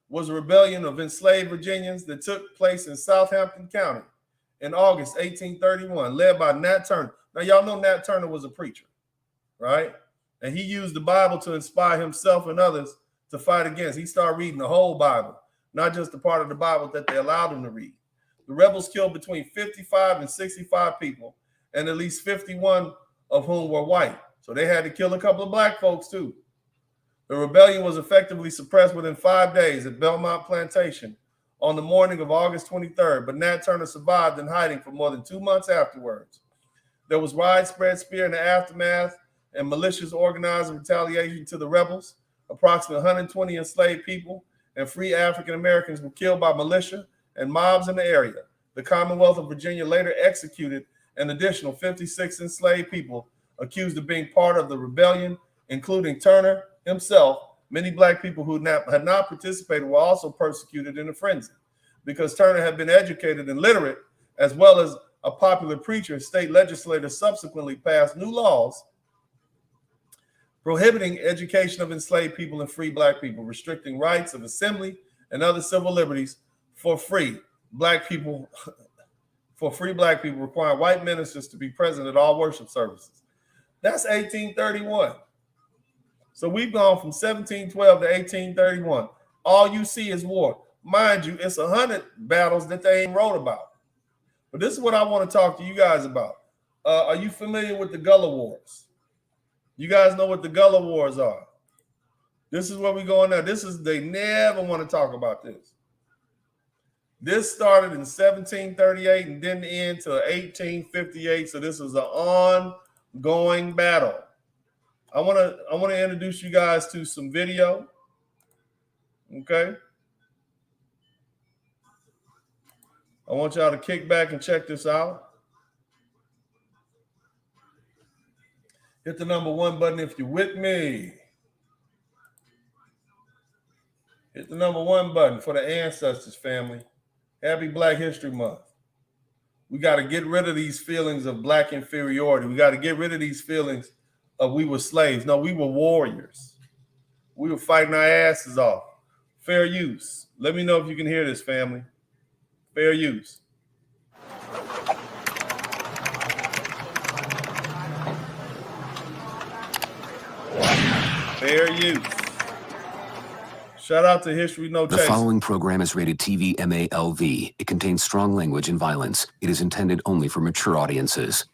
was a rebellion of enslaved Virginians that took place in Southampton County in August 1831, led by Nat Turner. Now, y'all know Nat Turner was a preacher, right? And he used the Bible to inspire himself and others to fight against. He started reading the whole Bible, not just the part of the Bible that they allowed him to read. The rebels killed between 55 and 65 people, and at least 51 of whom were white. So they had to kill a couple of black folks too. The rebellion was effectively suppressed within 5 days at Belmont Plantation on the morning of August 23rd, but Nat Turner survived in hiding for more than 2 months afterwards. There was widespread fear in the aftermath, and militias organized in retaliation to the rebels. Approximately 120 enslaved people and free African Americans were killed by militia and mobs in the area. The Commonwealth of Virginia later executed an additional 56 enslaved people accused of being part of the rebellion, including Turner himself. Many black people who had not participated were also persecuted in a frenzy. Because Turner had been educated and literate, as well as a popular preacher, state legislators subsequently passed new laws prohibiting education of enslaved people and free black people, restricting rights of assembly and other civil liberties for free black people, requiring white ministers to be present at all worship services. That's 1831. So we've gone from 1712 to 1831. All you see is war. Mind you, it's 100 battles that they ain't wrote about. But this is what I want to talk to you guys about. Are you familiar with the Gullah Wars? You guys know what the Gullah Wars are. This is where we're going now. They never want to talk about this. This started in 1738 and didn't end till 1858. So this is an ongoing battle. I want to introduce you guys to some video. Okay. I want y'all to kick back and check this out. Hit the #1 button if you're with me. Hit the #1 button for the ancestors, family. Happy Black History Month. We got to get rid of these feelings of black inferiority. We got to get rid of these feelings of we were slaves. No, we were warriors. We were fighting our asses off. Fair use. Let me know if you can hear this, family. Fair use. Fair use. Shout out to History No Chase. The following program is rated TV MALV. It contains strong language and violence. It is intended only for mature audiences.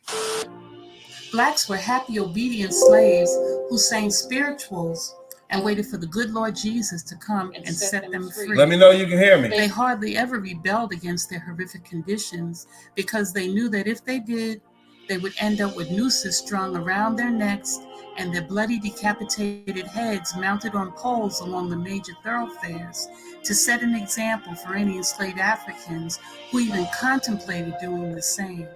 Blacks were happy, obedient slaves who sang spirituals and waited for the good Lord Jesus to come and set them free. Let me know you can hear me. They hardly ever rebelled against their horrific conditions because they knew that if they did, they would end up with nooses strung around their necks and their bloody decapitated heads mounted on poles along the major thoroughfares to set an example for any enslaved Africans who even contemplated doing the same.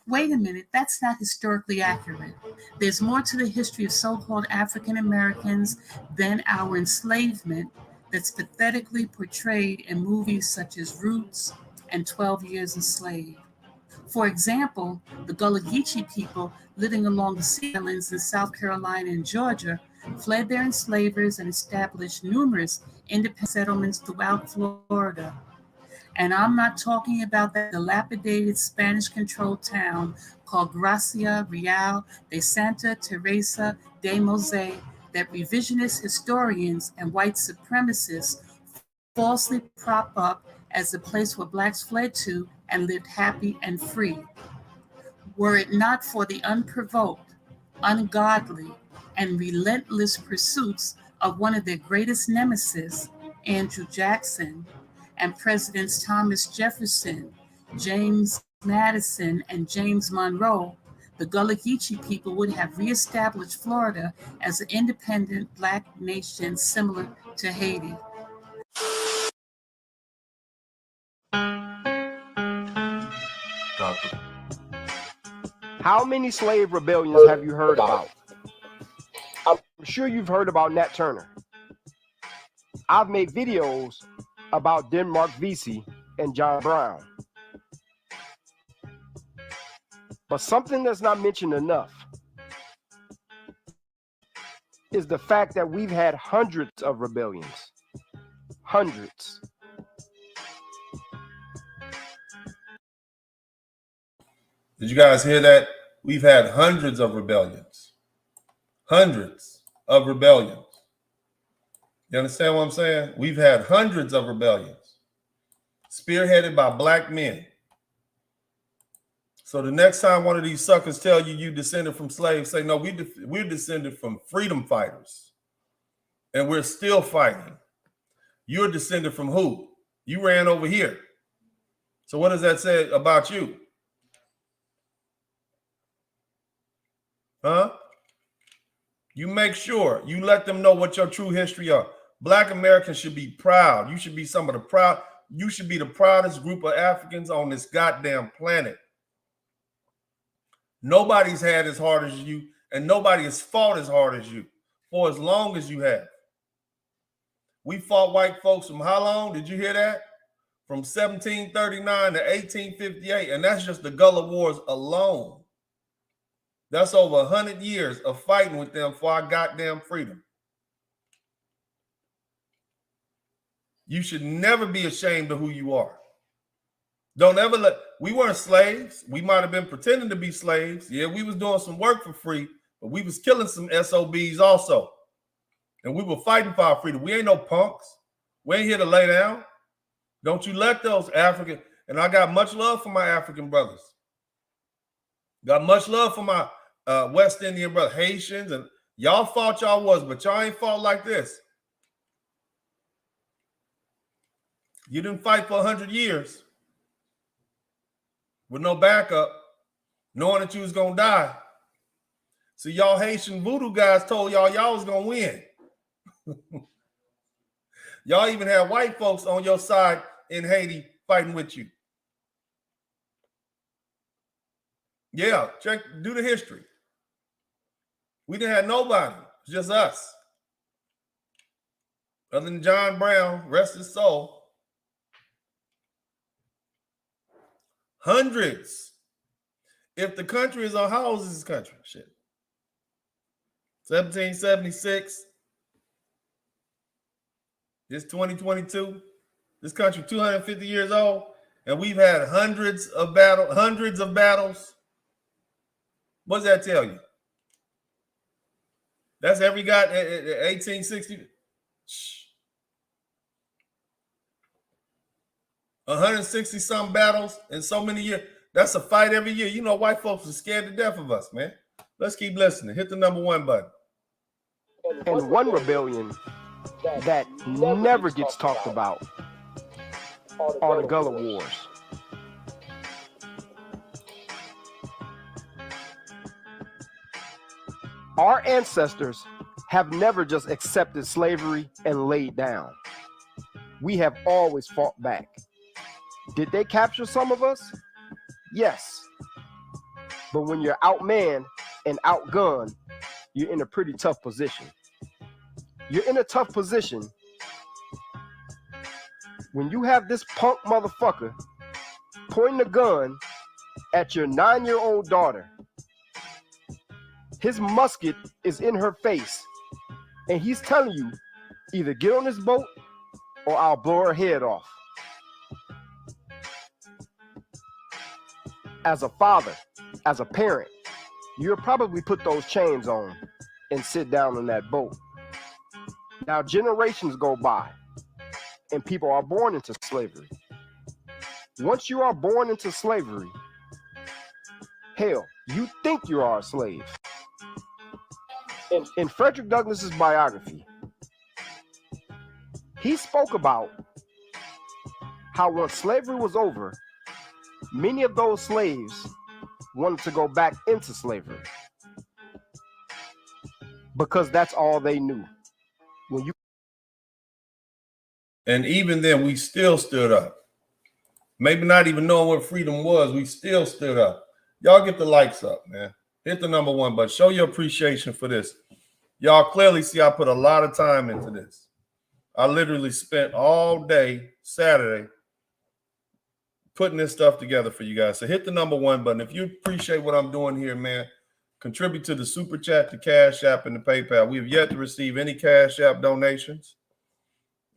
Wait a minute, that's not historically accurate. There's more to the history of so-called African Americans than our enslavement that's pathetically portrayed in movies such as Roots and 12 Years a Slave. For example, the Gullah people living along the sea islands in South Carolina and Georgia fled their enslavers and established numerous independent settlements throughout Florida. And I'm not talking about that dilapidated Spanish-controlled town called Gracia Real de Santa Teresa de Mose that revisionist historians and white supremacists falsely prop up as the place where Blacks fled to and lived happy and free. Were it not for the unprovoked, ungodly, and relentless pursuits of one of their greatest nemesis, Andrew Jackson, and Presidents Thomas Jefferson, James Madison, and James Monroe, the Gullah Geechee people would have reestablished Florida as an independent Black nation similar to Haiti. How many slave rebellions have you heard about? I'm sure you've heard about Nat Turner. I've made videos about Denmark Vesey and John Brown. But something that's not mentioned enough is the fact that we've had hundreds of rebellions. Hundreds. Did you guys hear that? We've had hundreds of rebellions. Hundreds of rebellions. You understand what I'm saying? We've had hundreds of rebellions spearheaded by Black men. So the next time one of these suckers tell you descended from slaves, say, no, we're descended from freedom fighters. And we're still fighting. You're descended from who? You ran over here. So what does that say about you? Huh? You make sure you let them know what your true history are. Black Americans should be proud. You should be you should be the proudest group of Africans on this goddamn planet. Nobody's had as hard as you, and nobody has fought as hard as you for as long as you have. We fought white folks from how long? Did you hear that? From 1739 to 1858, and that's just the Gullah Wars alone. That's over 100 years of fighting with them for our goddamn freedom. You should never be ashamed of who you are. Don't ever we weren't slaves. We might have been pretending to be slaves. Yeah, we was doing some work for free, but we was killing some SOBs also. And we were fighting for our freedom. We ain't no punks. We ain't here to lay down. Don't you let those African, and I got much love for my African brothers. Got much love for my West Indian brothers, Haitians, and y'all fought y'all was, but y'all ain't fought like this. You didn't fight for 100 years with no backup, knowing that you was gonna die. So y'all Haitian voodoo guys told y'all was gonna win. Y'all even had white folks on your side in Haiti fighting with you. Yeah, do the history. We didn't have nobody, just us. Other than John Brown, rest his soul. Hundreds. If the country is on, how old is this country? Shit. 1776. It's 2022. This country 250 years old, and we've had hundreds of battles. What does that tell you? That's every guy at 1860. 160 some battles in so many years. That's a fight every year. You know, white folks are scared to death of us, man. Let's keep listening. Hit the number 1 button. And one rebellion that never gets talked about are the Gullah Wars. Our ancestors have never just accepted slavery and laid down. We have always fought back. Did they capture some of us? Yes. But when you're outmanned and outgunned, you're in a pretty tough position. You're in a tough position when you have this punk motherfucker pointing a gun at your 9-year-old daughter. His musket is in her face, and he's telling you, either get on this boat or I'll blow her head off. As a father, as a parent, you'll probably put those chains on and sit down in that boat. Now, generations go by, and people are born into slavery. Once you are born into slavery, hell, you think you are a slave. In Frederick Douglass's biography, he spoke about how once slavery was over, many of those slaves wanted to go back into slavery because that's all they knew. And even then, we still stood up. Maybe not even knowing what freedom was, we still stood up. Y'all get the likes up, man. Hit the number 1 button. Show your appreciation for this. Y'all clearly see I put a lot of time into this. I literally spent all day Saturday putting this stuff together for you guys. So hit the number 1 button. If you appreciate what I'm doing here, man, contribute to the Super Chat, the Cash App, and the PayPal. We have yet to receive any Cash App donations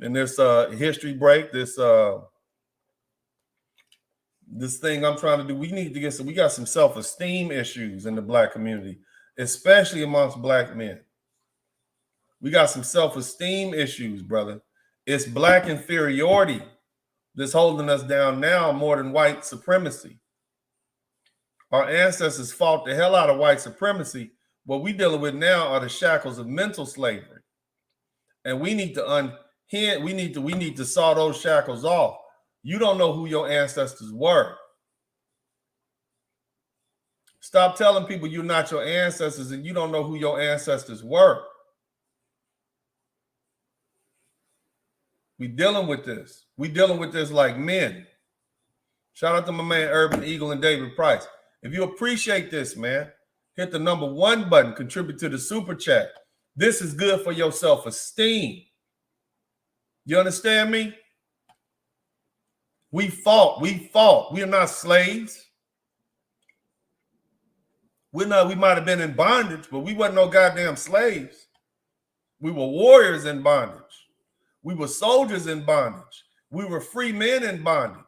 in this history break, this thing I'm trying to do. We need to get we got some self-esteem issues in the Black community, especially amongst Black men. We got some self-esteem issues, brother. It's Black inferiority that's holding us down now more than white supremacy. Our ancestors fought the hell out of white supremacy. What we're dealing with now are the shackles of mental slavery. And we need to we need to saw those shackles off. You don't know who your ancestors were. Stop telling people you're not your ancestors and you don't know who your ancestors were. We dealing with this. We dealing with this like men. Shout out to my man Urban Eagle and David Price. If you appreciate this, man, hit the number 1 button, contribute to the Super Chat. This is good for your self-esteem. You understand me? We fought. We fought. We are not slaves. We might have been in bondage, but we wasn't no goddamn slaves. We were warriors in bondage. We were soldiers in bondage. We were free men in bondage.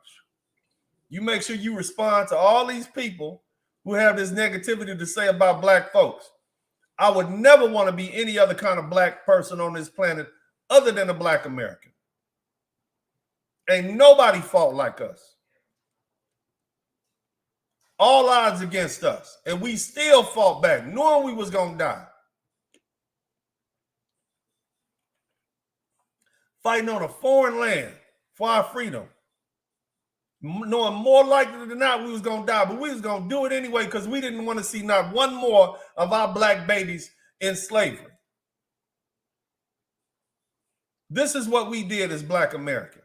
You make sure you respond to all these people who have this negativity to say about Black folks. I would never want to be any other kind of Black person on this planet other than a Black American. Ain't nobody fought like us. All odds against us. And we still fought back, knowing we was going to die. Fighting on a foreign land for our freedom. Knowing more likely than not we was going to die, but we was going to do it anyway because we didn't want to see not one more of our Black babies in slavery. This is what we did as Black Americans.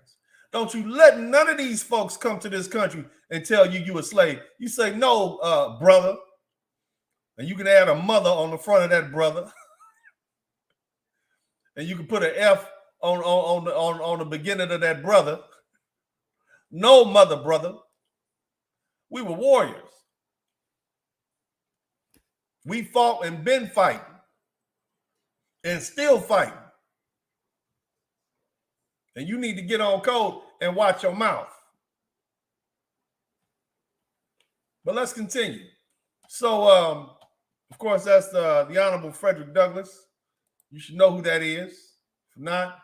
Don't you let none of these folks come to this country and tell you you a slave. You say, no, brother. And you can add a mother on the front of that brother. And you can put an F on the beginning of that brother. No mother, brother. We were warriors. We fought and been fighting. And still fighting. And you need to get on code and watch your mouth. But let's continue. So, of course, that's the Honorable Frederick Douglass. You should know who that is. If not,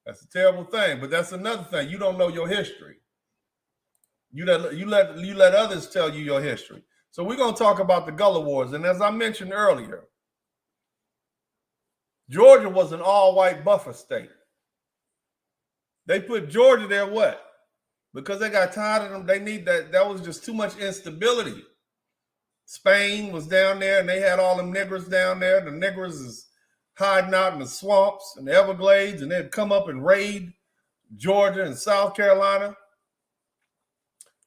that's a terrible thing. But that's another thing. You don't know your history. You let others tell you your history. So we're going to talk about the Gullah Wars. And as I mentioned earlier, Georgia was an all-white buffer state. They put Georgia there what? Because they got tired of them. They need that. That was just too much instability. Spain was down there, and they had all them niggers down there. The niggers is hiding out in the swamps and the Everglades, and they'd come up and raid Georgia and South Carolina,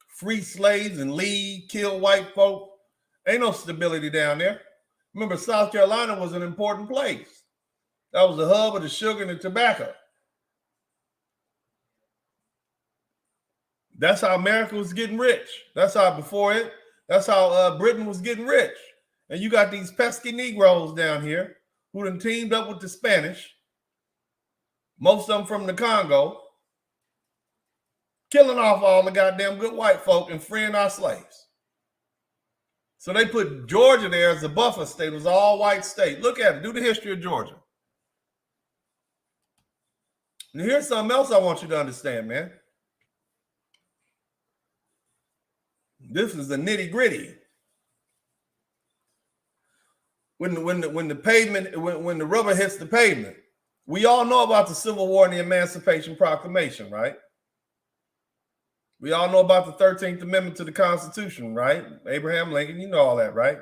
free slaves and leave, kill white folk. Ain't no stability down there. Remember, South Carolina was an important place. That was the hub of the sugar and the tobacco. That's how America was getting rich. That's how that's how Britain was getting rich. And you got these pesky Negroes down here who done teamed up with the Spanish, most of them from the Congo, killing off all the goddamn good white folk and freeing our slaves. So they put Georgia there as a buffer state. It was an all-white state. Look at it. Do the history of Georgia. And here's something else I want you to understand, man. This is the nitty-gritty. When the rubber hits the pavement, we all know about the Civil War and the Emancipation Proclamation, right? We all know about the 13th Amendment to the Constitution, right? Abraham Lincoln, you know all that, right?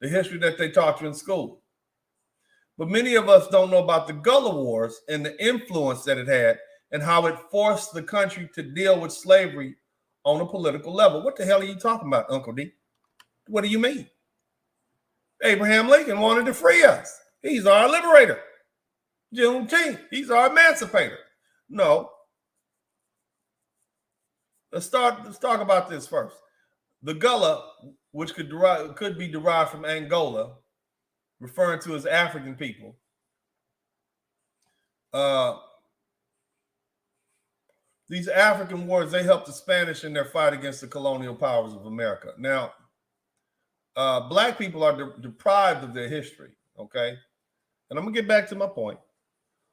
The history that they taught you in school. But many of us don't know about the Gullah Wars and the influence that it had and how it forced the country to deal with slavery on a political level. What the hell are you talking about, Uncle D? What do you mean? Abraham Lincoln wanted to free us. He's our liberator. Juneteenth, he's our emancipator. No. Let's talk about this first. The Gullah, which could be derived from Angola, referring to as African people. These African wars, they helped the Spanish in their fight against the colonial powers of America. Now, Black people are deprived of their history, okay? And I'm going to get back to my point.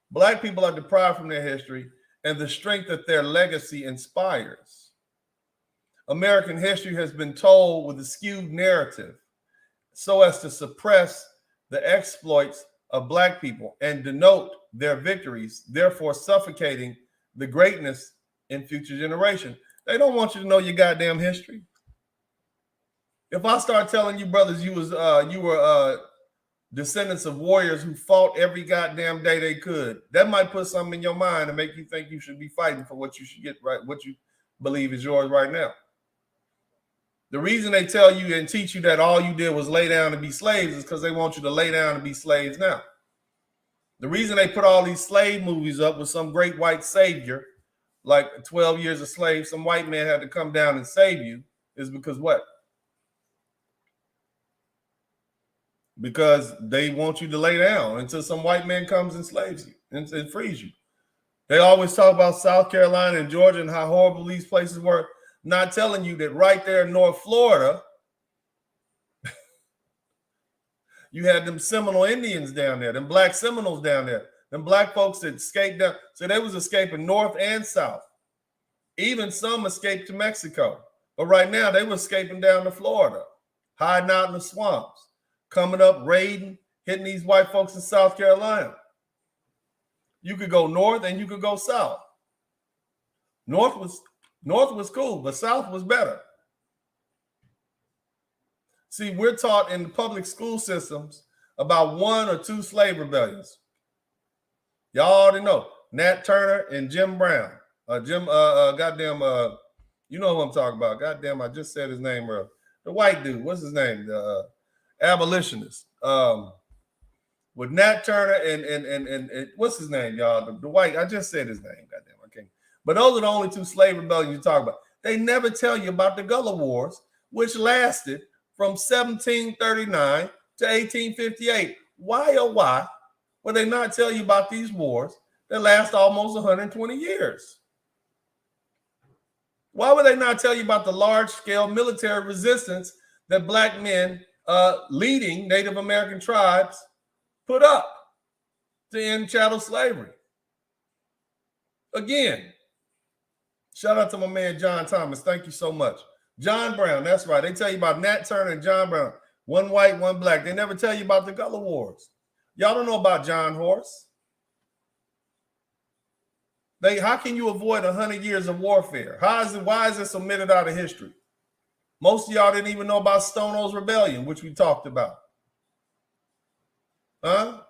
Black people are deprived from their history and the strength that their legacy inspires. American history has been told with a skewed narrative so as to suppress the exploits of Black people and denote their victories, therefore suffocating the greatness in future generations. They don't want you to know your goddamn history. If I start telling you, brothers, you were descendants of warriors who fought every goddamn day they could, that might put something in your mind and make you think you should be fighting for what you should get right, what you believe is yours right now. The reason they tell you and teach you that all you did was lay down and be slaves is because they want you to lay down and be slaves now. The reason they put all these slave movies up with some great white savior, like 12 Years a Slave, some white man had to come down and save you, is because what? Because they want you to lay down until some white man comes and slaves you and frees you. They always talk about South Carolina and Georgia and how horrible these places were, not telling you that right there in North Florida, you had them Seminole Indians down there, them Black Seminoles down there, them Black folks that escaped down. So they was escaping north and south. Even some escaped to Mexico. But right now they were escaping down to Florida, hiding out in the swamps, coming up, raiding, hitting these white folks in South Carolina. You could go north and you could go south. North was cool, but south was better. See, we're taught in the public school systems about 1 or 2 slave rebellions. Y'all already know Nat Turner and Jim Brown. You know who I'm talking about. Goddamn, I just said his name earlier. The white dude, what's his name? The abolitionist. With Nat Turner and what's his name, y'all? The white, I just said his name. Goddamn, I can't. But those are the only 2 slave rebellions you talk about. They never tell you about the Gullah Wars, which lasted from 1739 to 1858. Why, oh why, would they not tell you about these wars that last almost 120 years? Why would they not tell you about the large-scale military resistance that Black men leading Native American tribes put up to end chattel slavery? Again, shout out to my man John Thomas. Thank you so much John Brown, that's right. They tell you about Nat Turner and John Brown. One white, one black. They never tell you about the Gullah Wars. Y'all don't know about John Horse. How can you avoid 100 years of warfare? Why is it omitted out of history? Most of y'all didn't even know about Stonewall's Rebellion, which we talked about. Huh?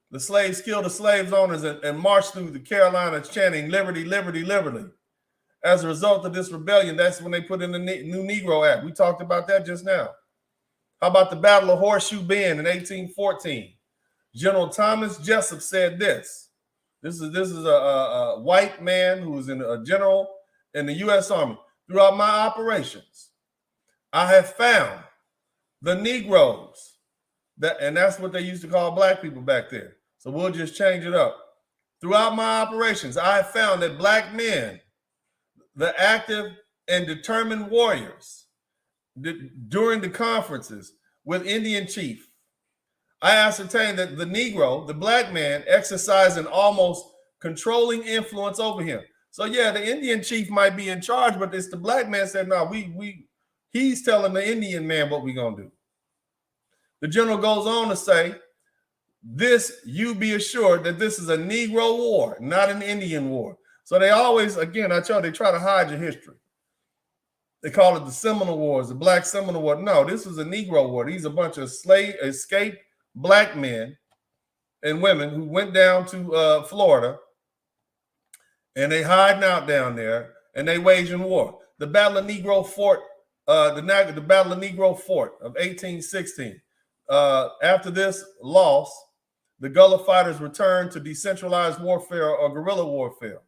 The slaves killed the slaves owners and marched through the Carolinas chanting liberty, liberty, liberty. As a result of this rebellion, that's when they put in the new Negro Act. We talked about that just now. How about the Battle of Horseshoe Bend in 1814? General Thomas Jessup said this. This is a white man who was a general in the U.S. Army. Throughout my operations, I have found the Negroes, and that's what they used to call black people back there. So we'll just change it up. Throughout my operations, I have found that black men, the active and determined warriors, during the conferences with Indian chief, I ascertained that the Negro, the black man, exercised an almost controlling influence over him. So yeah, the Indian chief might be in charge, but it's the black man said, no, he's telling the Indian man what we're gonna do. The general goes on to say, you be assured that this is a Negro war, not an Indian war. So they always, again, they try to hide your history. They call it the Seminal Wars, the Black Seminole War. No, this is a Negro war. These are a bunch of escaped black men and women who went down to Florida, and they hiding out down there, and they waging war. The Battle of Negro Fort, the Battle of Negro Fort of 1816. After this loss, the Gullah fighters returned to decentralized warfare or guerrilla warfare.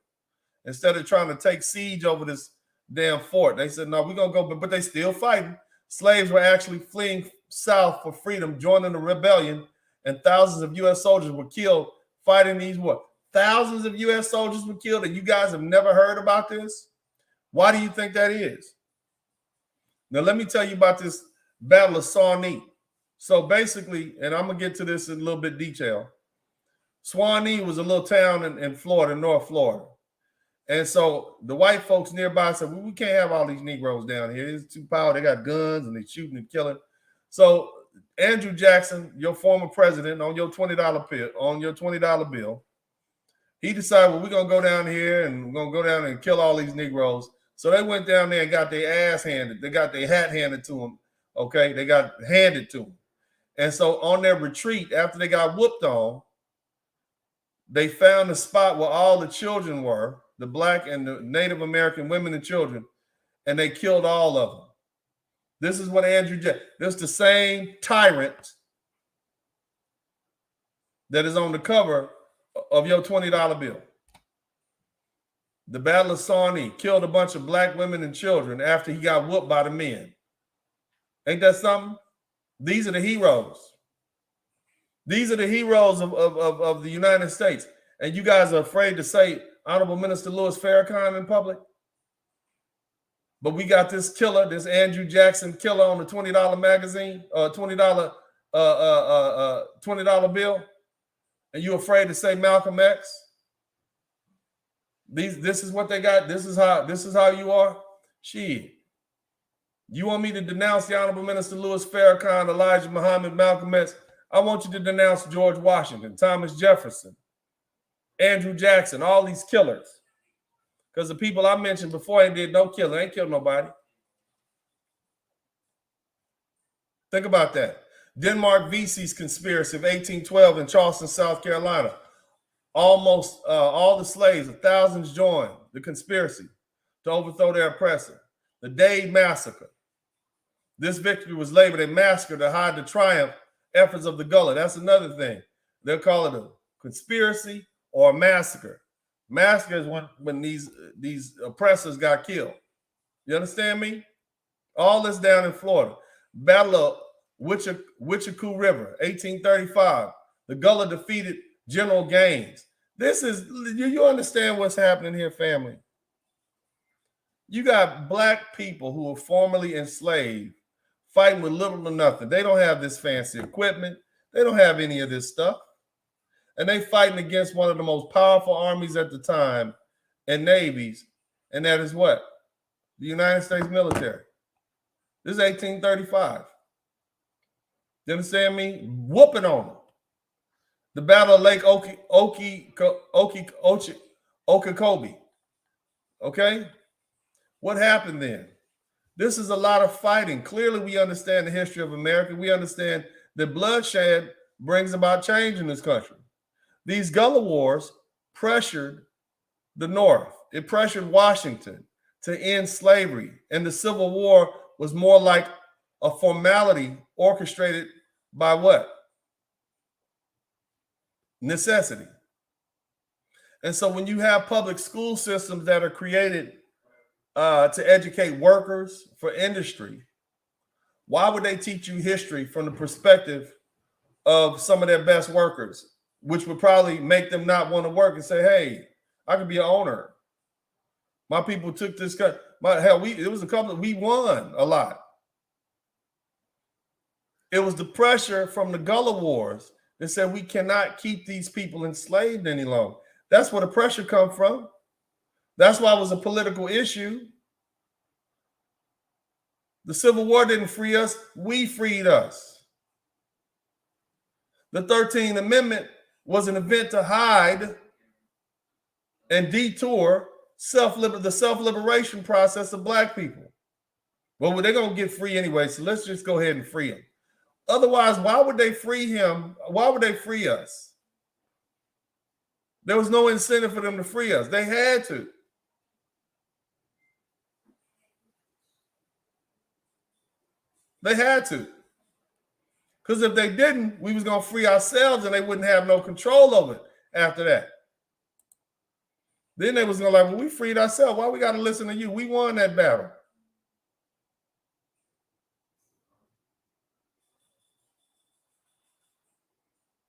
Instead of trying to take siege over this damn fort, they said, no, we're going to go, but they still fighting. Slaves were actually fleeing south for freedom, joining the rebellion, and thousands of U.S. soldiers were killed fighting these wars. Thousands of U.S. soldiers were killed, and you guys have never heard about this? Why do you think that is? Now, let me tell you about this Battle of Shawnee. So basically, and I'm going to get to this in a little bit detail, Shawnee was a little town in Florida, North Florida. And so the white folks nearby said, well, we can't have all these Negroes down here. It's too powerful. They got guns and they shooting and killing. So Andrew Jackson, your former president, on your $20 bill, he decided, well, we're going to go down here and we're going to go down and kill all these Negroes. So they went down there and got their ass handed. They got their hat handed to them. Okay, they got handed to them. And so on their retreat, after they got whooped on, they found the spot where all the children were, the black and the Native American women and children, and they killed all of them. This is what this is the same tyrant that is on the cover of your $20 bill. The Battle of Shawnee killed a bunch of black women and children after he got whooped by the men. Ain't that something? These are the heroes. These are the heroes of the United States. And you guys are afraid to say Honorable Minister Louis Farrakhan in public? But we got this killer, this Andrew Jackson killer on the $20 magazine, $20 bill. And you afraid to say Malcolm X? This is what they got. This is how you are. Shit. You want me to denounce the Honorable Minister Louis Farrakhan, Elijah Muhammad, Malcolm X? I want you to denounce George Washington, Thomas Jefferson, Andrew Jackson, all these killers. Because the people I mentioned before ain't did no killing, ain't killed nobody. Think about that. Denmark Vesey's conspiracy of 1812 in Charleston, South Carolina. Almost all the slaves, thousands joined the conspiracy to overthrow their oppressor. The Day Massacre. This victory was labeled a massacre to hide the triumph efforts of the Gullah. That's another thing. They'll call it a conspiracy or a massacre. Massacre is when these oppressors got killed. You understand me? All this down in Florida. Battle of Wichicoo River, 1835. The Gullah defeated General Gaines. You understand what's happening here, family? You got black people who were formerly enslaved fighting with little or nothing. They don't have this fancy equipment. They don't have any of this stuff. And they fighting against one of the most powerful armies at the time and navies. And that is what? the United States military. This is 1835. You understand me? Whooping on them. The Battle of Lake Okeechobee. Okay? What happened then? This is a lot of fighting. Clearly, we understand the history of America. We understand that bloodshed brings about change in this country. These Gullah Wars pressured the North. It pressured Washington to end slavery. And the Civil War was more like a formality orchestrated by what? Necessity. And so when you have public school systems that are created to educate workers for industry, why would they teach you history from the perspective of some of their best workers, which would probably make them not want to work and say, hey, I could be an owner. My people took this cut. It was a couple, we won a lot. It was the pressure from the Gullah Wars that said we cannot keep these people enslaved any longer. That's where the pressure comes from. That's why it was a political issue. The Civil War didn't free us. We freed us. The 13th Amendment was an event to hide and detour the self-liberation process of Black people. Well, they're going to get free anyway, so let's just go ahead and free them. Otherwise, why would they free him? Why would they free us? There was no incentive for them to free us. They had to. They had to. Because if they didn't, we was going to free ourselves and they wouldn't have no control over it after that. Then they was going to like, well, we freed ourselves. Why we got to listen to you? We won that battle.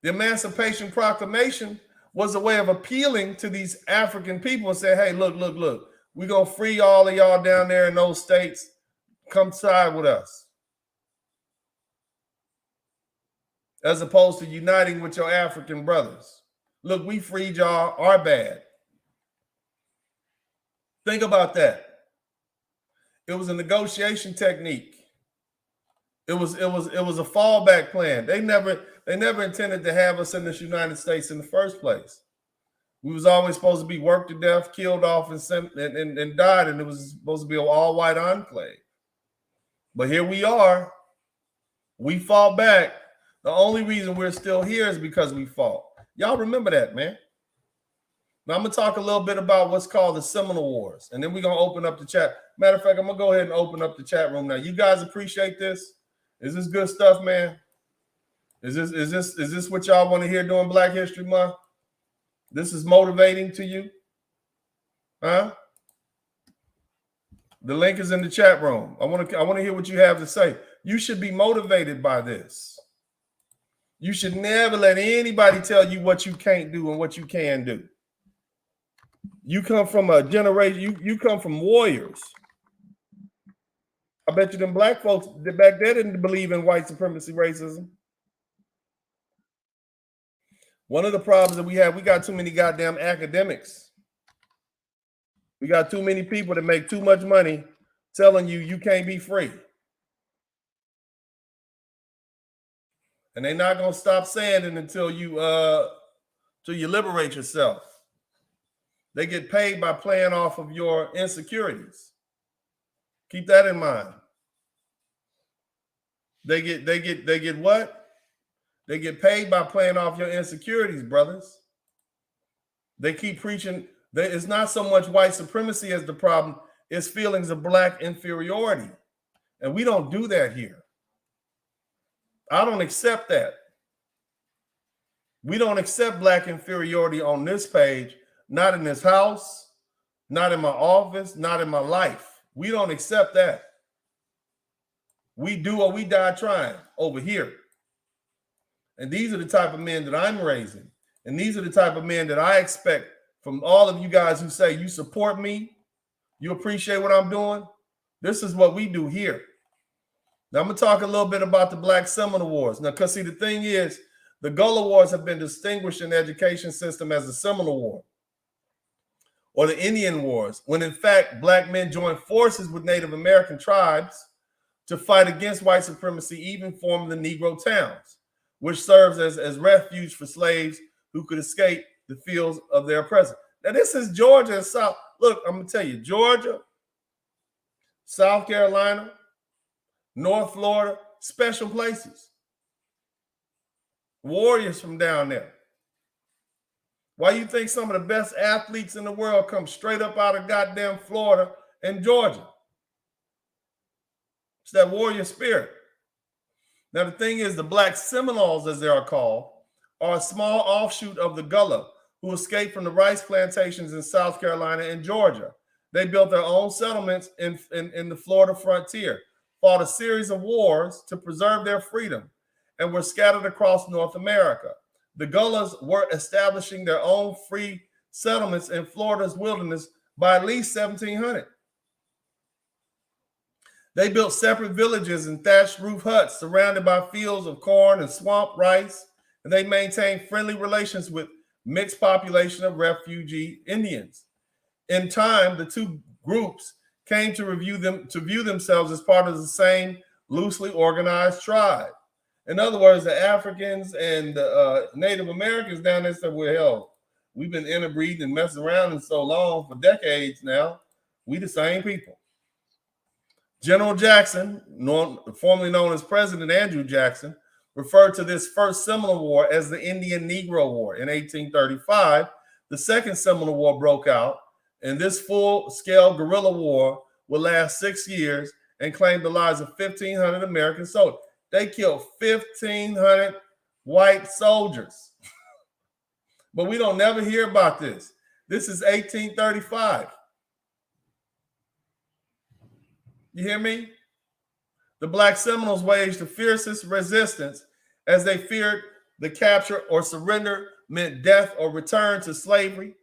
The Emancipation Proclamation was a way of appealing to these African people and say, hey, look, we're going to free all of y'all down there in those states. Come side with us. As opposed to uniting with your African brothers. Look, we freed y'all, our bad. Think about that. It was a negotiation technique. It was a fallback plan. They never intended to have us in this United States in the first place. We was always supposed to be worked to death, killed off, and died, and it was supposed to be an all-white enclave. But here we are. We fought back. The only reason we're still here is because we fought. Y'all remember that, man. Now I'm going to talk a little bit about what's called the Seminal Wars, and then we're going to open up the chat. Matter of fact, I'm going to go ahead and open up the chat room now. You guys appreciate this? Is this good stuff, man? Is this what y'all want to hear during Black History Month? This is motivating to you? Huh? The link is in the chat room. I want to hear what you have to say. You should be motivated by this. You should never let anybody tell you what you can't do and what you can do. You come from a generation, you come from warriors. I bet you them Black folks back there didn't believe in white supremacy racism. One of the problems that we got too many goddamn academics. We got too many people that make too much money telling you you can't be free. And they're not going to stop saying it until you liberate yourself. They get paid by playing off of your insecurities. Keep that in mind. They get what? They get paid by playing off your insecurities, brothers. They keep preaching. It's not so much white supremacy as the problem. It's feelings of Black inferiority. And we don't do that here. I don't accept that. We don't accept Black inferiority on this page, not in this house, not in my office, not in my life. We don't accept that. We do or we die trying over here. And these are the type of men that I'm raising. And these are the type of men that I expect from all of you guys who say you support me, you appreciate what I'm doing. This is what we do here. Now I'm going to talk a little bit about the Black Seminole Wars. Now, because see, the thing is, the Gullah Wars have been distinguished in the education system as the Seminole War. or the Indian Wars, when in fact black men joined forces with Native American tribes to fight against white supremacy, even forming the Negro towns, which serves as refuge for slaves who could escape the fields of their oppressors. Now, this is Georgia and South. Look, I'm going to tell you, Georgia, South Carolina, North Florida, special places. Warriors from down there. Why you think some of the best athletes in the world come straight up out of goddamn Florida and Georgia? It's that warrior spirit. Now, the thing is, the Black Seminoles, as they are called, are a small offshoot of the Gullah who escaped from the rice plantations in South Carolina and Georgia. They built their own settlements in the Florida frontier, fought a series of wars to preserve their freedom, and were scattered across North America. The Gullahs were establishing their own free settlements in Florida's wilderness by at least 1700. They built separate villages and thatched roof huts surrounded by fields of corn and swamp rice, and they maintained friendly relations with mixed population of refugee Indians. In time, the two groups came to view themselves as part of the same loosely organized tribe. In other words, the Africans and the Native Americans down there said, well, hell, we've been interbreeding and messing around and so long for decades now. We the same people. General Jackson, formerly known as President Andrew Jackson, referred to this first Seminole War as the Indian Negro War. In 1835, the second Seminole War broke out, and this full-scale guerrilla war would last 6 years and claim the lives of 1,500 American soldiers. They killed 1,500 white soldiers. But we don't never hear about this. This is 1835. You hear me? The Black Seminoles waged the fiercest resistance as they feared the capture or surrender meant death or return to slavery.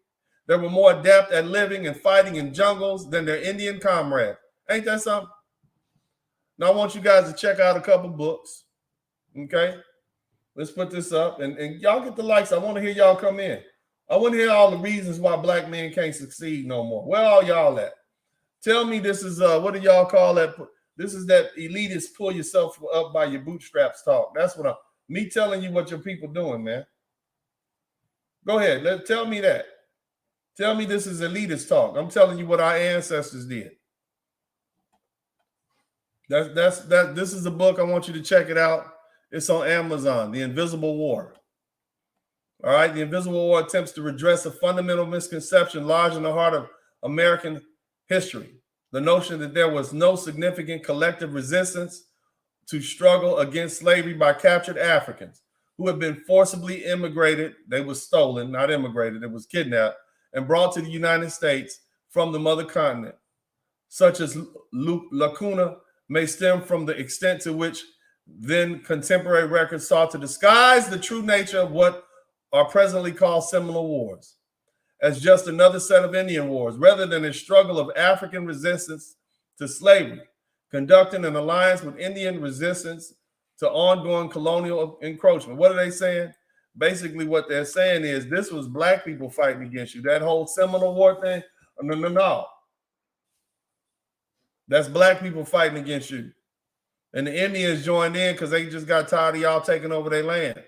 They were more adept at living and fighting in jungles than their Indian comrades. Ain't that something? Now, I want you guys to check out a couple books, okay? Let's put this up, and y'all get the likes. I want to hear y'all come in. I want to hear all the reasons why black men can't succeed no more. Where all y'all at? Tell me this is, what do y'all call that? This is that elitist pull yourself up by your bootstraps talk. That's what me telling you what your people doing, man. Go ahead, tell me that. Tell me this is elitist talk. I'm telling you what our ancestors did. This is a book. I want you to check it out. It's on Amazon, The Invisible War. All right, The Invisible War attempts to redress a fundamental misconception lodged in the heart of American history. The notion that there was no significant collective resistance to struggle against slavery by captured Africans who had been forcibly immigrated. They were stolen, not immigrated. It was kidnapped and brought to the United States from the mother continent. Such as lacuna may stem from the extent to which then contemporary records sought to disguise the true nature of what are presently called Seminole Wars as just another set of Indian wars, rather than a struggle of African resistance to slavery, conducting an alliance with Indian resistance to ongoing colonial encroachment. What are they saying? Basically, what they're saying is this was black people fighting against you. That whole Seminole War thing, no. That's black people fighting against you. And the Indians joined in because they just got tired of y'all taking over their land.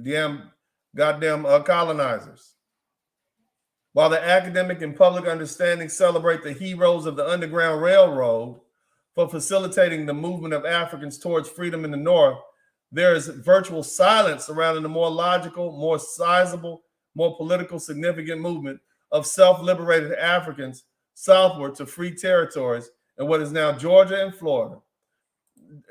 Damn goddamn colonizers. While the academic and public understanding celebrate the heroes of the Underground Railroad for facilitating the movement of Africans towards freedom in the North, there is virtual silence surrounding the more logical, more sizable, more political significant movement of self-liberated Africans southward to free territories in what is now Georgia and Florida.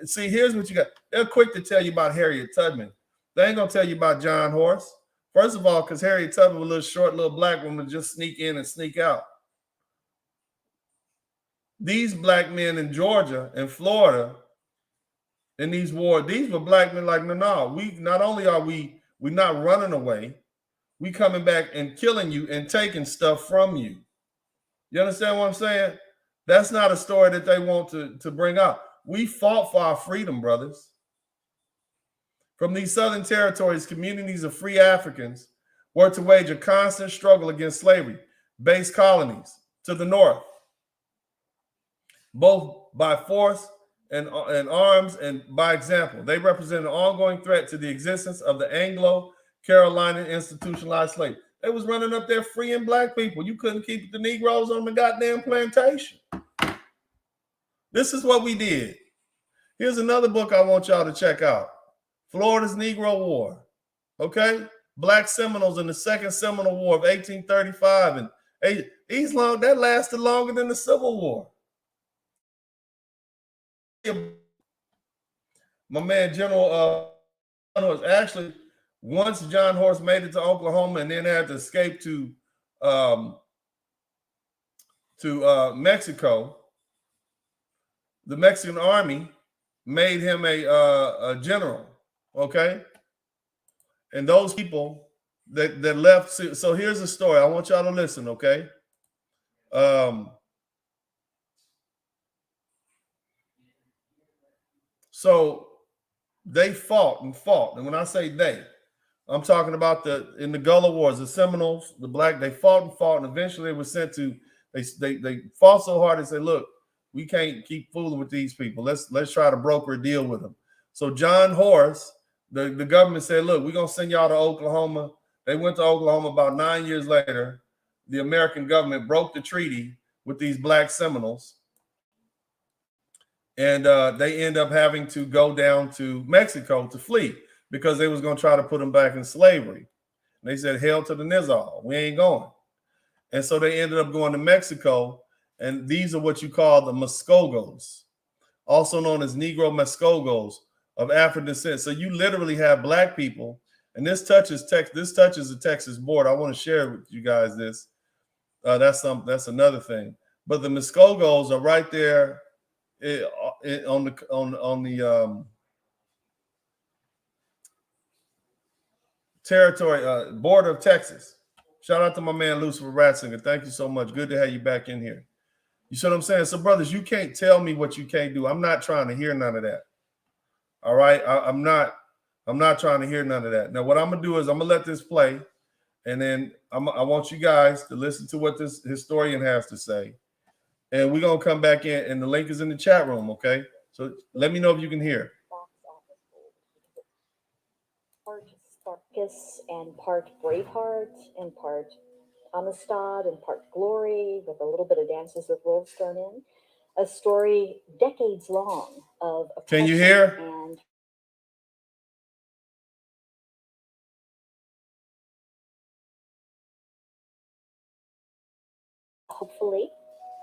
See, here's what you got. They're quick to tell you about Harriet Tubman. They ain't gonna tell you about John Horse. First of all, because Harriet Tubman was a little short, little black woman, just sneak in and sneak out. These black men in Georgia and Florida in these wars, these were black men like, no, we not only are we not running away, we coming back and killing you and taking stuff from you. You understand what I'm saying? That's not a story that they want to bring up. We fought for our freedom, brothers. From these southern territories, communities of free Africans were to wage a constant struggle against slavery, base colonies to the north, both by force and arms and by example. They represent an ongoing threat to the existence of the Anglo-Carolinian institutionalized slave. They was running up there freeing black people. You couldn't keep the Negroes on the goddamn plantation. This is what we did. Here's another book I want y'all to check out. Florida's Negro War. Okay? Black Seminoles in the Second Seminole War of 1835. And that lasted longer than the Civil War. My man, General was actually, once John Horse made it to Oklahoma and then had to escape to Mexico, the Mexican army made him a general, okay? And those people that left, so here's the story. I want y'all to listen, okay? So they fought and fought. And when I say they, I'm talking about in the Gullah Wars, the Seminoles, the black, they fought and fought, and eventually they were sent to, they fought so hard and said, look, we can't keep fooling with these people. Let's try to broker a deal with them. So John Horse, the government said, look, we're gonna send y'all to Oklahoma. They went to Oklahoma. About 9 years later, the American government broke the treaty with these black Seminoles. And they end up having to go down to Mexico to flee because they was going to try to put them back in slavery. And they said, hell to the Nizal, we ain't going. And so they ended up going to Mexico. And these are what you call the Muskogos, also known as Negro Muskogos of African descent. So you literally have black people, and this touches the Texas border. I want to share with you guys this. That's another thing. But the Muskogos are right there on the territory border of Texas. Shout out to my man Lucifer Ratzinger. Thank you so much. Good to have you back in here. You see what I'm saying? So, brothers, you can't tell me what you can't do. I'm not trying to hear none of that. All right, I'm not trying to hear none of that. Now, what I'm gonna do is I'm gonna let this play, and then I want you guys to listen to what this historian has to say. And we're going to come back in, and the link is in the chat room, okay? So let me know if you can hear. Part Spartacus and part Braveheart and part Amistad and part Glory with a little bit of Dances with Wolves thrown in. A story decades long of oppression. Can you hear? And hopefully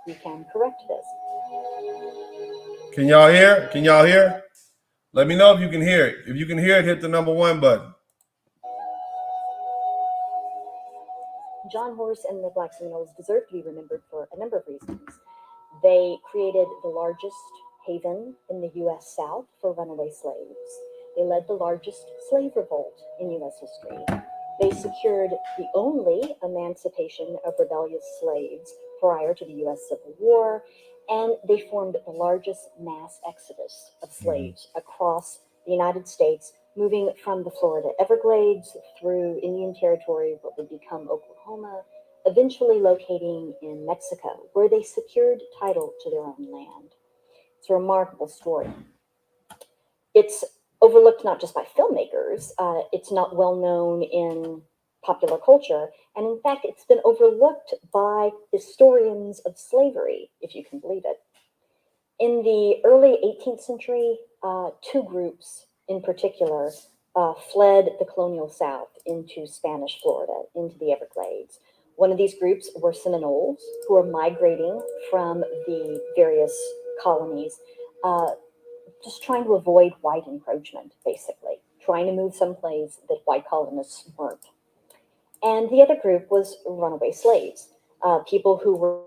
we can correct this. Can y'all hear? Can y'all hear? Let me know if you can hear it. If you can hear it, hit the #1 button. John Horse and the Black Seminoles deserve to be remembered for a number of reasons. They created the largest haven in the U.S. South for runaway slaves. They led the largest slave revolt in U.S. history. They secured the only emancipation of rebellious slaves prior to the U.S. Civil War, and they formed the largest mass exodus of slaves across the United States, moving from the Florida Everglades through Indian Territory, what would become Oklahoma, eventually locating in Mexico, where they secured title to their own land. It's a remarkable story. It's overlooked not just by filmmakers, it's not well known in popular culture, and in fact, it's been overlooked by historians of slavery, if you can believe it. In the early 18th century, two groups in particular fled the colonial South into Spanish Florida, into the Everglades. One of these groups were Seminoles, who were migrating from the various colonies, just trying to avoid white encroachment, basically, trying to move someplace that white colonists weren't. And the other group was runaway slaves, people who were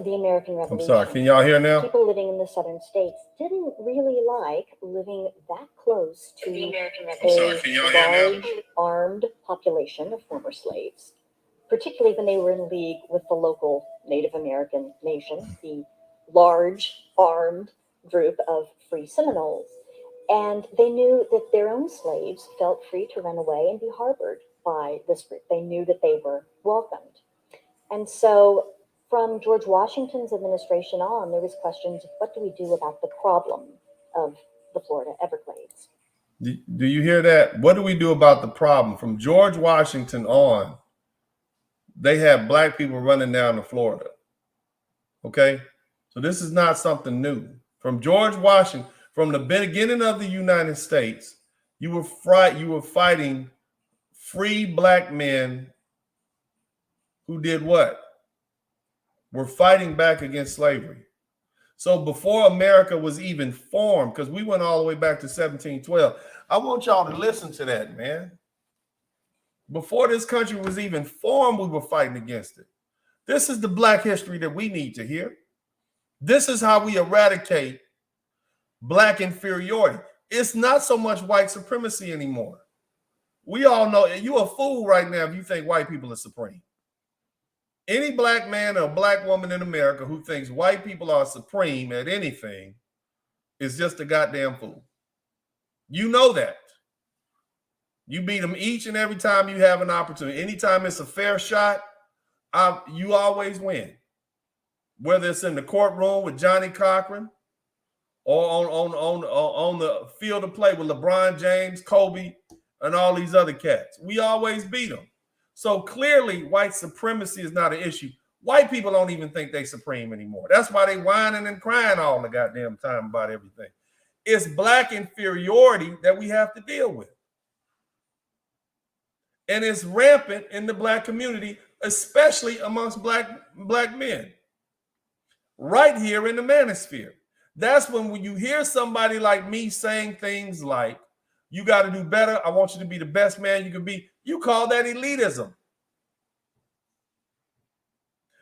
the American Revolution. I'm sorry, can y'all hear now? People living in the southern states didn't really like living that close to a large armed population of former slaves, particularly when they were in league with the local Native American nation, the large armed group of free Seminoles. And they knew that their own slaves felt free to run away and be harbored by this group. They knew that they were welcomed. And so from George Washington's administration on, there was questions of what do we do about the problem of the Florida Everglades? Do you hear that? What do we do about the problem? From George Washington on, they have black people running down to Florida. Okay? So this is not something new. From George Washington, from the beginning of the United States, you were fighting free black men who did what? Were fighting back against slavery. So before America was even formed, because we went all the way back to 1712, I want y'all to listen to that, man. Before this country was even formed, we were fighting against it. This is the black history that we need to hear. This is how we eradicate black inferiority. It's not so much white supremacy anymore. We all know you're a fool right now if you think white people are supreme. Any black man or black woman in America who thinks white people are supreme at anything is just a goddamn fool. You know that. You beat them each and every time you have an opportunity. Anytime it's a fair shot, you always win. Whether it's in the courtroom with Johnny Cochran or on the field of play with LeBron James, Kobe, and all these other cats. We always beat them. So clearly, white supremacy is not an issue. White people don't even think they supreme anymore. That's why they whining and crying all the goddamn time about everything. It's black inferiority that we have to deal with. And it's rampant in the black community, especially amongst black men. Right here in the manosphere. That's when you hear somebody like me saying things like, you got to do better. I want you to be the best man you can be. You call that elitism.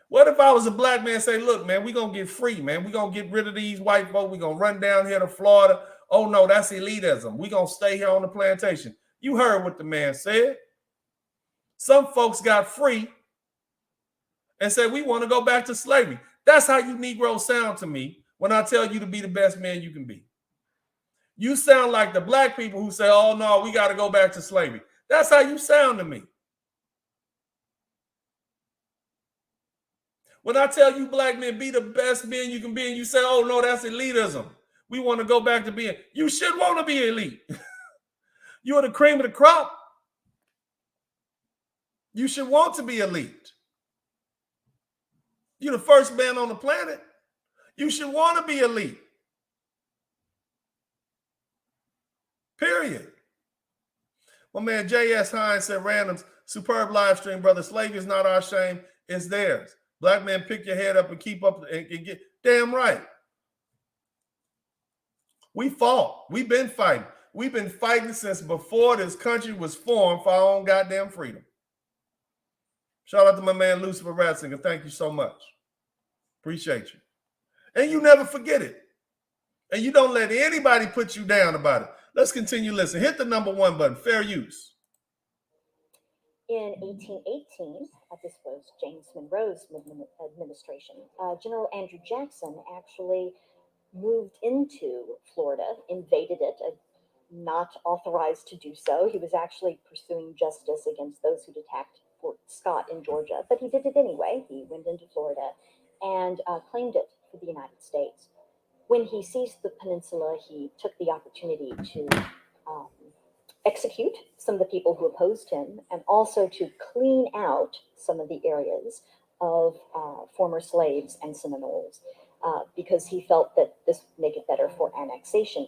What if I was a black man and say, look, man, we're going to get free, man. We're going to get rid of these white folk. We're going to run down here to Florida. Oh, no, that's elitism. We're going to stay here on the plantation. You heard what the man said. Some folks got free and said, we want to go back to slavery. That's how you Negroes sound to me when I tell you to be the best man you can be. You sound like the black people who say, oh, no, we got to go back to slavery. That's how you sound to me. When I tell you black men, be the best men you can be, and you say, oh, no, that's elitism. We want to go back to being, you should want to be elite. You're the cream of the crop. You should want to be elite. You're the first man on the planet. You should want to be elite. Period. My man J.S. Hines said, randoms, superb live stream, brother. Slavery is not our shame, it's theirs. Black men, pick your head up and keep up and get damn right. We fought. We've been fighting. We've been fighting since before this country was formed for our own goddamn freedom. Shout out to my man Lucifer Ratzinger. Thank you so much. Appreciate you. And you never forget it. And you don't let anybody put you down about it. Let's continue listening. Hit the #1 button, fair use. In 1818, this was James Monroe's administration, General Andrew Jackson actually moved into Florida, invaded it, not authorized to do so. He was actually pursuing justice against those who'd attacked Fort Scott in Georgia, but he did it anyway. He went into Florida and claimed it for the United States. When he seized the peninsula, he took the opportunity to execute some of the people who opposed him and also to clean out some of the areas of former slaves and Seminoles because he felt that this would make it better for annexation.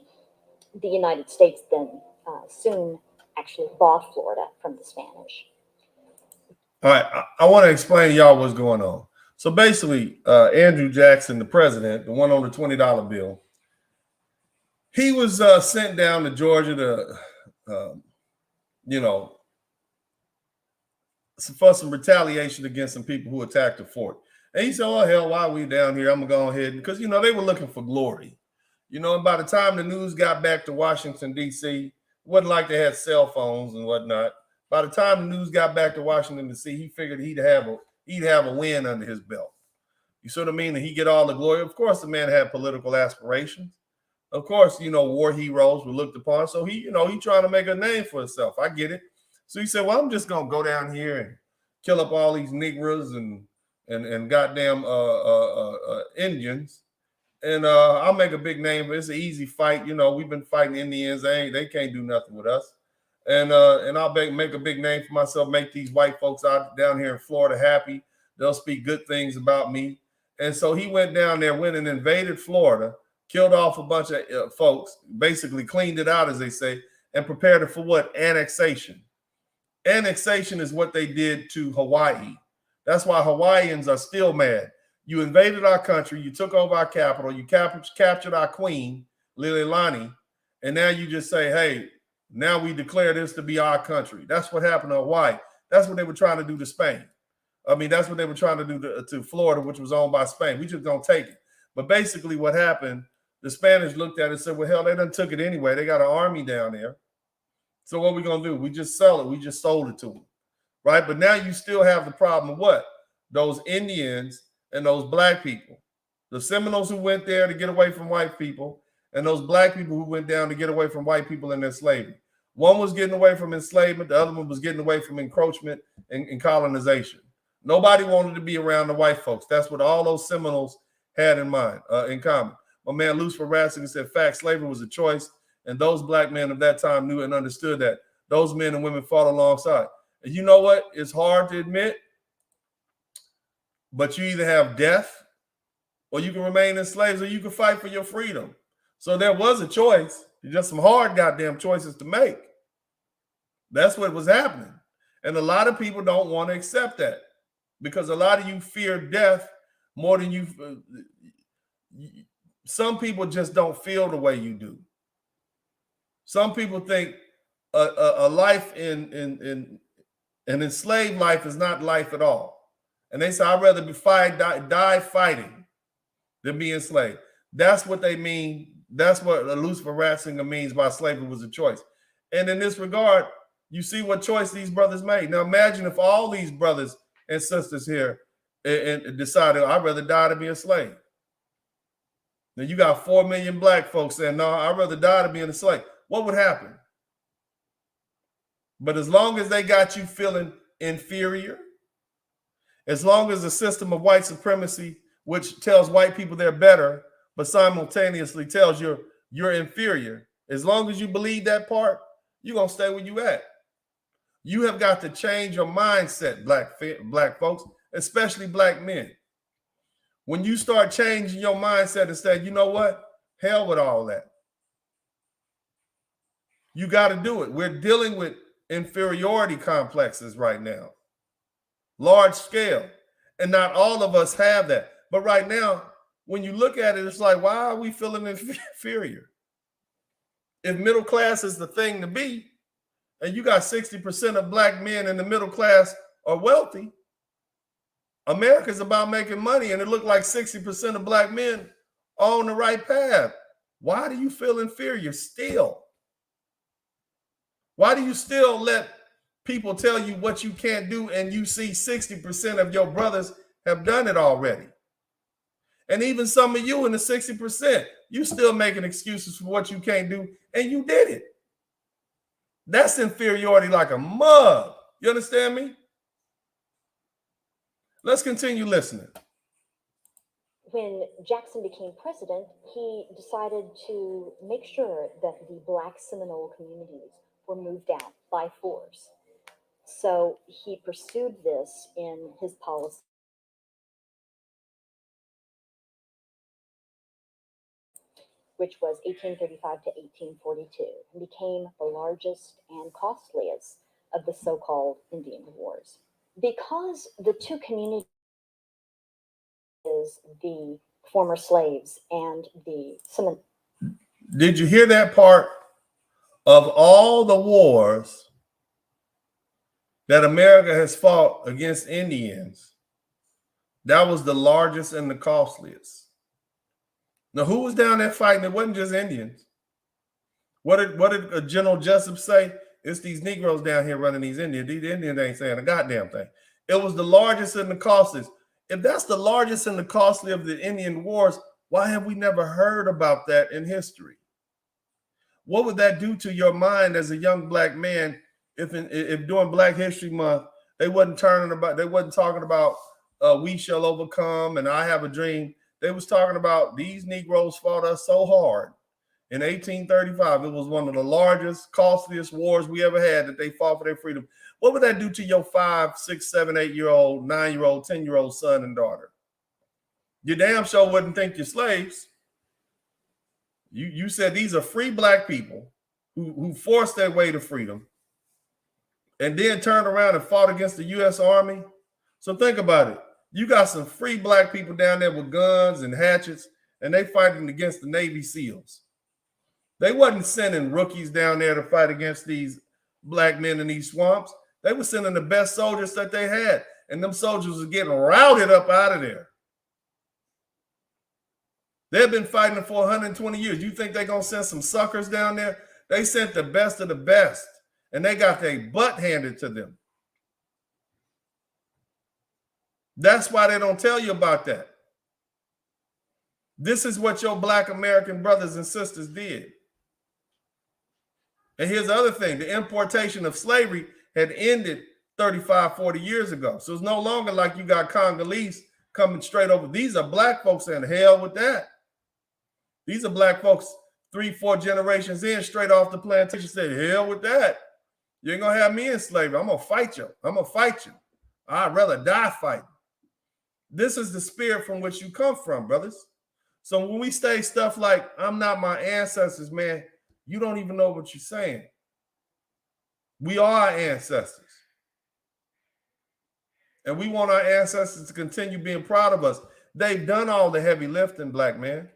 The United States then soon actually bought Florida from the Spanish. All right, I want to explain y'all what's going on. So basically, Andrew Jackson, the president, the one on the $20 bill, he was sent down to Georgia to, for some retaliation against some people who attacked the fort. And he said, oh, hell, why are we down here? I'm going to go ahead. Because, you know, they were looking for glory. You know, and by the time the news got back to Washington, D.C., it wasn't like they had cell phones and whatnot. By the time the news got back to Washington, D.C., he figured he'd have a win under his belt. You see what I mean? And he get all the glory. Of course, the man had political aspirations. Of course, you know, war heroes were looked upon. So he, you know, he trying to make a name for himself. I get it. So he said, well, I'm just going to go down here and kill up all these Negroes and goddamn Indians. And I'll make a big name. It's an easy fight. You know, we've been fighting Indians. They can't do nothing with us. And I'll make a big name for myself, make these white folks out down here in Florida happy. They'll speak good things about me. And so he went down there, went and invaded Florida, killed off a bunch of folks, basically cleaned it out, as they say, and prepared it for what? Annexation. Annexation is what they did to Hawaii. That's why Hawaiians are still mad. You invaded our country, you took over our capital, you captured our queen, Lililani, and now you just say, hey, now we declare this to be our country. That's what happened to Hawaii. That's what they were trying to do to Spain. I mean, that's what they were trying to do to Florida, which was owned by Spain. We just don't take it. But basically what happened, the Spanish looked at it and said, well, hell, they done took it anyway. They got an army down there. So what are we going to do? We just sell it. We just sold it to them, right? But now you still have the problem of what? Those Indians and those black people, the Seminoles who went there to get away from white people, and those black people who went down to get away from white people in their slavery. One was getting away from enslavement. The other one was getting away from encroachment and colonization. Nobody wanted to be around the white folks. That's what all those Seminoles had in mind, in common. My man Lucifer Ratzinger said, fact, slavery was a choice, and those black men of that time knew and understood that. Those men and women fought alongside. And you know what? It's hard to admit, but you either have death or you can remain enslaved or you can fight for your freedom. So there was a choice. Just some hard goddamn choices to make. That's what was happening. And a lot of people don't want to accept that because a lot of you fear death more than you. Some people just don't feel the way you do. Some people think a life in an enslaved life is not life at all. And they say, I'd rather die fighting than be enslaved. That's what they mean. That's what Lucifer Ratzinger means by slavery was a choice. And in this regard, you see what choice these brothers made. Now imagine if all these brothers and sisters here and decided, I'd rather die than be a slave. Now you got 4 million black folks saying, no, I'd rather die than be a slave. What would happen? But as long as they got you feeling inferior, as long as the system of white supremacy, which tells white people they're better, but simultaneously tells you're inferior, as long as you believe that part, you're going to stay where you at. You have got to change your mindset, black folks, especially black men. When you start changing your mindset and say, you know what? Hell with all that. You got to do it. We're dealing with inferiority complexes right now. Large scale. And not all of us have that. But right now, when you look at it, it's like, why are we feeling inferior? If middle class is the thing to be, and you got 60% of black men in the middle class are wealthy, America's about making money, and it looked like 60% of black men are on the right path. Why do you feel inferior still? Why do you still let people tell you what you can't do, and you see 60% of your brothers have done it already? And even some of you in the 60%, you still making excuses for what you can't do, and you did it. That's inferiority like a mug. You understand me? Let's continue listening. When Jackson became president, he decided to make sure that the Black Seminole communities were moved out by force. So he pursued this in his policy, which was 1835 to 1842, and became the largest and costliest of the so-called Indian Wars. Because the two communities, the former slaves and the Seminoles. Did you hear that part? Of all the wars that America has fought against Indians, That was the largest and the costliest. Now, who was down there fighting? It wasn't just Indians. What did General Jessup say? It's these Negroes down here running these Indians. These Indians ain't saying a goddamn thing. It was the largest and the costliest. If that's the largest and the costly of the Indian wars, why have we never heard about that in history? What would that do to your mind as a young black man if during Black History Month they wasn't talking about we shall overcome and I have a dream? They was talking about these Negroes fought us so hard in 1835. It was one of the largest, costliest wars we ever had that they fought for their freedom. What would that do to your 5, 6, 7, 8-year-old, 9-year-old, 10-year-old son and daughter? You damn sure wouldn't think you're slaves. You said these are free black people who forced their way to freedom and then turned around and fought against the U.S. Army. So think about it. You got some free black people down there with guns and hatchets, and they fighting against the Navy SEALs. They wasn't sending rookies down there to fight against these black men in these swamps. They were sending the best soldiers that they had, and them soldiers were getting routed up out of there. They've been fighting for 120 years. You think they're going to send some suckers down there? They sent the best of the best, and they got their butt handed to them. That's why they don't tell you about that. This is what your black American brothers and sisters did. And here's the other thing. The importation of slavery had ended 35, 40 years ago. So it's no longer like you got Congolese coming straight over. These are black folks saying, hell with that. These are black folks 3, 4 generations in, straight off the plantation, say, hell with that. You ain't going to have me in slavery. I'm going to fight you. I'm going to fight you. I'd rather die fighting. This is the spirit from which you come from, brothers. So when we say stuff like, I'm not my ancestors, man, you don't even know what you're saying. We are our ancestors. And we want our ancestors to continue being proud of us. They've done all the heavy lifting, black man.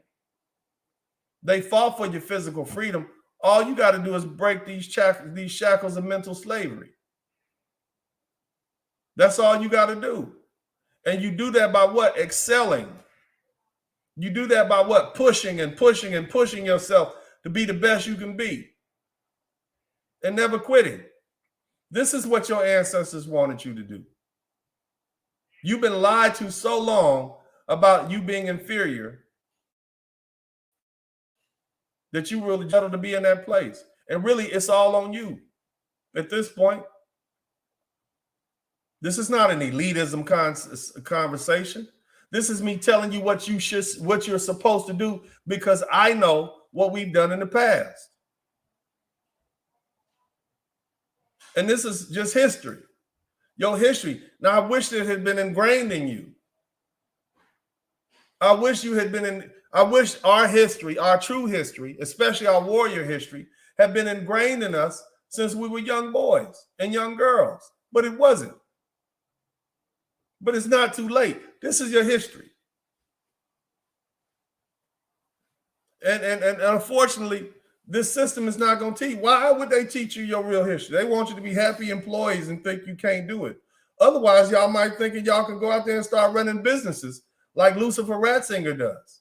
They fought for your physical freedom. All you got to do is break these shackles of mental slavery. That's all you got to do. And you do that by what? Excelling. You do that by what? Pushing and pushing and pushing yourself to be the best you can be. And never quitting. This is what your ancestors wanted you to do. You've been lied to so long about you being inferior that you really settled to be in that place. And really, it's all on you at this point. This is not an elitism conversation. This is me telling you what you're supposed to do because I know what we've done in the past. And this is just history. Your history. Now, I wish it had been ingrained in you. I wish our history, our true history, especially our warrior history, had been ingrained in us since we were young boys and young girls. But it wasn't. But it's not too late. This is your history. And unfortunately, this system is not going to teach. Why would they teach you your real history? They want you to be happy employees and think you can't do it. Otherwise, y'all might think y'all can go out there and start running businesses like Lucifer Ratzinger does.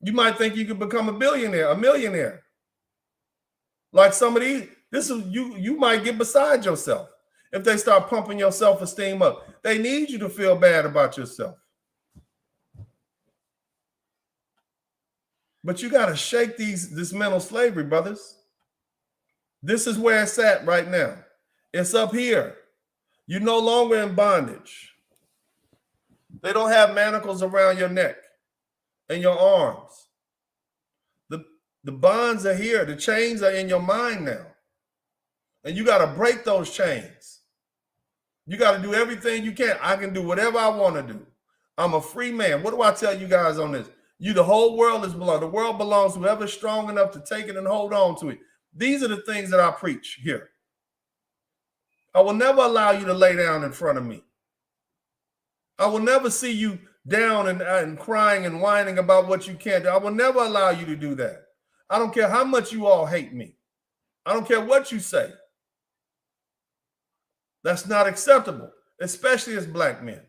You might think you could become a millionaire. Like some of these, you might get beside yourself if they start pumping your self-esteem up. They need you to feel bad about yourself. But you got to shake this mental slavery, brothers. This is where it's at right now. It's up here. You're no longer in bondage. They don't have manacles around your neck and your arms. The bonds are here. The chains are in your mind now. And you got to break those chains. You got to do everything you can. I can do whatever I want to do. I'm a free man. What do I tell you guys on this? The whole world is belong. The world belongs to whoever's strong enough to take it and hold on to it. These are the things that I preach here. I will never allow you to lay down in front of me. I will never see you down and crying and whining about what you can't do. I will never allow you to do that. I don't care how much you all hate me. I don't care what you say. That's not acceptable, especially as black men.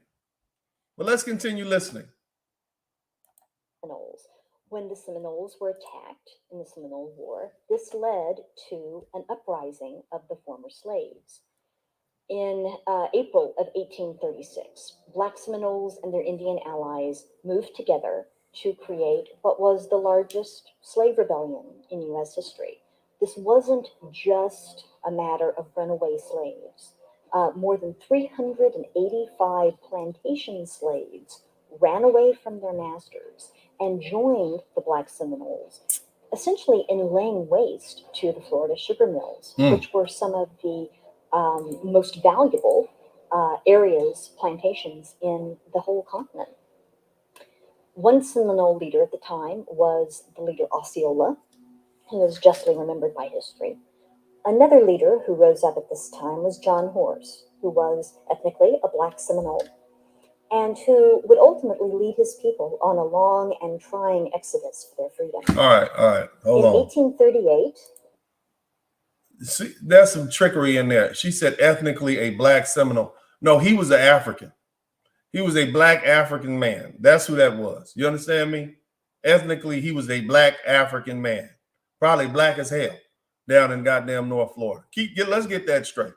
But let's continue listening. Seminoles. When the Seminoles were attacked in the Seminole War, this led to an uprising of the former slaves. In April of 1836, Black Seminoles and their Indian allies moved together to create what was the largest slave rebellion in U.S. history. This wasn't just a matter of runaway slaves. More than 385 plantation slaves ran away from their masters and joined the Black Seminoles, essentially in laying waste to the Florida sugar mills, which were some of the most valuable areas, plantations in the whole continent. One Seminole leader at the time was the leader Osceola, who is justly remembered by history. Another leader who rose up at this time was John Horse, who was ethnically a Black Seminole, and who would ultimately lead his people on a long and trying exodus for their freedom. All right, hold on. In 1838, see, there's some trickery in there. She said ethnically a Black Seminole. No, he was an African. He was a Black African man. That's who that was. You understand me? Ethnically, he was a Black African man, probably black as hell, down in goddamn North Florida. Let's get that straight.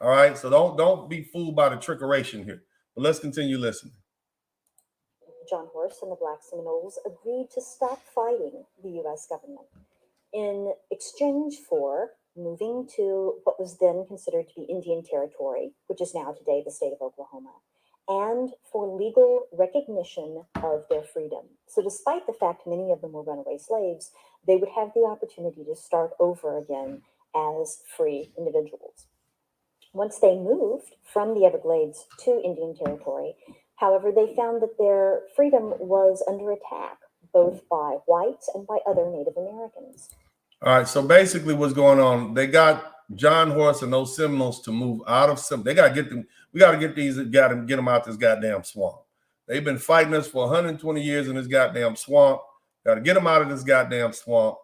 All right, so don't be fooled by the trickeration here. But let's continue listening. John Horse and the Black Seminoles agreed to stop fighting the U.S. government in exchange for moving to what was then considered to be Indian Territory, which is now today the state of Oklahoma, and for legal recognition of their freedom. So despite the fact many of them were runaway slaves, they would have the opportunity to start over again as free individuals. Once they moved from the Everglades to Indian Territory, however, they found that their freedom was under attack, both by whites and by other Native Americans. All right, so basically what's going on, they got John Horse and those Seminoles to move out of Seminole. They got to get them, we got to get them out this goddamn swamp. They've been fighting us for 120 years in this goddamn swamp. Got to get them out of this goddamn swamp,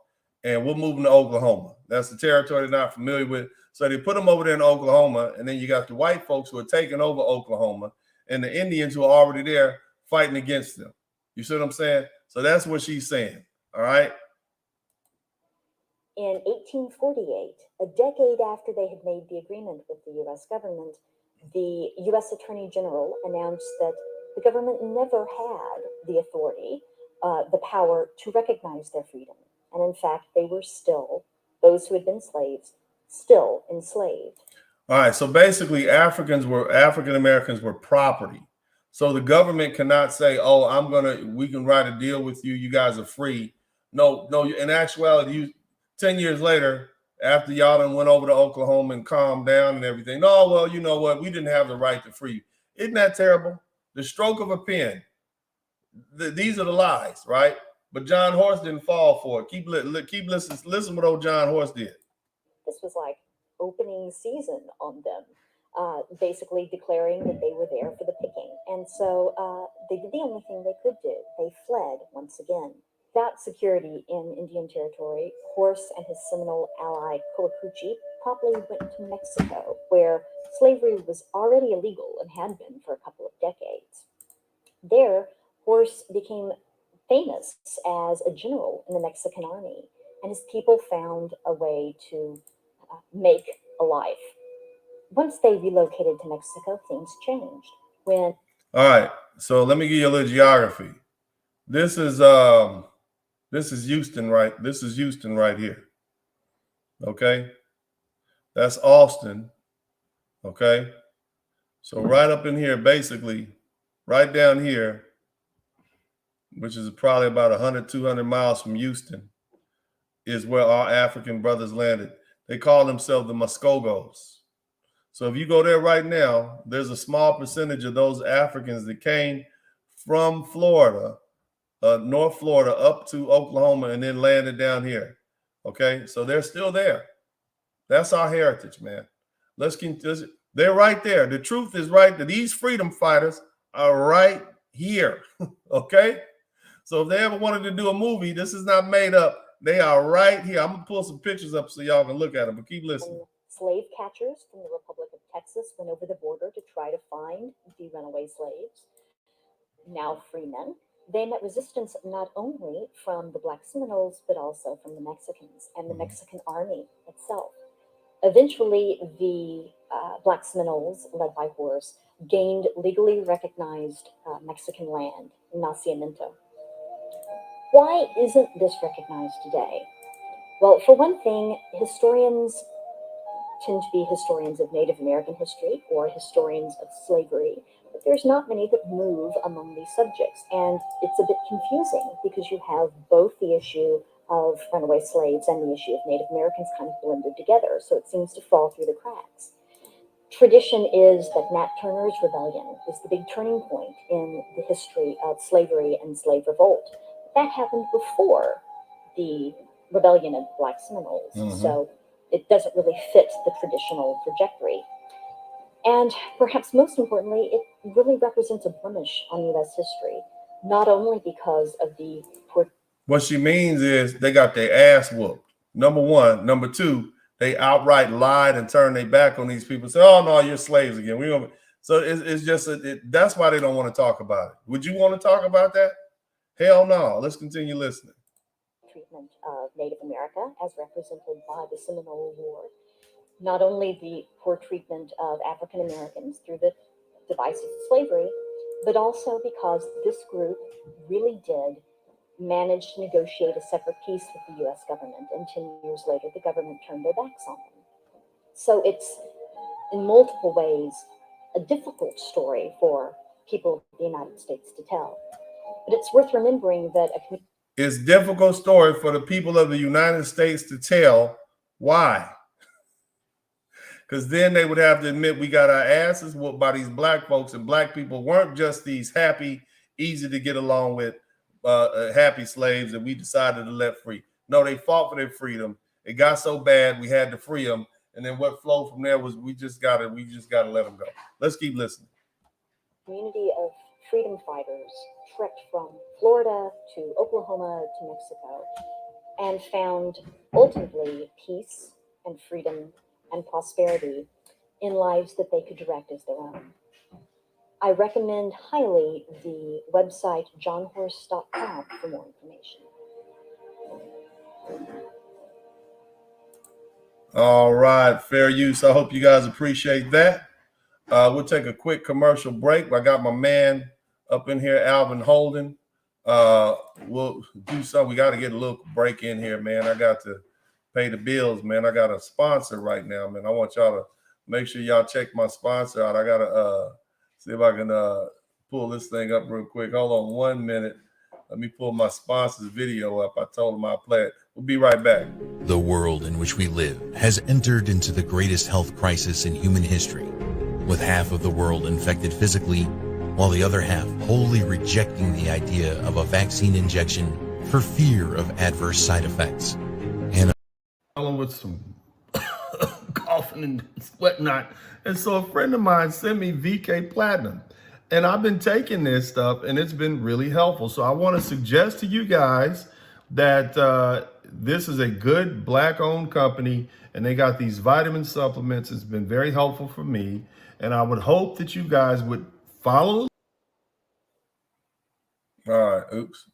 and we're moving to Oklahoma. That's the territory they're not familiar with. So they put them over there in Oklahoma, and then you got the white folks who are taking over Oklahoma, and the Indians who are already there fighting against them. You see what I'm saying? So that's what she's saying, all right? In 1848, a decade after they had made the agreement with the U.S. government, the U.S. Attorney General announced that the government never had the authority, the power to recognize their freedom. And in fact, they were still, those who had been slaves, still enslaved. All right, so basically African Americans were property. So the government cannot say, oh, we can write a deal with you, you guys are free. No, in actuality, 10 years later, after y'all done went over to Oklahoma and calmed down and everything, no, well, you know what, we didn't have the right to free you. Isn't that terrible? The stroke of a pen. These are the lies, right? But John Horse didn't fall for it. Keep listening. Listen what old John Horse did. This was like opening season on them, basically declaring that they were there for the picking. And so they did the only thing they could do. They fled once again. Without security in Indian Territory, Horse and his Seminole ally Coacuchi probably went to Mexico, where slavery was already illegal and had been for a couple of decades. There, Horse became famous as a general in the Mexican army, and his people found a way to make a life. Once they relocated to Mexico, things changed. All right, so let me give you a little geography. This is Houston, right? This is Houston right here. Okay, that's Austin. Okay, so right up in here, basically, right down here, which is probably about 100, 200 miles from Houston, is where our African brothers landed. They call themselves the Muskogos. So if you go there right now, there's a small percentage of those Africans that came from Florida, North Florida, up to Oklahoma and then landed down here. Okay, so they're still there. That's our heritage, man. They're right there. The truth is right that these freedom fighters are right here. Okay, so if they ever wanted to do a movie, this is not made up. They are right here. I'm gonna pull some pictures up so y'all can look at them, but keep listening. Slave catchers from the Republic of Texas went over the border to try to find the runaway slaves. now free men, they met resistance not only from the Black Seminoles, but also from the Mexicans and the Mexican army itself. Eventually, the Black Seminoles, led by Wars, gained legally recognized Mexican land, nacimiento. Why isn't this recognized today? Well, for one thing, historians tend to be historians of Native American history or historians of slavery, but there's not many that move among these subjects. And it's a bit confusing because you have both the issue of runaway slaves and the issue of Native Americans kind of blended together. So it seems to fall through the cracks. Tradition is that Nat Turner's rebellion is the big turning point in the history of slavery and slave revolt. That happened before the rebellion of the Black Seminoles. So it doesn't really fit the traditional trajectory. And perhaps most importantly, it really represents a blemish on U.S. history, not only because of the poor. What she means is they got their ass whooped. Number one. Number two, they outright lied and turned their back on these people. Say, "Oh no, you're slaves again." We don't. So it's just that's why they don't want to talk about it. Would you want to talk about that? Hell no. Let's continue listening. Treatment of Native America as represented by the Seminole War, not only the poor treatment of African Americans through the device of slavery, but also because this group really did manage to negotiate a separate peace with the U.S. government, and 10 years later, the government turned their backs on them. So it's, in multiple ways, a difficult story for people of the United States to tell. But it's worth remembering that it's a difficult story for the people of the United States to tell. Why? Because then they would have to admit we got our asses whooped by these black folks, and black people weren't just these happy, easy to get along with happy slaves that we decided to let free. No, they fought for their freedom. It got so bad we had to free them, and then what flowed from there was we just gotta let them go. Let's keep listening. Community of freedom fighters trekked from Florida to Oklahoma to Mexico and found ultimately peace and freedom and prosperity in lives that they could direct as their own. I recommend highly the website johnhorse.com for more information. All right, fair use. I hope you guys appreciate that. We'll take a quick commercial break. I got my man up in here, Alvin Holden. We'll do something. We got to get a little break in here, man. I got to pay the bills, man. I got a sponsor right now, man. I want y'all to make sure y'all check my sponsor out. I got to see if I can pull this thing up real quick. Hold on 1 minute. Let me pull my sponsor's video up. I told him I'll play it. We'll be right back. The world in which we live has entered into the greatest health crisis in human history, with half of the world infected physically, while the other half wholly rejecting the idea of a vaccine injection for fear of adverse side effects. And with some coughing and whatnot. And so a friend of mine sent me VK Platinum. And I've been taking this stuff and it's been really helpful. So I want to suggest to you guys that this is a good black-owned company and they got these vitamin supplements. It's been very helpful for me. And I would hope that you guys would follow. All right, oops.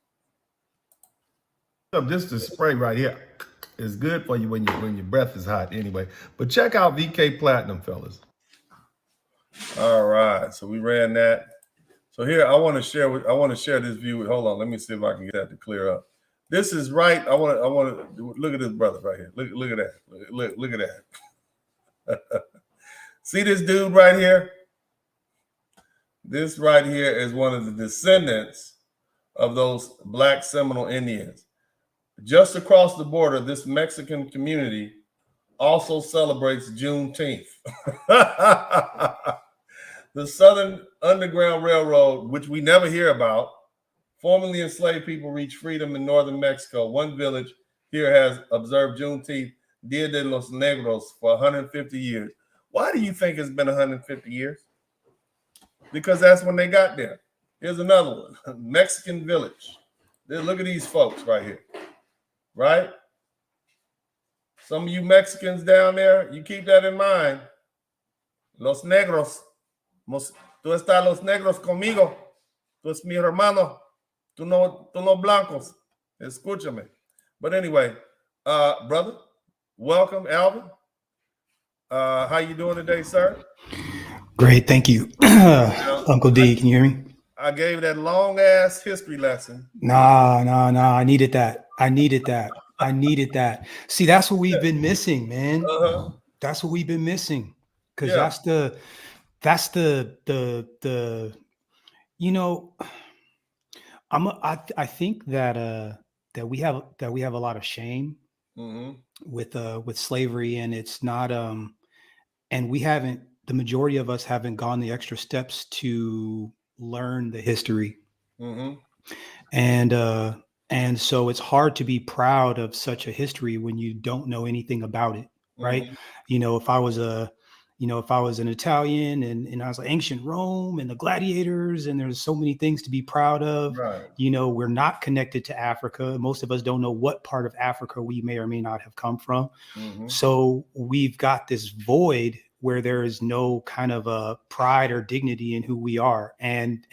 This is spray right here. It's good for you when your breath is hot anyway. But check out VK Platinum, fellas. All right, so we ran that. So here I want to share this view with, hold on, let me see if I can get that to clear up. This is right. I want to look at this brother right here. Look at that. Look at that. See this dude right here? This right here is one of the descendants of those Black Seminole Indians. Just across the border, this Mexican community also celebrates Juneteenth. The Southern Underground Railroad, which we never hear about, formerly enslaved people reached freedom in northern Mexico. One village here has observed Juneteenth, Dia de los Negros, for 150 years. Why do you think it's been 150 years? Because that's when they got there. Here's another one, Mexican village. Look at these folks right here, right? Some of you Mexicans down there, you keep that in mind. Los negros. ¿Tú estás los negros conmigo? Tú es mi hermano. Tú no blancos. Escúchame. But anyway, brother, welcome, Alvin. How you doing today, sir? Great, thank you. Uncle D, can you hear me? I gave that long ass history lesson. Nah. I needed that. I needed that. See, that's what we've been missing, man. That's what we've been missing. Because that's the you know, I think that we have a lot of shame with slavery, and it's not and we haven't, the majority of us haven't gone the extra steps to learn the history. And so it's hard to be proud of such a history when you don't know anything about it, right? You know, if I was an Italian and I was like ancient Rome and the gladiators, and there's so many things to be proud of, you know, we're not connected to Africa. Most of us don't know what part of Africa we may or may not have come from. So we've got this void where there is no kind of a pride or dignity in who we are. And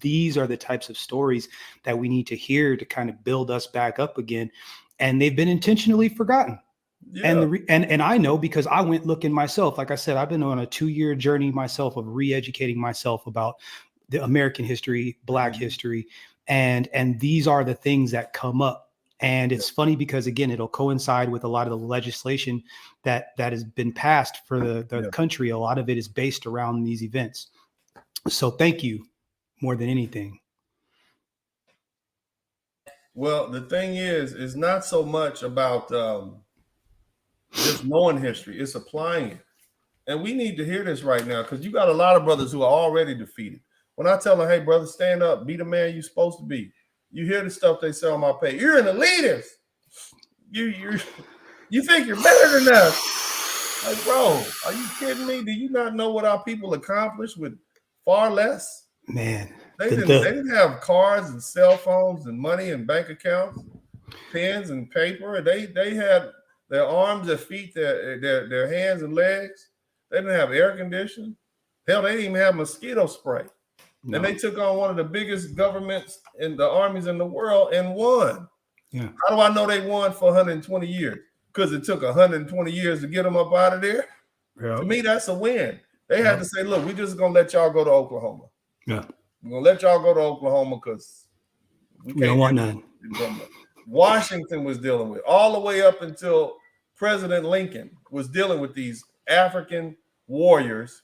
these are the types of stories that we need to hear to kind of build us back up again. And they've been intentionally forgotten. And I know because I went looking myself. Like I said, I've been on a 2-year journey myself of re-educating myself about the American history, Black history, and these are the things that come up. And it's funny because, again, it'll coincide with a lot of the legislation that has been passed for the country. A lot of it is based around these events. So thank you more than anything. Well, the thing is, it's not so much about just knowing history, it's applying it. And we need to hear this right now, because you got a lot of brothers who are already defeated. When I tell them, hey, brother, stand up, be the man you're supposed to be, you hear the stuff they say on my page. You're an elitist. You think you're better than us. Like, bro, are you kidding me? Do you not know what our people accomplished with far less? Man. They didn't have cars and cell phones and money and bank accounts, pens and paper. They had their arms, their feet, their hands and legs. They didn't have air conditioning. Hell, they didn't even have mosquito spray. No. And they took on one of the biggest governments in the armies in the world and won. Yeah. How do I know they won for 120 years? Because it took 120 years to get them up out of there. Yeah. To me, that's a win. They had to say, look, we're just going to let y'all go to Oklahoma. Yeah. We're going to let y'all go to Oklahoma because we don't want none. Washington was dealing with, all the way up until President Lincoln was dealing with these African warriors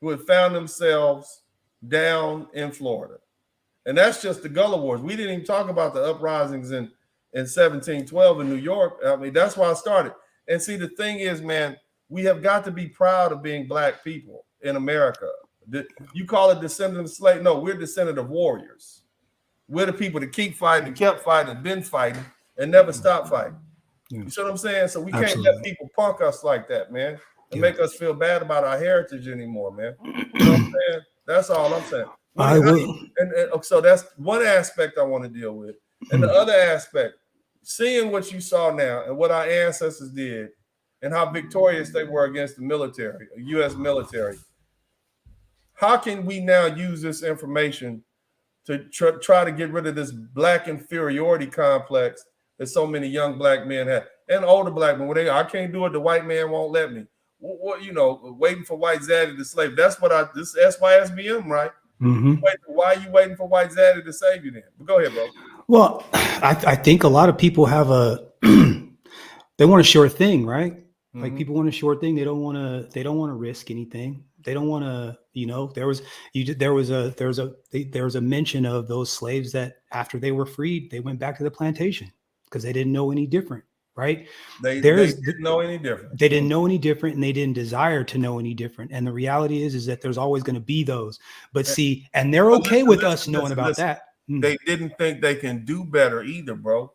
who had found themselves down in Florida. And that's just the Gullah Wars. We didn't even talk about the uprisings in 1712 in New York. I mean, that's why I started. And see, the thing is, man, we have got to be proud of being Black people in America. You call it descendant of slaves. No, we're descendant of warriors. We're the people that keep fighting, kept fighting, and been fighting, and never stop fighting. Yeah. You see what I'm saying? So we can't let people punk us like that, man, and make us feel bad about our heritage anymore, man. You know what I'm saying? That's all I'm saying. I will. And so that's one aspect I want to deal with. And the other aspect, seeing what you saw now and what our ancestors did and how victorious they were against the military, U.S. military. How can we now use this information to try to get rid of this Black inferiority complex that so many young Black men have, and older Black men? I can't do it. The white man won't let me. What waiting for white Zaddy to slave. That's what this SYSBM, right? Why are you waiting for white Zaddy to save you then? But go ahead, bro. Well, I think a lot of people have they want a sure thing, right? Like people want a sure thing. They don't want to risk anything. They don't want to, there was a mention of those slaves that after they were freed, they went back to the plantation because they didn't know any different, right? They didn't know any different. They didn't know any different, and they didn't desire to know any different. And the reality is that there's always going to be those. But see, and they're okay with us knowing about that. They didn't think they can do better either, bro.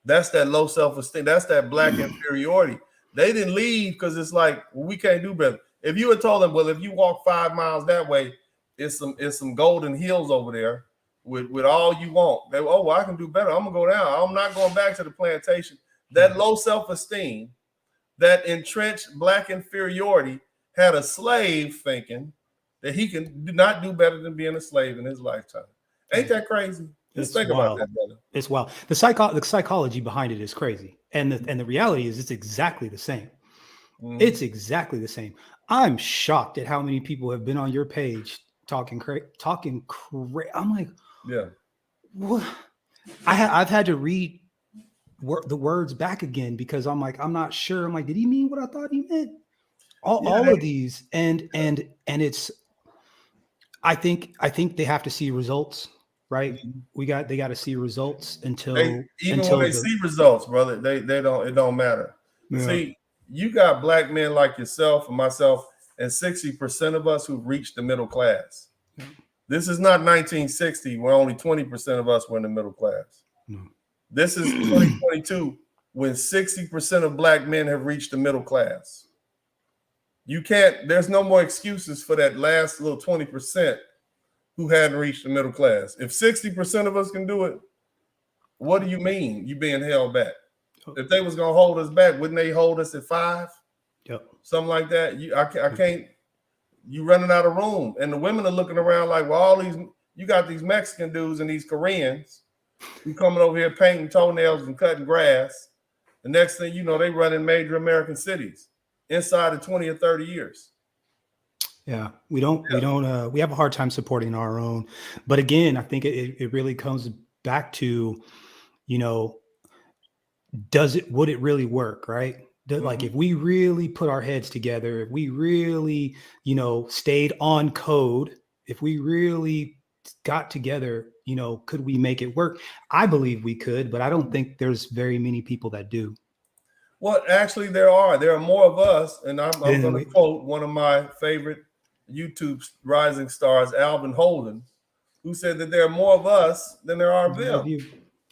That's that low self-esteem. That's that Black inferiority. They didn't leave because it's like, well, we can't do better. If you had told them, well, if you walk 5 miles that way, it's some golden hills over there with all you want. They, well, I can do better. I'm gonna go down. I'm not going back to the plantation. That low self-esteem, that entrenched Black inferiority had a slave thinking that he can not do better than being a slave in his lifetime. Ain't that crazy? Just think about that, brother. It's wild. The psychology behind it is crazy, and the reality is it's exactly the same. It's exactly the same. I'm shocked at how many people have been on your page talking. I'm like, yeah. What? I've had to read the words back again because I'm like, I'm not sure. I'm like, did he mean what I thought he meant? All of these, and it's. I think they have to see results, right? They got to see results until when they see results, brother, they don't. It don't matter. Yeah. See, you got black men like yourself and myself, and 60% of us who've reached the middle class. Yeah. This is not 1960, where only 20% of us were in the middle class. No. This is 2022, when 60% of black men have reached the middle class. You can't, there's no more excuses for that last little 20% who hadn't reached the middle class. If 60% of us can do it, what do you mean you being held back? If they was gonna hold us back, wouldn't they hold us at 5? Yep. Something like that. I can't, you running out of room. And the women are looking around like, well, all these, you got these Mexican dudes and these Koreans who coming over here painting toenails and cutting grass. The next thing you know, they run in major American cities inside of 20 or 30 years. Yeah, we have a hard time supporting our own. But again, I think it really comes back to, would it really work, right? Like if we really put our heads together, if we really, stayed on code, if we really got together, could we make it work? I believe we could, but I don't think there's very many people that do. Well, actually, there are more of us, and I'm going to quote one of my favorite YouTube rising stars, Alvin Holden, who said that there are more of us than there are of them.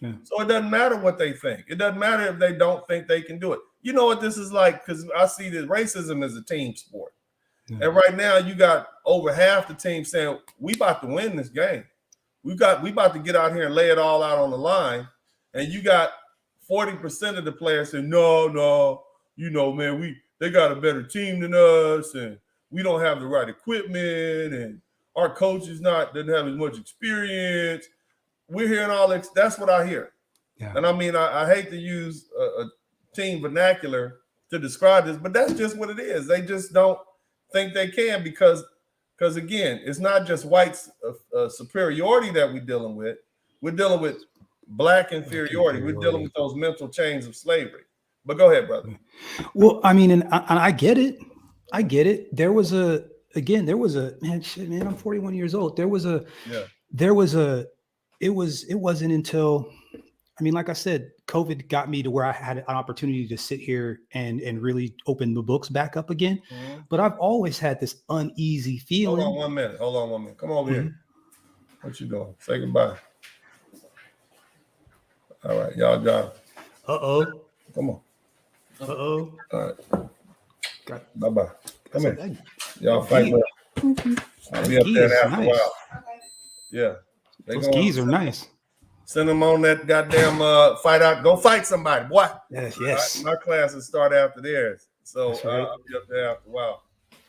Yeah. So it doesn't matter what they think. It doesn't matter if they don't think they can do it. You know what this is like? Because I see that racism is a team sport. Yeah. And right now you got over half the team saying, we about to win this game. We about to get out here and lay it all out on the line. And you got 40% of the players saying, no, man, they got a better team than us, and we don't have the right equipment, and our coach doesn't have as much experience. We're hearing all that. That's what I hear. Yeah. And I mean, I hate to use a team vernacular to describe this, but that's just what it is. They just don't think they can because again, it's not just white superiority that we're dealing with. We're dealing with black inferiority. We're dealing with those mental chains of slavery. But go ahead, brother. Well, I mean, and I get it. There was a man, I'm 41 years old. It wasn't until, I mean, like I said, COVID got me to where I had an opportunity to sit here and really open the books back up again. Mm-hmm. But I've always had this uneasy feeling. Hold on 1 minute. Come over here. What you doing? Say goodbye. All right, y'all got it. Uh-oh. Come on. Uh-oh. All right. Bye-bye. Come here. Y'all fight well. I'll be up there after a while. Yeah. Those keys are nice. Send them on that goddamn fight out. Go fight somebody, boy. Yes. Right? My classes start after theirs. So right. I'll be up there after a while.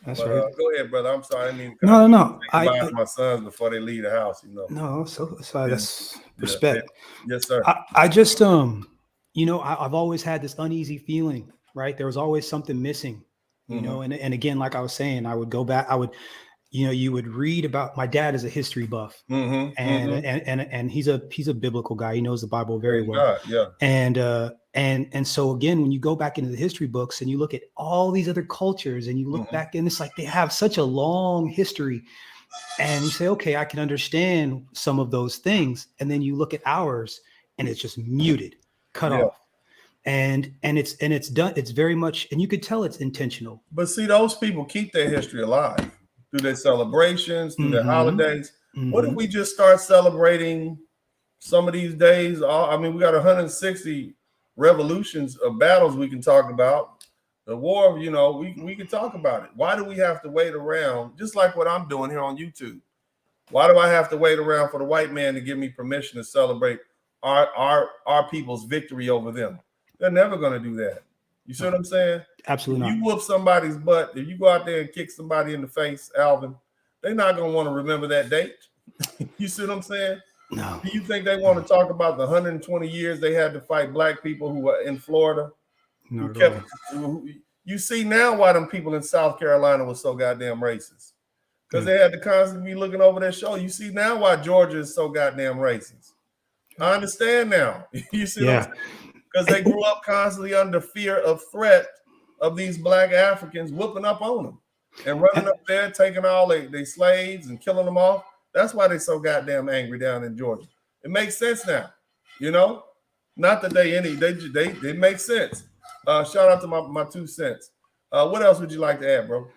That's right. Go ahead, brother. I'm sorry. I mean, no. I my sons before they leave the house, No, so that's respect. Yes, sir. I just I've always had this uneasy feeling, right? There was always something missing, and again, like I was saying, I would go back, you would read about, my dad is a history buff, and he's a biblical guy. He knows the Bible very well. Yeah. And so again, when you go back into the history books and you look at all these other cultures and you look back, and it's like they have such a long history, and you say, okay, I can understand some of those things. And then you look at ours and it's just muted, cut off. And it's done. It's very much, and you could tell it's intentional. But see, those people keep their history alive through their celebrations, through their holidays. What if we just start celebrating some of these days? I mean, we got 160 revolutions of battles we can talk about. The war, we can talk about it. Why do we have to wait around? Just like what I'm doing here on YouTube. Why do I have to wait around for the white man to give me permission to celebrate our people's victory over them? They're never going to do that. You see what I'm saying? Absolutely not. You whoop somebody's butt, if you go out there and kick somebody in the face, Alvin, they're not going to want to remember that date. You see what I'm saying? No. Do you think they want to talk about the 120 years they had to fight black people who were in Florida? Not at all. You see now why them people in South Carolina was so goddamn racist. Because they had to constantly be looking over their shoulder. You see now why Georgia is so goddamn racist. I understand now. You see what I'm saying? Because they grew up constantly under fear of threat of these black Africans whooping up on them and running up there, taking all their slaves and killing them off. That's why they're so goddamn angry down in Georgia. It makes sense now, you know? Not that they make sense. Shout out to my 2 cents. What else would you like to add, bro?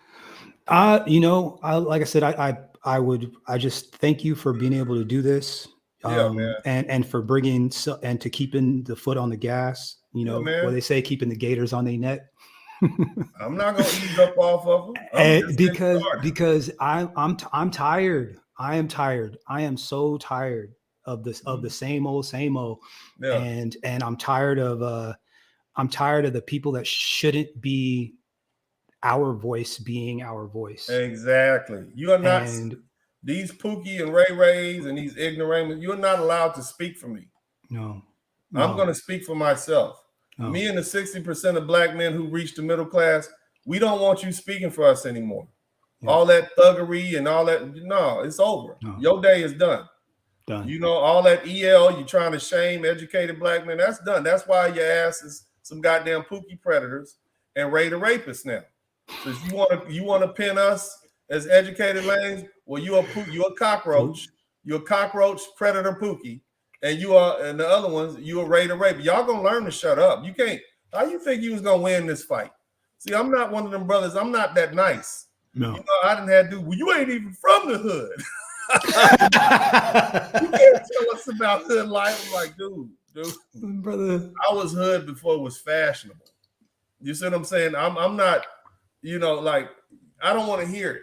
Like I said, I just thank you for being able to do this. Man. And for bringing and to keeping the foot on the gas, where they say keeping the gators on their neck. I'm not gonna ease up off of them because I'm tired. I am tired. I am so tired of this of the same old. Yeah. And I'm tired of the people that shouldn't be our voice being our voice. Exactly. You are not these Pookie and Ray Rays and these ignoramus, you're not allowed to speak for me. No. I'm going to speak for myself. No. Me and the 60% of black men who reach the middle class, we don't want you speaking for us anymore. Yeah. All that thuggery and all that, no, it's over. No. Your day is done. You know, all that EL, you trying to shame educated black men, that's done. That's why your ass is some goddamn Pookie predators and Ray the rapist now. So if you want to pin us as educated lanes, well, you're a cockroach. You're a cockroach predator Pookie, and the other ones, you a Ray the rapist. Y'all gonna learn to shut up. You can't. How you think you was gonna win this fight? See, I'm not one of them brothers. I'm not that nice. No. You know, I didn't have to. Well, you ain't even from the hood. You can't tell us about hood life. I'm like, dude, brother. I was hood before it was fashionable. You see what I'm saying? I'm not. You know, like I don't want to hear it.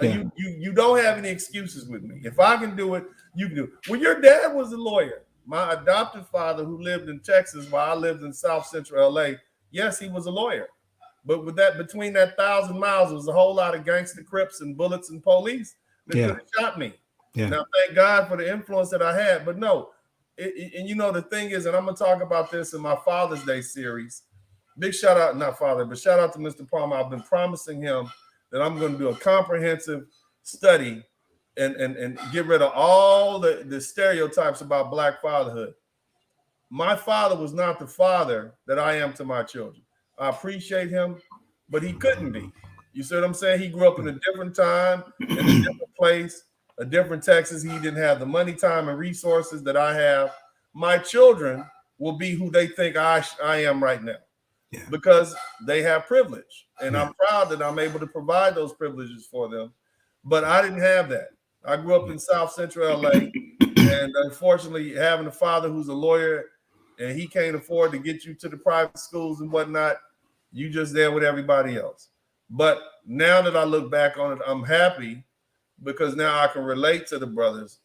Yeah. You don't have any excuses with me. If I can do it, you can do it. When your dad was a lawyer, my adopted father who lived in Texas while I lived in South Central LA, yes, he was a lawyer. But with that, between that 1,000 miles, there was a whole lot of gangster Crips and bullets and police that could have shot me. Yeah. Now, thank God for the influence that I had. But no, and you know, the thing is, and I'm going to talk about this in my Father's Day series. Big shout out, not father, but shout out to Mr. Palmer. I've been promising him that I'm going to do a comprehensive study and get rid of all the stereotypes about black fatherhood. My father was not the father that I am to my children. I appreciate him, but he couldn't be. You see what I'm saying? He grew up in a different time, in a different place, a different Texas. He didn't have the money, time, and resources that I have. My children will be who they think I am right now. Yeah. Because they have privilege, and I'm proud that I'm able to provide those privileges for them. But I didn't have that. I grew up in South Central LA, and unfortunately, having a father who's a lawyer and he can't afford to get you to the private schools and whatnot, you just there with everybody else. But now that I look back on it, I'm happy because now I can relate to the brothers,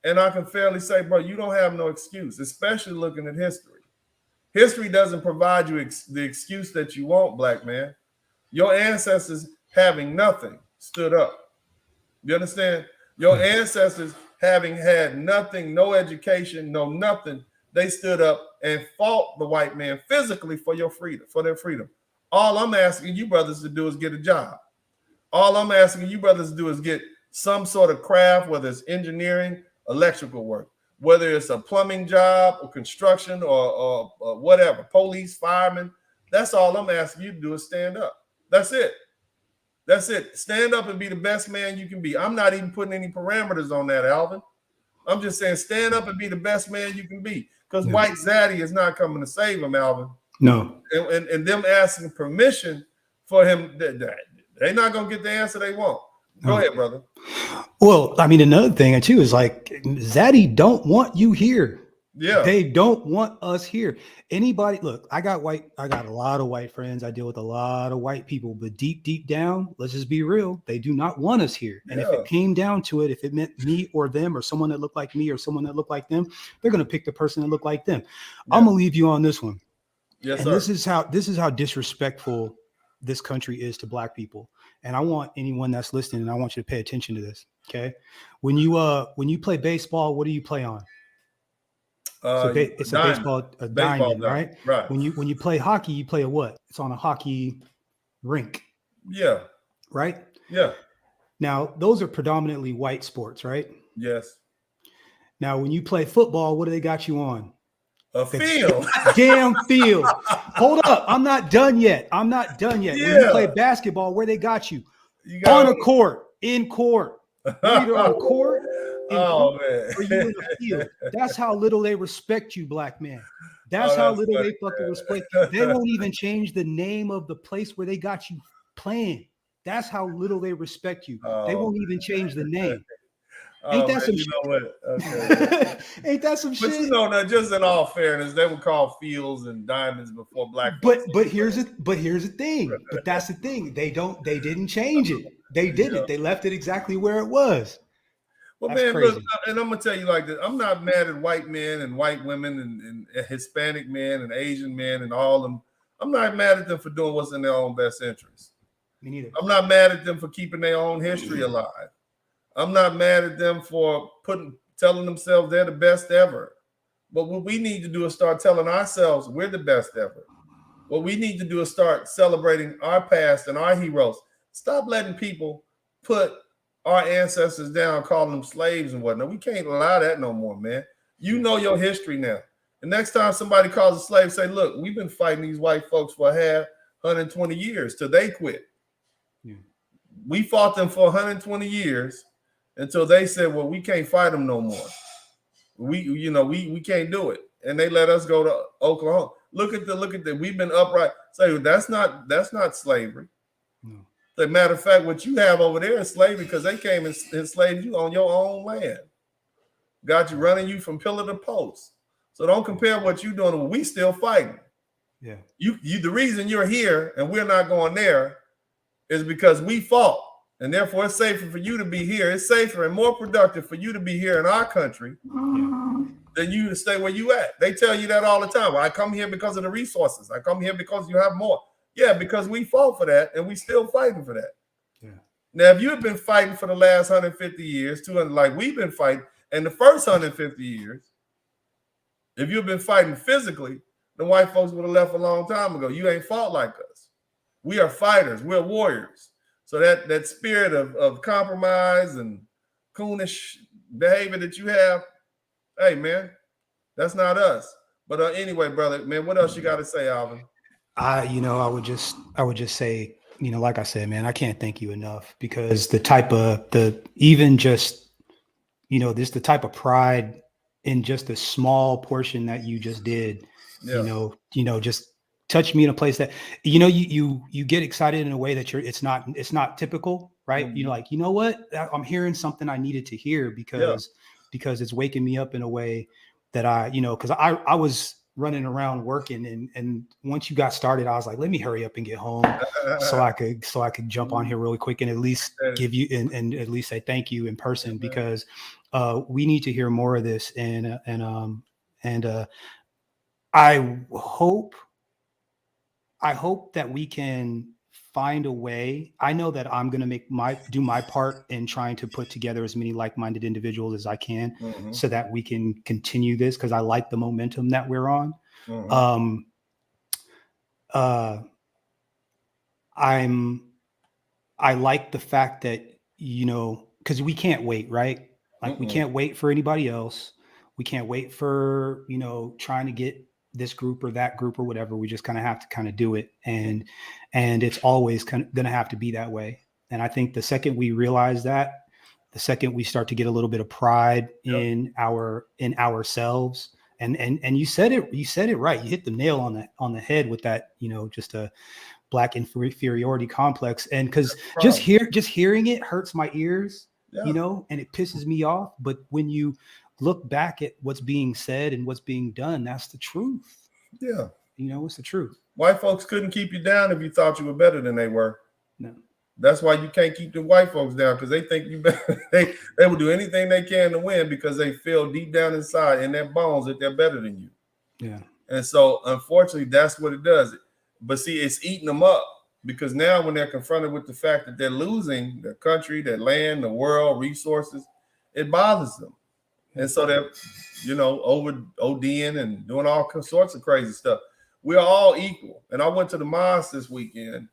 and I can fairly say, bro, you don't have no excuse, especially looking at history. History doesn't provide you the excuse that you want, black man. Your ancestors, having nothing, stood up. You understand? Your ancestors, having had nothing, no education, no nothing, they stood up and fought the white man physically for your freedom, for their freedom. All I'm asking you brothers to do is get a job. All I'm asking you brothers to do is get some sort of craft, whether it's engineering, electrical work, whether it's a plumbing job or construction or whatever, police, fireman. That's all I'm asking you to do is stand up. That's it. That's it. Stand up and be the best man you can be. I'm not even putting any parameters on that, Alvin. I'm just saying stand up and be the best man you can be. Because white Zaddy is not coming to save him, Alvin. No. And them asking permission for him, they're not going to get the answer they want. Go ahead, brother. Well, I mean, another thing too is like Zaddy don't want you here. Yeah, they don't want us here. Anybody, look, I got a lot of white friends. I deal with a lot of white people, but deep down, let's just be real. They do not want us here. And if it came down to it, if it meant me or them or someone that looked like me or someone that looked like them, they're going to pick the person that looked like them. I'm going to leave you on this one. Yes, and sir. This is how disrespectful this country is to Black people. And I want anyone that's listening, and I want you to pay attention to this. Okay. When you play baseball, what do you play on? It's a baseball, a diamond, right? Right. When you play hockey, you play a what? It's on a hockey rink. Yeah. Right? Yeah. Now, those are predominantly white sports, right? Yes. Now, when you play football, what do they got you on? A field. Damn field. Hold up. I'm not done yet. Yeah. When you play basketball, where they got you? On a court, in court. Either on a court, man. Or you in the field. That's how little they respect you, Black man. That's how little they fucking respect you. They won't even change the name of the place where they got you playing. That's how little they respect you. They won't even change the name. Ain't that some shit? Okay. Ain't that some shit? But you know, just in all fairness, they would call fields and diamonds before Black. But here's the thing. But that's the thing. They didn't change it. They didn't. Yeah. They left it exactly where it was. Well, that's man, crazy. Look, and I'm gonna tell you like this. I'm not mad at white men and white women and Hispanic men and Asian men and all of them. I'm not mad at them for doing what's in their own best interest. Me neither. I'm not mad at them for keeping their own history alive. I'm not mad at them for telling themselves they're the best ever. But what we need to do is start telling ourselves we're the best ever. What we need to do is start celebrating our past and our heroes. Stop letting people put our ancestors down, calling them slaves and whatnot. We can't allow that no more, man. You know your history now. The next time somebody calls a slave, say, look, we've been fighting these white folks for 120 years till they quit. Yeah. We fought them for 120 years until they said, well, we can't fight them no more. We can't do it. And they let us go to Oklahoma. Look at the we've been upright. Say that's not slavery. No. As a matter of fact, what you have over there is slavery because they came and enslaved you on your own land. Got you running you from pillar to post. So don't compare what you're doing to what we still fighting. Yeah. You the reason you're here and we're not going there is because we fought. And therefore, it's safer for you to be here. It's safer and more productive for you to be here in our country than you to stay where you at. They tell you that all the time. Well, I come here because of the resources. I come here because you have more. Yeah, because we fought for that, and we still fighting for that. Yeah. Now, if you've been fighting for the last 150 years, 200, like we've been fighting, and the first 150 years, if you've been fighting physically, the white folks would have left a long time ago. You ain't fought like us. We are fighters. We're warriors. So that spirit of compromise and coonish behavior that you have, hey man, that's not us. But anyway, brother, man, what else you got to say, Alvin? I would just say, like I said, man, I can't thank you enough because the type of the type of pride in just a small portion that you just did, just touch me in a place that you get excited in a way that it's not typical, right? Mm-hmm. You're like, you know what, I'm hearing something I needed to hear because it's waking me up in a way that because I was running around working and once you got started, I was like, let me hurry up and get home so I could jump on here really quick and at least give you and at least say thank you in person because we need to hear more of this and I hope that we can find a way. I know that I'm going to do my part in trying to put together as many like-minded individuals as I can so that we can continue this because I like the momentum that we're on. I like the fact that, because we can't wait, right? Like we can't wait for anybody else. We can't wait for, trying to get this group or that group or whatever. We just kind of have to kind of do it. And it's always going to have to be that way. And I think the second we realize that, the second we start to get a little bit of pride in ourselves, and you said it right. You hit the nail on the head with that, just a Black inferiority complex. And because just hearing it hurts my ears, and it pisses me off. But when you look back at what's being said and what's being done, that's the truth. Yeah. It's the truth. White folks couldn't keep you down if you thought you were better than they were. No. That's why you can't keep the white folks down because they think you better. They will do anything they can to win because they feel deep down inside in their bones that they're better than you. Yeah. And so, unfortunately, that's what it does. But see, it's eating them up because now when they're confronted with the fact that they're losing their country, their land, the world, resources, it bothers them. And so they're, over ODing and doing all sorts of crazy stuff. We're all equal. And I went to the mosque this weekend,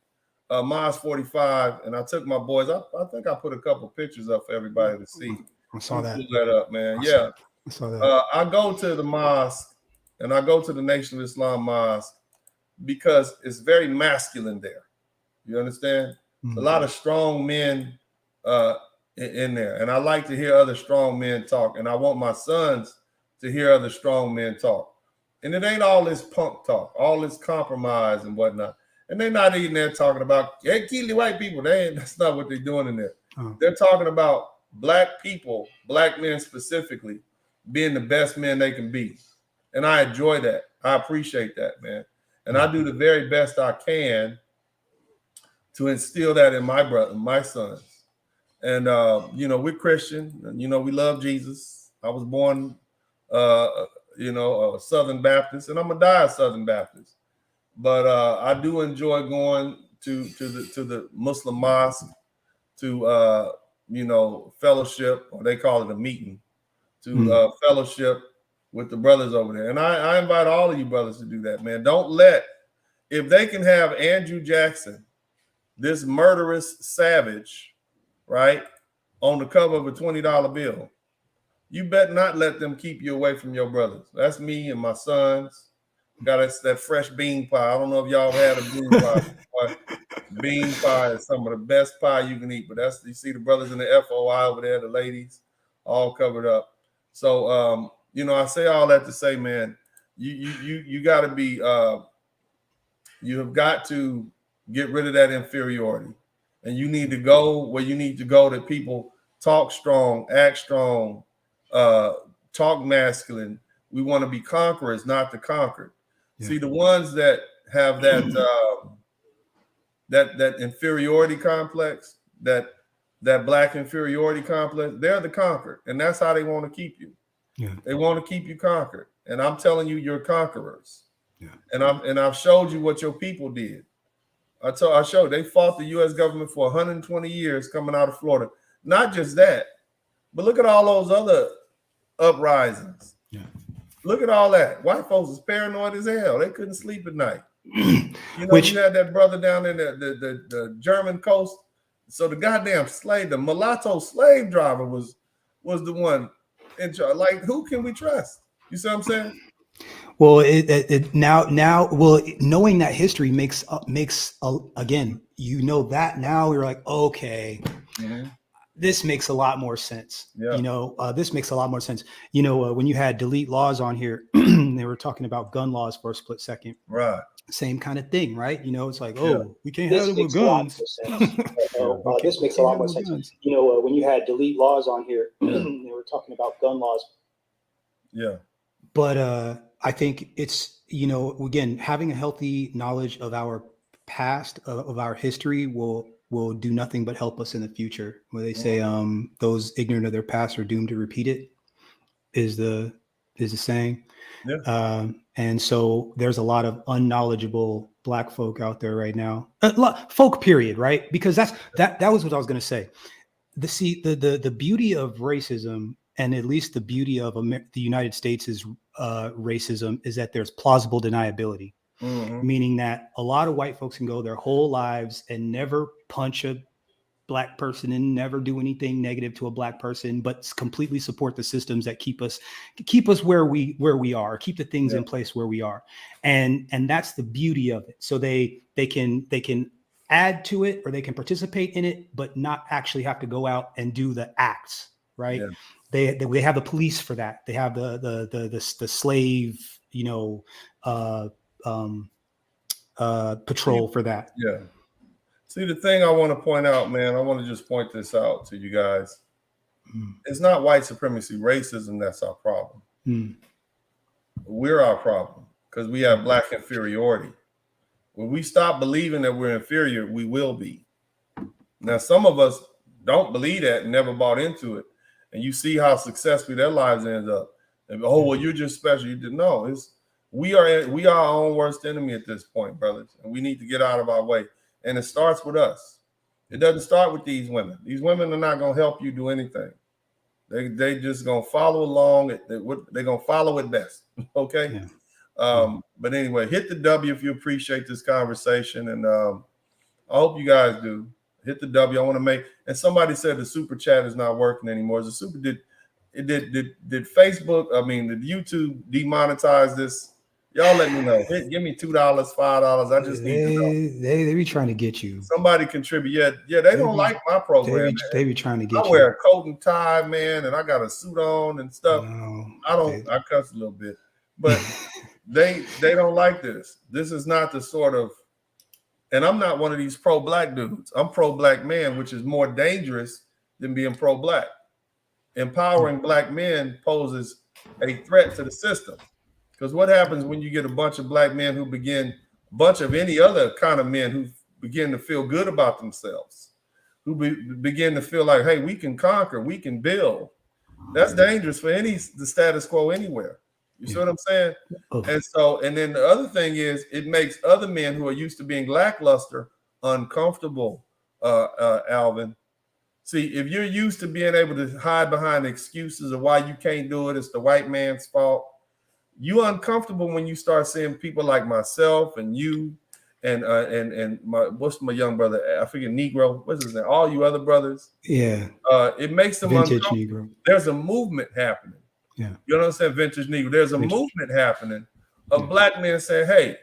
Mosque 45, and I took my boys. I think I put a couple pictures up for everybody to see. I saw that. Pull that up, man. Yeah. I saw that. I go to the mosque and I go to the Nation of Islam Mosque because it's very masculine there. You understand? A lot of strong men in there. And I like to hear other strong men talk. And I want my sons to hear other strong men talk. And it ain't all this punk talk, all this compromise and whatnot. And they're not even there talking about, hey, kill the white people. That's not what they're doing in there. They're talking about black people, black men specifically, being the best men they can be. And I enjoy that. I appreciate that, man. And I do the very best I can to instill that in my sons. And, we're Christian. And, we love Jesus. I was born, a Southern Baptist, and I'm going to die a Southern Baptist. But I do enjoy going to the Muslim mosque to, fellowship, or they call it a meeting, to fellowship with the brothers over there. And I invite all of you brothers to do that, man. Don't let, if they can have Andrew Jackson, this murderous savage, right, on the cover of a $20 bill, you better not let them keep you away from your brothers. That's me and my sons. Got that fresh bean pie. I don't know if y'all had a bean pie. Bean pie is some of the best pie you can eat. But you see the brothers in the FOI over there, the ladies, all covered up. So I say all that to say, man, you got to be. You have got to get rid of that inferiority, and you need to go where you need to go. That people talk strong, act strong, talk masculine. We want to be conquerors, not the conquered. Yeah. See, the ones that have that that inferiority complex, that black inferiority complex, they're the conquered, and that's how they want to keep you. Yeah. They want to keep you conquered, and I'm telling you, you're conquerors. Yeah. And I've showed you what your people did. I showed they fought the U.S. government for 120 years coming out of Florida. Not just that, but look at all those other uprisings. Yeah. Look at all that. White folks is paranoid as hell. They couldn't sleep at night. You had that brother down in the German coast. So the goddamn the mulatto slave driver was the one in charge. Like, who can we trust? You see what I'm saying? Well, knowing that history makes again, that now you're like, okay, this makes a lot more sense. Yeah. This makes a lot more sense. When you had delete laws on here, they were talking about gun laws for a split second. Right. Same kind of thing, right? It's like, we can't have it with guns. This makes a lot more sense. When you had delete laws on here, they were talking about gun laws. Yeah. But I think it's, again, having a healthy knowledge of our past, of our history will do nothing but help us in the future. Where they say those ignorant of their past are doomed to repeat it is the saying. Yeah. And so there's a lot of unknowledgeable Black folk out there right now. Folk, period, right? Because that was what I was going to say. The beauty of racism, and at least the beauty of the United States' racism, is that there's plausible deniability. Mm-hmm. Meaning that a lot of white folks can go their whole lives and never punch a Black person and never do anything negative to a Black person, but completely support the systems that keep us where we are, keep the things in place where we are. And that's the beauty of it. So they can add to it, or they can participate in it, but not actually have to go out and do the acts, right? Yeah. They have the police for that. They have the slave, patrol for that. Yeah. See, the thing I want to point out, man, I want to just point this out to you guys. It's not white supremacy, racism that's our problem. We're our problem because we have Black inferiority. When we stop believing that we're inferior, we will be. Now, some of us don't believe that and never bought into it. And you see how successfully their lives end up. And, well, you're just special. You didn't know. We are our own worst enemy at this point, brothers. And we need to get out of our way. And it starts with us. It doesn't start with these women. These women are not going to help you do anything. They just going to follow along. They're going to follow it best. Okay. Yeah. But anyway, hit the W if you appreciate this conversation. And I hope you guys do. Hit the W. I want to make, and somebody said the super chat is not working anymore. Did Facebook, did YouTube demonetize this? Y'all let me know. Give me $2, $5. I just need to know. They be trying to get you. Somebody contribute. Yeah, they don't like my program. They be trying to get you. I wear a coat and tie, man, and I got a suit on and stuff. I cuss a little bit, but they don't like this. This is not the sort of, and I'm not one of these pro-black dudes. I'm pro-black man, which is more dangerous than being pro-black. Empowering black men poses a threat to the system. Because what happens when you get a bunch of black men who begin, a bunch of any other kind of men who begin to feel good about themselves, who begin to feel like, hey, we can conquer, we can build. That's dangerous for the status quo anywhere. You see what I'm saying? And then the other thing is, it makes other men who are used to being lackluster uncomfortable, Alvin. See, if you're used to being able to hide behind excuses of why you can't do it, it's the white man's fault. You uncomfortable when you start seeing people like myself and you and what's my young brother? I forget, Negro. What's his name? All you other brothers. Yeah. It makes them Vintage uncomfortable. Negro. There's a movement happening. Yeah. You know what I'm saying? Vintage Negro. There's a movement happening of black men saying, hey,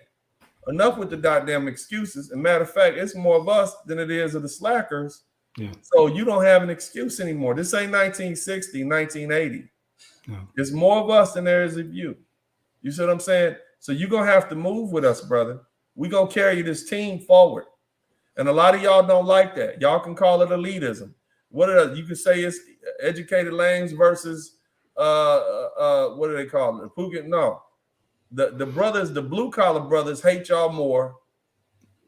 enough with the goddamn excuses. And matter of fact, it's more of us than it is of the slackers. Yeah. So you don't have an excuse anymore. This ain't 1960, 1980. No. It's more of us than there is of you. You see what I'm saying? So you're going to have to move with us, brother. We're going to carry this team forward. And a lot of y'all don't like that. Y'all can call it elitism. You can say it's educated lanes versus, what do they call it? No. The brothers, the blue collar brothers hate y'all more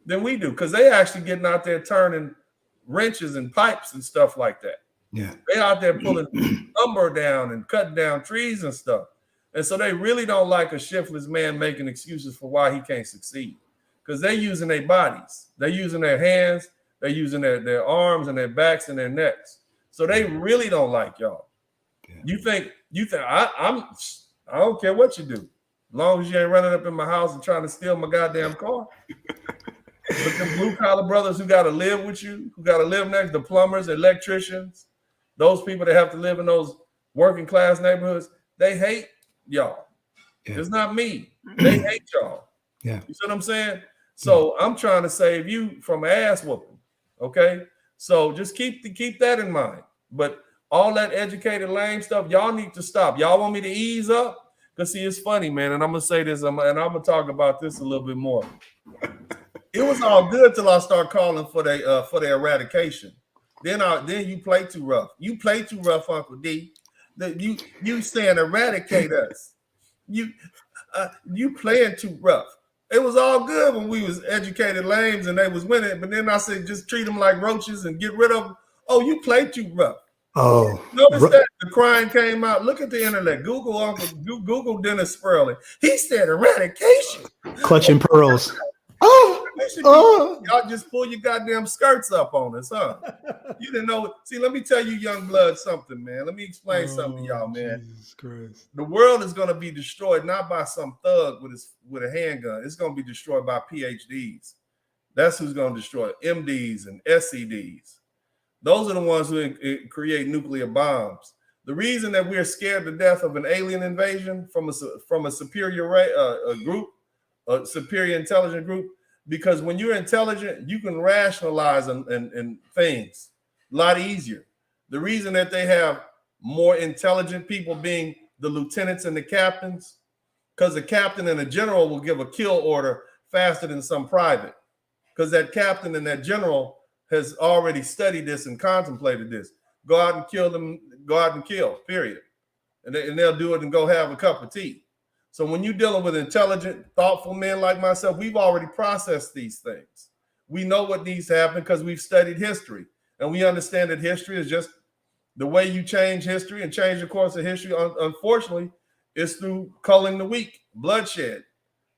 than we do because they actually getting out there turning wrenches and pipes and stuff like that. Yeah. They out there pulling lumber down and cutting down trees and stuff. And so they really don't like a shiftless man making excuses for why he can't succeed because they're using their bodies. They're using their hands. They're using their arms and their backs and their necks. So they really don't like y'all. Yeah. You think I don't care what you do. As long as you ain't running up in my house and trying to steal my goddamn car. But the blue collar brothers who got to live with you, who got to live next to plumbers, electricians, those people that have to live in those working class neighborhoods, they hate y'all. Yeah. It's not me. They hate y'all. Yeah. You see what I'm saying? So I'm trying to save you from ass whooping. Okay. So just keep that in mind. But all that educated lame stuff, y'all need to stop. Y'all want me to ease up? Because see, it's funny, man. And I'm gonna say this, and I'm gonna talk about this a little bit more. It was all good till I start calling for their eradication. Then you play too rough. You play too rough, Uncle D. You saying eradicate us. You playing too rough. It was all good when we was educated lames and they was winning, but then I said just treat them like roaches and get rid of them. Oh, you play too rough. Oh, notice that the crying came out. Look at the internet. Google Dennis Sperling. He said eradication. Clutching pearls. Y'all just pull your goddamn skirts up on us, huh? You didn't know. See, let me tell you, young blood, something, man. Let me explain something to y'all, man. Jesus Christ. The world is going to be destroyed not by some thug with a handgun. It's going to be destroyed by PhDs. That's who's going to destroy it. MDs and SEDs. Those are the ones who create nuclear bombs. The reason that we're scared to death of an alien invasion from a superior group, a superior intelligent group, because when you're intelligent, you can rationalize and things a lot easier. The reason that they have more intelligent people being the lieutenants and the captains, because the captain and the general will give a kill order faster than some private, because that captain and that general has already studied this and contemplated this. Go out and kill them, go out and kill, period. And they'll do it and go have a cup of tea. So when you're dealing with intelligent, thoughtful men like myself, we've already processed these things. We know what needs to happen because we've studied history. And we understand that history is just the way you change history and change the course of history. Unfortunately, it's through culling the weak, bloodshed.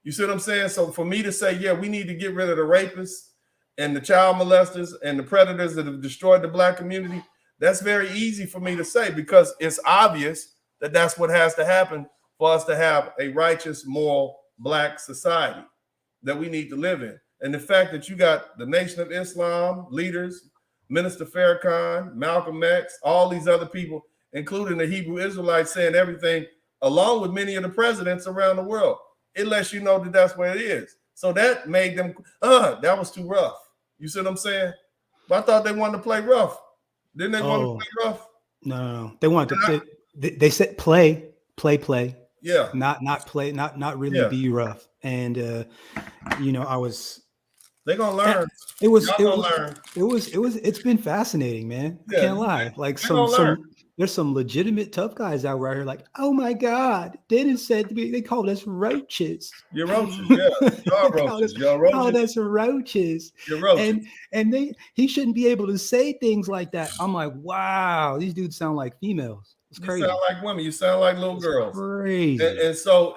You see what I'm saying? So for me to say, yeah, we need to get rid of the rapists and the child molesters and the predators that have destroyed the Black community, that's very easy for me to say because it's obvious that that's what has to happen for us to have a righteous, moral Black society that we need to live in. And the fact that you got the Nation of Islam leaders, Minister Farrakhan, Malcolm X, all these other people, including the Hebrew Israelites, saying everything, along with many of the presidents around the world, it lets you know that that's where it is. So that made them, that was too rough. You see what I'm saying? But I thought they wanted to play rough. Didn't they want to play rough? No. They wanted to play. They said play. Yeah. Not play, not really be rough. And I was. They're gonna learn. It's been fascinating, man. I can't lie. Like there's some legitimate tough guys out right here. Like, oh my God, Dennis said to me, they called us roaches. You're roaches, yeah. You're roaches. You're roaches. Called us roaches. You're roaches. And he shouldn't be able to say things like that. I'm like, wow, these dudes sound like females. It's crazy. You sound like women. You sound like little girls. Crazy. And so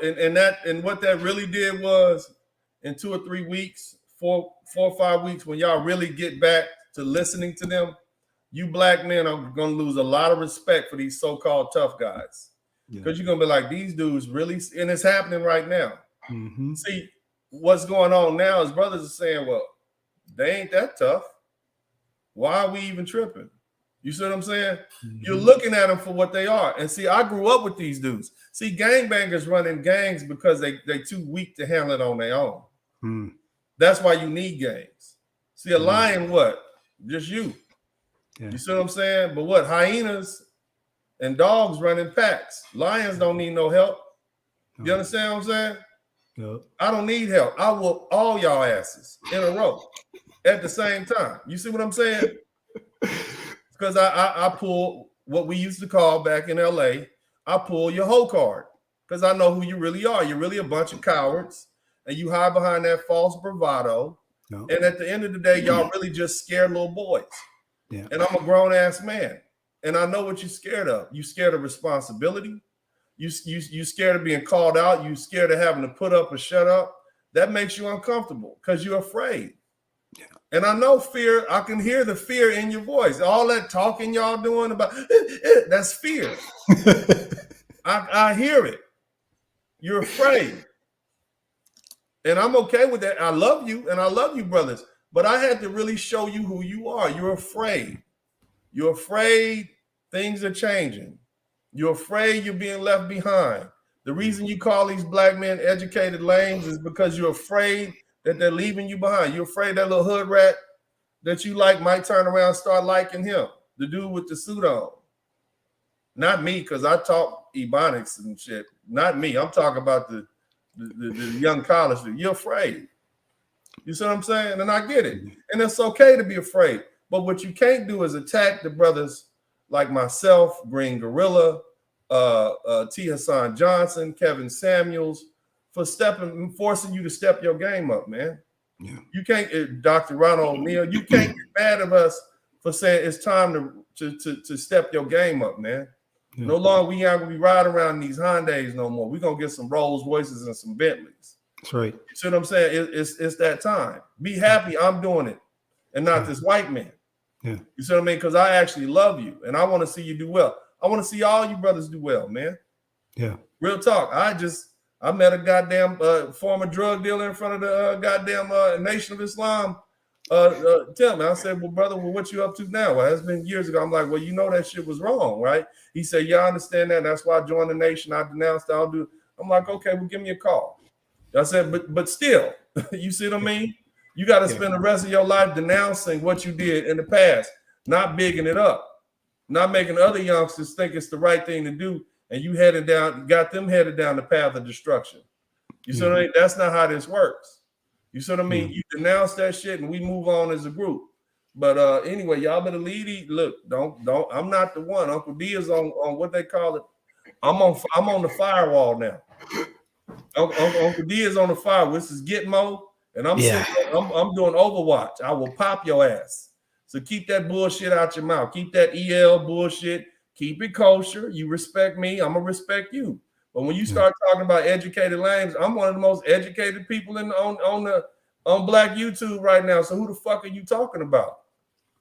what that really did was in 2 or 3 weeks, 4 or 5 weeks, when y'all really get back to listening to them, you Black men are going to lose a lot of respect for these so-called tough guys. Because you're going to be like, these dudes really, and it's happening right now. Mm-hmm. See, what's going on now is brothers are saying, well, they ain't that tough. Why are we even tripping? You see what I'm saying? Mm-hmm. You're looking at them for what they are. And see, I grew up with these dudes. See, gangbangers run in gangs because they too weak to handle it on their own. Mm. That's why you need gangs. See, a lion, what? Just you. Yeah. You see what I'm saying? But what? Hyenas and dogs run in packs. Lions don't need no help. You understand what I'm saying? No. I don't need help. I whoop all y'all asses in a row at the same time. You see what I'm saying? Because I pull what we used to call back in LA, I pull your whole card because I know who you really are. You're really a bunch of cowards and you hide behind that false bravado. No. And at the end of the day, y'all really just scared little boys. Yeah. And I'm a grown ass man. And I know what you're scared of. You scared of responsibility. You scared of being called out. You scared of having to put up or shut up. That makes you uncomfortable because you're afraid. Yeah. And I know fear. I can hear the fear in your voice. All that talking y'all doing about that's fear. I hear it. You're afraid. And I'm okay with that. I love you and I love you, brothers. But I had to really show you who you are. You're afraid. You're afraid things are changing. You're afraid you're being left behind. The reason you call these Black men educated lames is because you're afraid that they're leaving you behind. You're afraid that little hood rat that you like might turn around and start liking him, the dude with the suit on. Not me, because I talk Ebonics and shit. Not me. I'm talking about the young college dude. You're afraid. You see what I'm saying? And I get it. And it's okay to be afraid. But what you can't do is attack the brothers like myself, Green Gorilla, T. Hassan Johnson, Kevin Samuels, for forcing you to step your game up, man. Yeah. You can't, Dr. Ronald O'Neill, you can't get mad at us for saying it's time to step your game up, man. Yeah. No longer we aren't gonna be riding around in these Hyundais no more. We're gonna get some Rolls Royces and some Bentleys. That's right. You see what I'm saying? It's that time. Be happy I'm doing it and not this white man. Yeah. You see what I mean? Because I actually love you and I want to see you do well. I want to see all you brothers do well, man. Yeah. Real talk. I met a goddamn former drug dealer in front of the goddamn Nation of Islam. Tell me, I said, well, brother, what you up to now? Well, it's been years ago. I'm like, well, you know that shit was wrong, right? He said, yeah, I understand that. That's why I joined the Nation. I denounced. I'll do. I'm like, okay, well, give me a call. I said, but still, you see what I mean? You got to spend the rest of your life denouncing what you did in the past, not bigging it up, not making other youngsters think it's the right thing to do, and you got them headed down the path of destruction. You see what I mean? That's not how this works. You see what I mean? You denounce that shit, and we move on as a group. But anyway, y'all better lead. Look, don't. I'm not the one. Uncle D is on what they call it. I'm on the firewall now. Uncle D is on the fire. This is Gitmo, and I'm doing Overwatch. I will pop your ass. So keep that bullshit out your mouth. Keep that EL bullshit. Keep it kosher. You respect me, I'm gonna respect you. But when you start talking about educated lames, I'm one of the most educated people on on Black YouTube right now. So who the fuck are you talking about?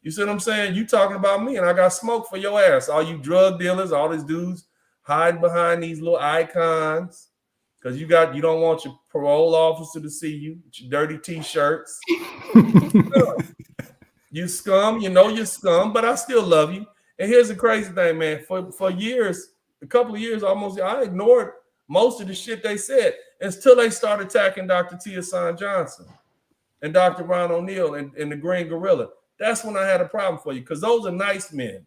You see what I'm saying? You talking about me, and I got smoke for your ass. All you drug dealers, all these dudes hiding behind these little icons because you don't want your parole officer to see you with your dirty t-shirts. You scum, you know you're scum, but I still love you. And here's the crazy thing, man. For years, a couple of years almost, I ignored most of the shit they said until they started attacking Dr. Tia Johnson and Dr. Ron O'Neal and the Green Gorilla. That's when I had a problem for you, because those are nice men.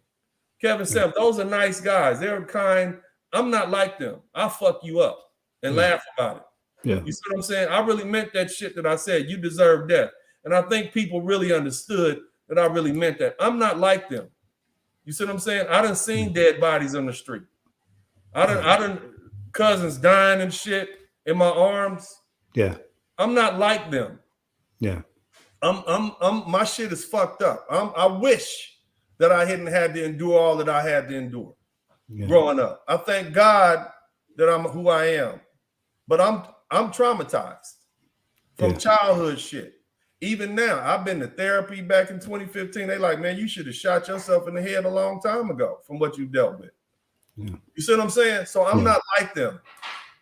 Kevin Sam, those are nice guys. They're kind. I'm not like them. I'll fuck you up and laugh about it. Yeah. You see what I'm saying? I really meant that shit that I said. You deserve death. And I think people really understood that I really meant that. I'm not like them. You see what I'm saying? I done seen dead bodies on the street. I done cousins dying and shit in my arms. Yeah. I'm not like them. Yeah. My shit is fucked up. I wish that I hadn't had to endure all that I had to endure growing up. I thank God that I'm who I am, but I'm traumatized from childhood shit. Even now, I've been to therapy back in 2015. They like, man, you should have shot yourself in the head a long time ago from what you dealt with. Yeah. You see what I'm saying? So I'm not like them.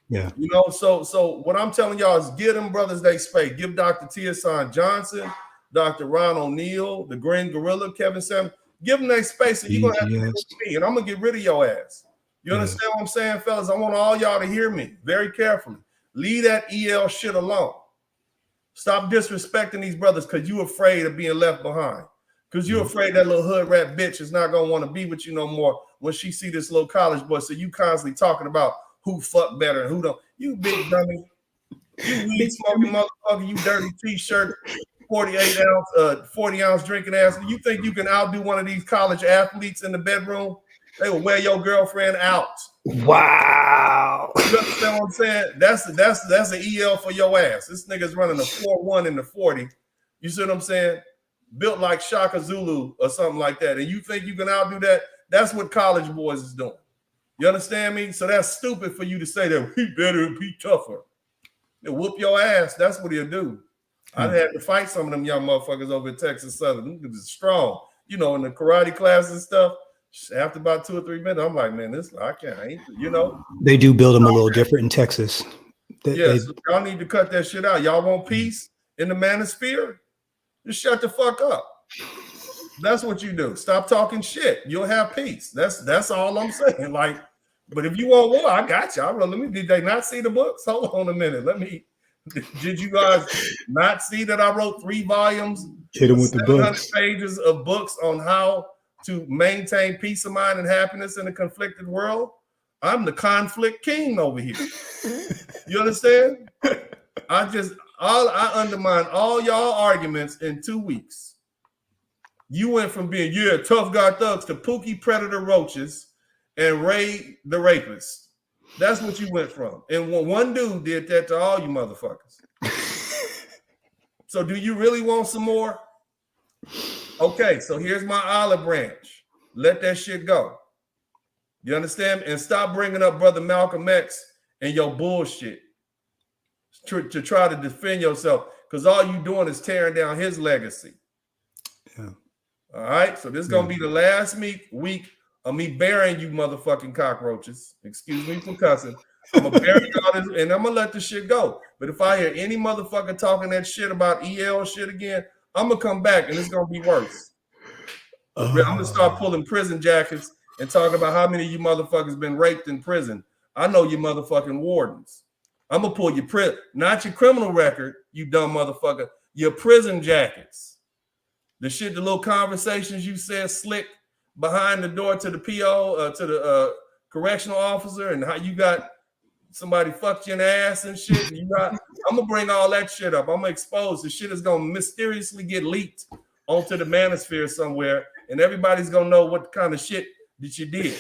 Yeah. You know, so what I'm telling y'all is give them brothers they space. Give Dr. Tia Johnson, Dr. Ron O'Neal, the Green Gorilla, Kevin Sam, give them their space, and you're gonna have to deal with me, and I'm gonna get rid of your ass. You understand what I'm saying, fellas? I want all y'all to hear me very carefully. Leave that EL shit alone. Stop disrespecting these brothers because you're afraid of being left behind. Because you're afraid that little hood rat bitch is not gonna want to be with you no more when she see this little college boy. So you constantly talking about who fuck better and who don't. You big dummy. You weed smoking motherfucker. You dirty t-shirt, 40 ounce drinking ass. You think you can outdo one of these college athletes in the bedroom? They will wear your girlfriend out. Wow. You understand what I'm saying? That's an EL for your ass. This nigga's running a 4.1 in the 40. You see what I'm saying? Built like Shaka Zulu or something like that. And you think you can outdo that? That's what college boys is doing. You understand me? So that's stupid for you to say that he better be tougher. He'll whoop your ass. That's what he'll do. I had to fight some of them young motherfuckers over at Texas Southern. Them niggas strong. You know, in the karate class and stuff. After about 2 or 3 minutes, I'm like, man, I ain't, you know. They do build them a little different in Texas. So y'all need to cut that shit out. Y'all want peace in the manosphere? Just shut the fuck up. That's what you do. Stop talking shit. You'll have peace. That's all I'm saying. Like, but if you want war, I got you. Did they not see the books? Hold on a minute. Did you guys not see that I wrote 3 volumes? Hit them with the books. Pages of books on how to maintain peace of mind and happiness in a conflicted world. I'm the conflict king over here. You understand? I undermine all y'all arguments in 2 weeks. You went from being tough guy thugs to Pookie Predator Roaches and Ray the Rapist. That's what you went from. And one dude did that to all you motherfuckers. So do you really want some more? Okay, so here's my olive branch. Let that shit go. You understand? And stop bringing up Brother Malcolm X and your bullshit to try to defend yourself, because all you doing is tearing down his legacy. Yeah. All right, so this is going to be the last week of me burying you motherfucking cockroaches. Excuse me for cussing. I'm going to bury y'all this, and I'm going to let the shit go. But if I hear any motherfucker talking that shit about EL shit again, I'm going to come back, and it's going to be worse. I'm going to start pulling prison jackets and talking about how many of you motherfuckers been raped in prison. I know you motherfucking wardens. I'm going to pull your not your criminal record, you dumb motherfucker, your prison jackets. The shit, the little conversations you said slick behind the door to the PO, to the correctional officer, and how you got somebody fucked you in the ass and shit. I'm going to bring all that shit up. I'm going to expose the shit is going to mysteriously get leaked onto the manosphere somewhere, and everybody's going to know what kind of shit that you did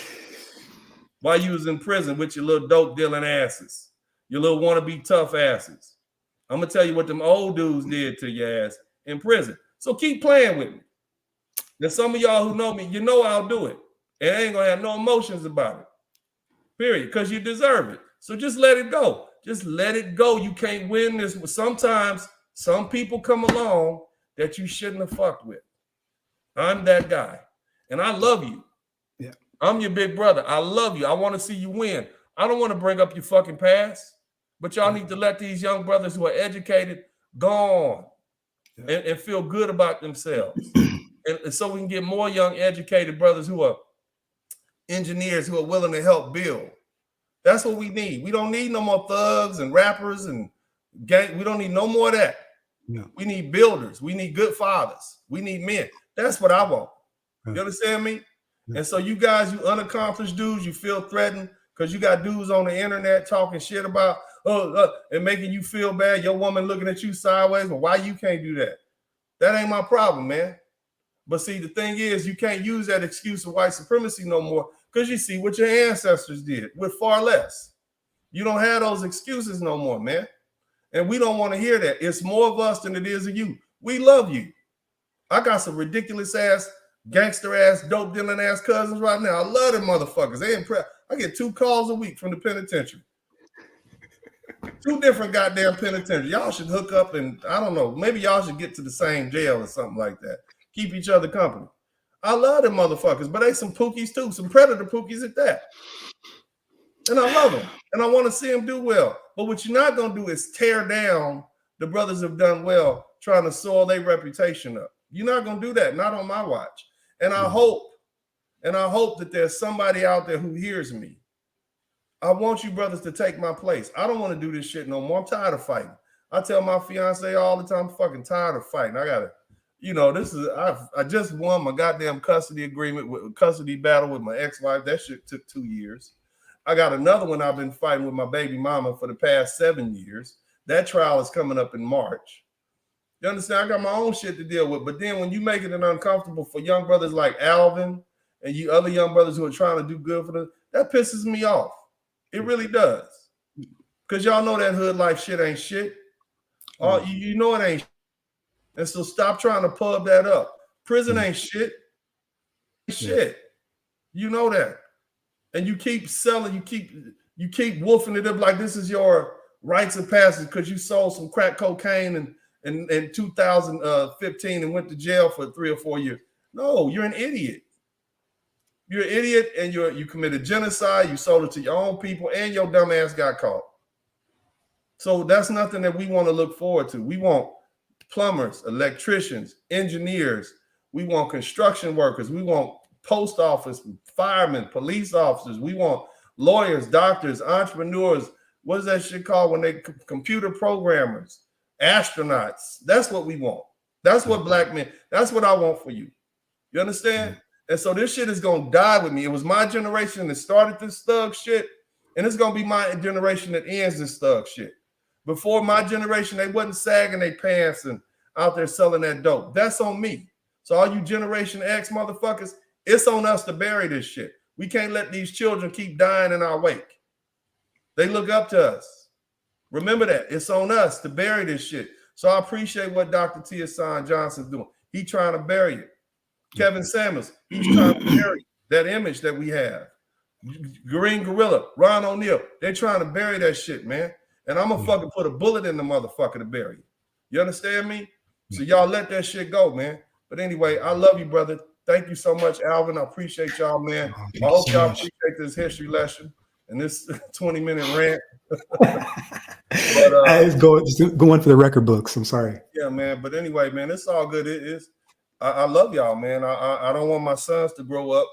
while you was in prison with your little dope dealing asses, your little wannabe tough asses. I'm going to tell you what them old dudes did to your ass in prison. So keep playing with me. Now, some of y'all who know me, you know I'll do it. And I ain't going to have no emotions about it. Period. Because you deserve it. So just let it go. Just let it go. You can't win this. Sometimes Some people come along that you shouldn't have fucked with. I'm that guy. And I love you. Yeah. I'm your big brother. I love you. I want to see you win. I don't want to bring up your fucking past, but y'all need to let these young brothers who are educated go on and feel good about themselves. And so we can get more young educated brothers who are engineers who are willing to help build. That's what we need. We don't need no more thugs and rappers and gang. We don't need no more of that. Yeah. We need builders. We need good fathers. We need men. That's what I want. You understand me? And so you guys, you unaccomplished dudes, you feel threatened because you got dudes on the internet talking shit about and making you feel bad. Your woman looking at you sideways. Well, why you can't do that? That ain't my problem, man. But see, the thing is, you can't use that excuse of white supremacy no more because you see what your ancestors did with far less. You don't have those excuses no more, man. And we don't want to hear that. It's more of us than it is of you. We love you. I got some ridiculous ass, gangster ass, dope dealing ass cousins right now. I love them motherfuckers. They impress. I get 2 calls a week from the penitentiary. 2 different goddamn penitentiaries. Y'all should hook up and I don't know, maybe y'all should get to the same jail or something like that. Keep each other company. I love them motherfuckers, but they some pookies too, some predator pookies at that. And I love them, and I want to see them do well. But what you're not going to do is tear down the brothers who've done well, trying to soil their reputation up. You're not going to do that, not on my watch. And I hope that there's somebody out there who hears me. I want you brothers to take my place. I don't want to do this shit no more. I'm tired of fighting. I tell my fiance all the time, I'm fucking tired of fighting. I gotta, I just won my goddamn custody agreement with custody battle with my ex-wife. That shit took 2 years. I got another one I've been fighting with my baby mama for the past 7 years. That trial is coming up in March. You understand? I got my own shit to deal with. But then when you make it uncomfortable for young brothers like Alvin and you other young brothers who are trying to do good for them, that pisses me off. It really does. Because y'all know that hood life shit ain't shit. You know it ain't shit. And so stop trying to pub that up. Prison ain't shit. Shit. You know that. And you keep selling, you keep wolfing it up like this is your rites of passage because you sold some crack cocaine in 2015 and went to jail for 3 or 4 years. No, you're an idiot. You're an idiot and you committed genocide, you sold it to your own people, and your dumb ass got caught. So that's nothing that we want to look forward to. We want plumbers, electricians, engineers. We want construction workers. We want post office, firemen, police officers. We want lawyers, doctors, entrepreneurs. What is that shit called when they computer programmers, astronauts? That's what we want. That's what black men, that's what I want for you. You understand? And so this shit is going to die with me. It was my generation that started this thug shit, and it's going to be my generation that ends this thug shit. Before my generation, they wasn't sagging their pants and out there selling that dope. That's on me. So all you Generation X motherfuckers, it's on us to bury this shit. We can't let these children keep dying in our wake. They look up to us. Remember that. It's on us to bury this shit. So I appreciate what Dr. Tia San Johnson's doing. He trying to bury it. Kevin Samuels, he's trying to bury that image that we have. Green Gorilla, Ron O'Neal, they're trying to bury that shit, man. And I'm gonna fucking put a bullet in the motherfucker to bury it. You understand me? So y'all let that shit go, man. But anyway, I love you, brother. Thank you so much, Alvin. I appreciate y'all, man. I hope y'all appreciate this history lesson and this 20-minute rant. It's going for the record books. I'm sorry. Yeah, man. But anyway, man, it's all good. It is. I love y'all, man. I don't want my sons to grow up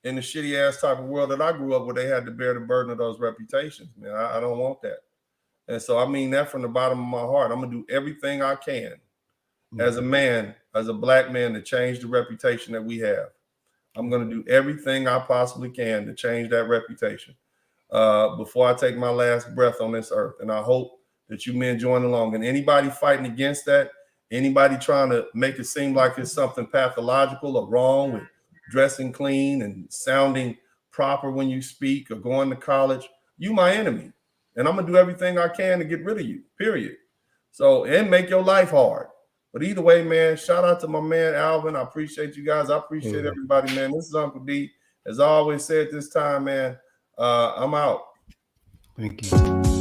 in the shitty ass type of world that I grew up where they had to bear the burden of those reputations, man. I don't want that. And so I mean that from the bottom of my heart. I'm gonna do everything I can as a man, as a black man, to change the reputation that we have. I'm gonna do everything I possibly can to change that reputation before I take my last breath on this earth. And I hope that you men join along. And anybody fighting against that, anybody trying to make it seem like it's something pathological or wrong with dressing clean and sounding proper when you speak or going to college, you my enemy. And I'm going to do everything I can to get rid of you, period. So, and make your life hard. But either way, man, shout out to my man, Alvin. I appreciate you guys. I appreciate everybody, man. This is Uncle D. As I always said this time, man, I'm out. Thank you.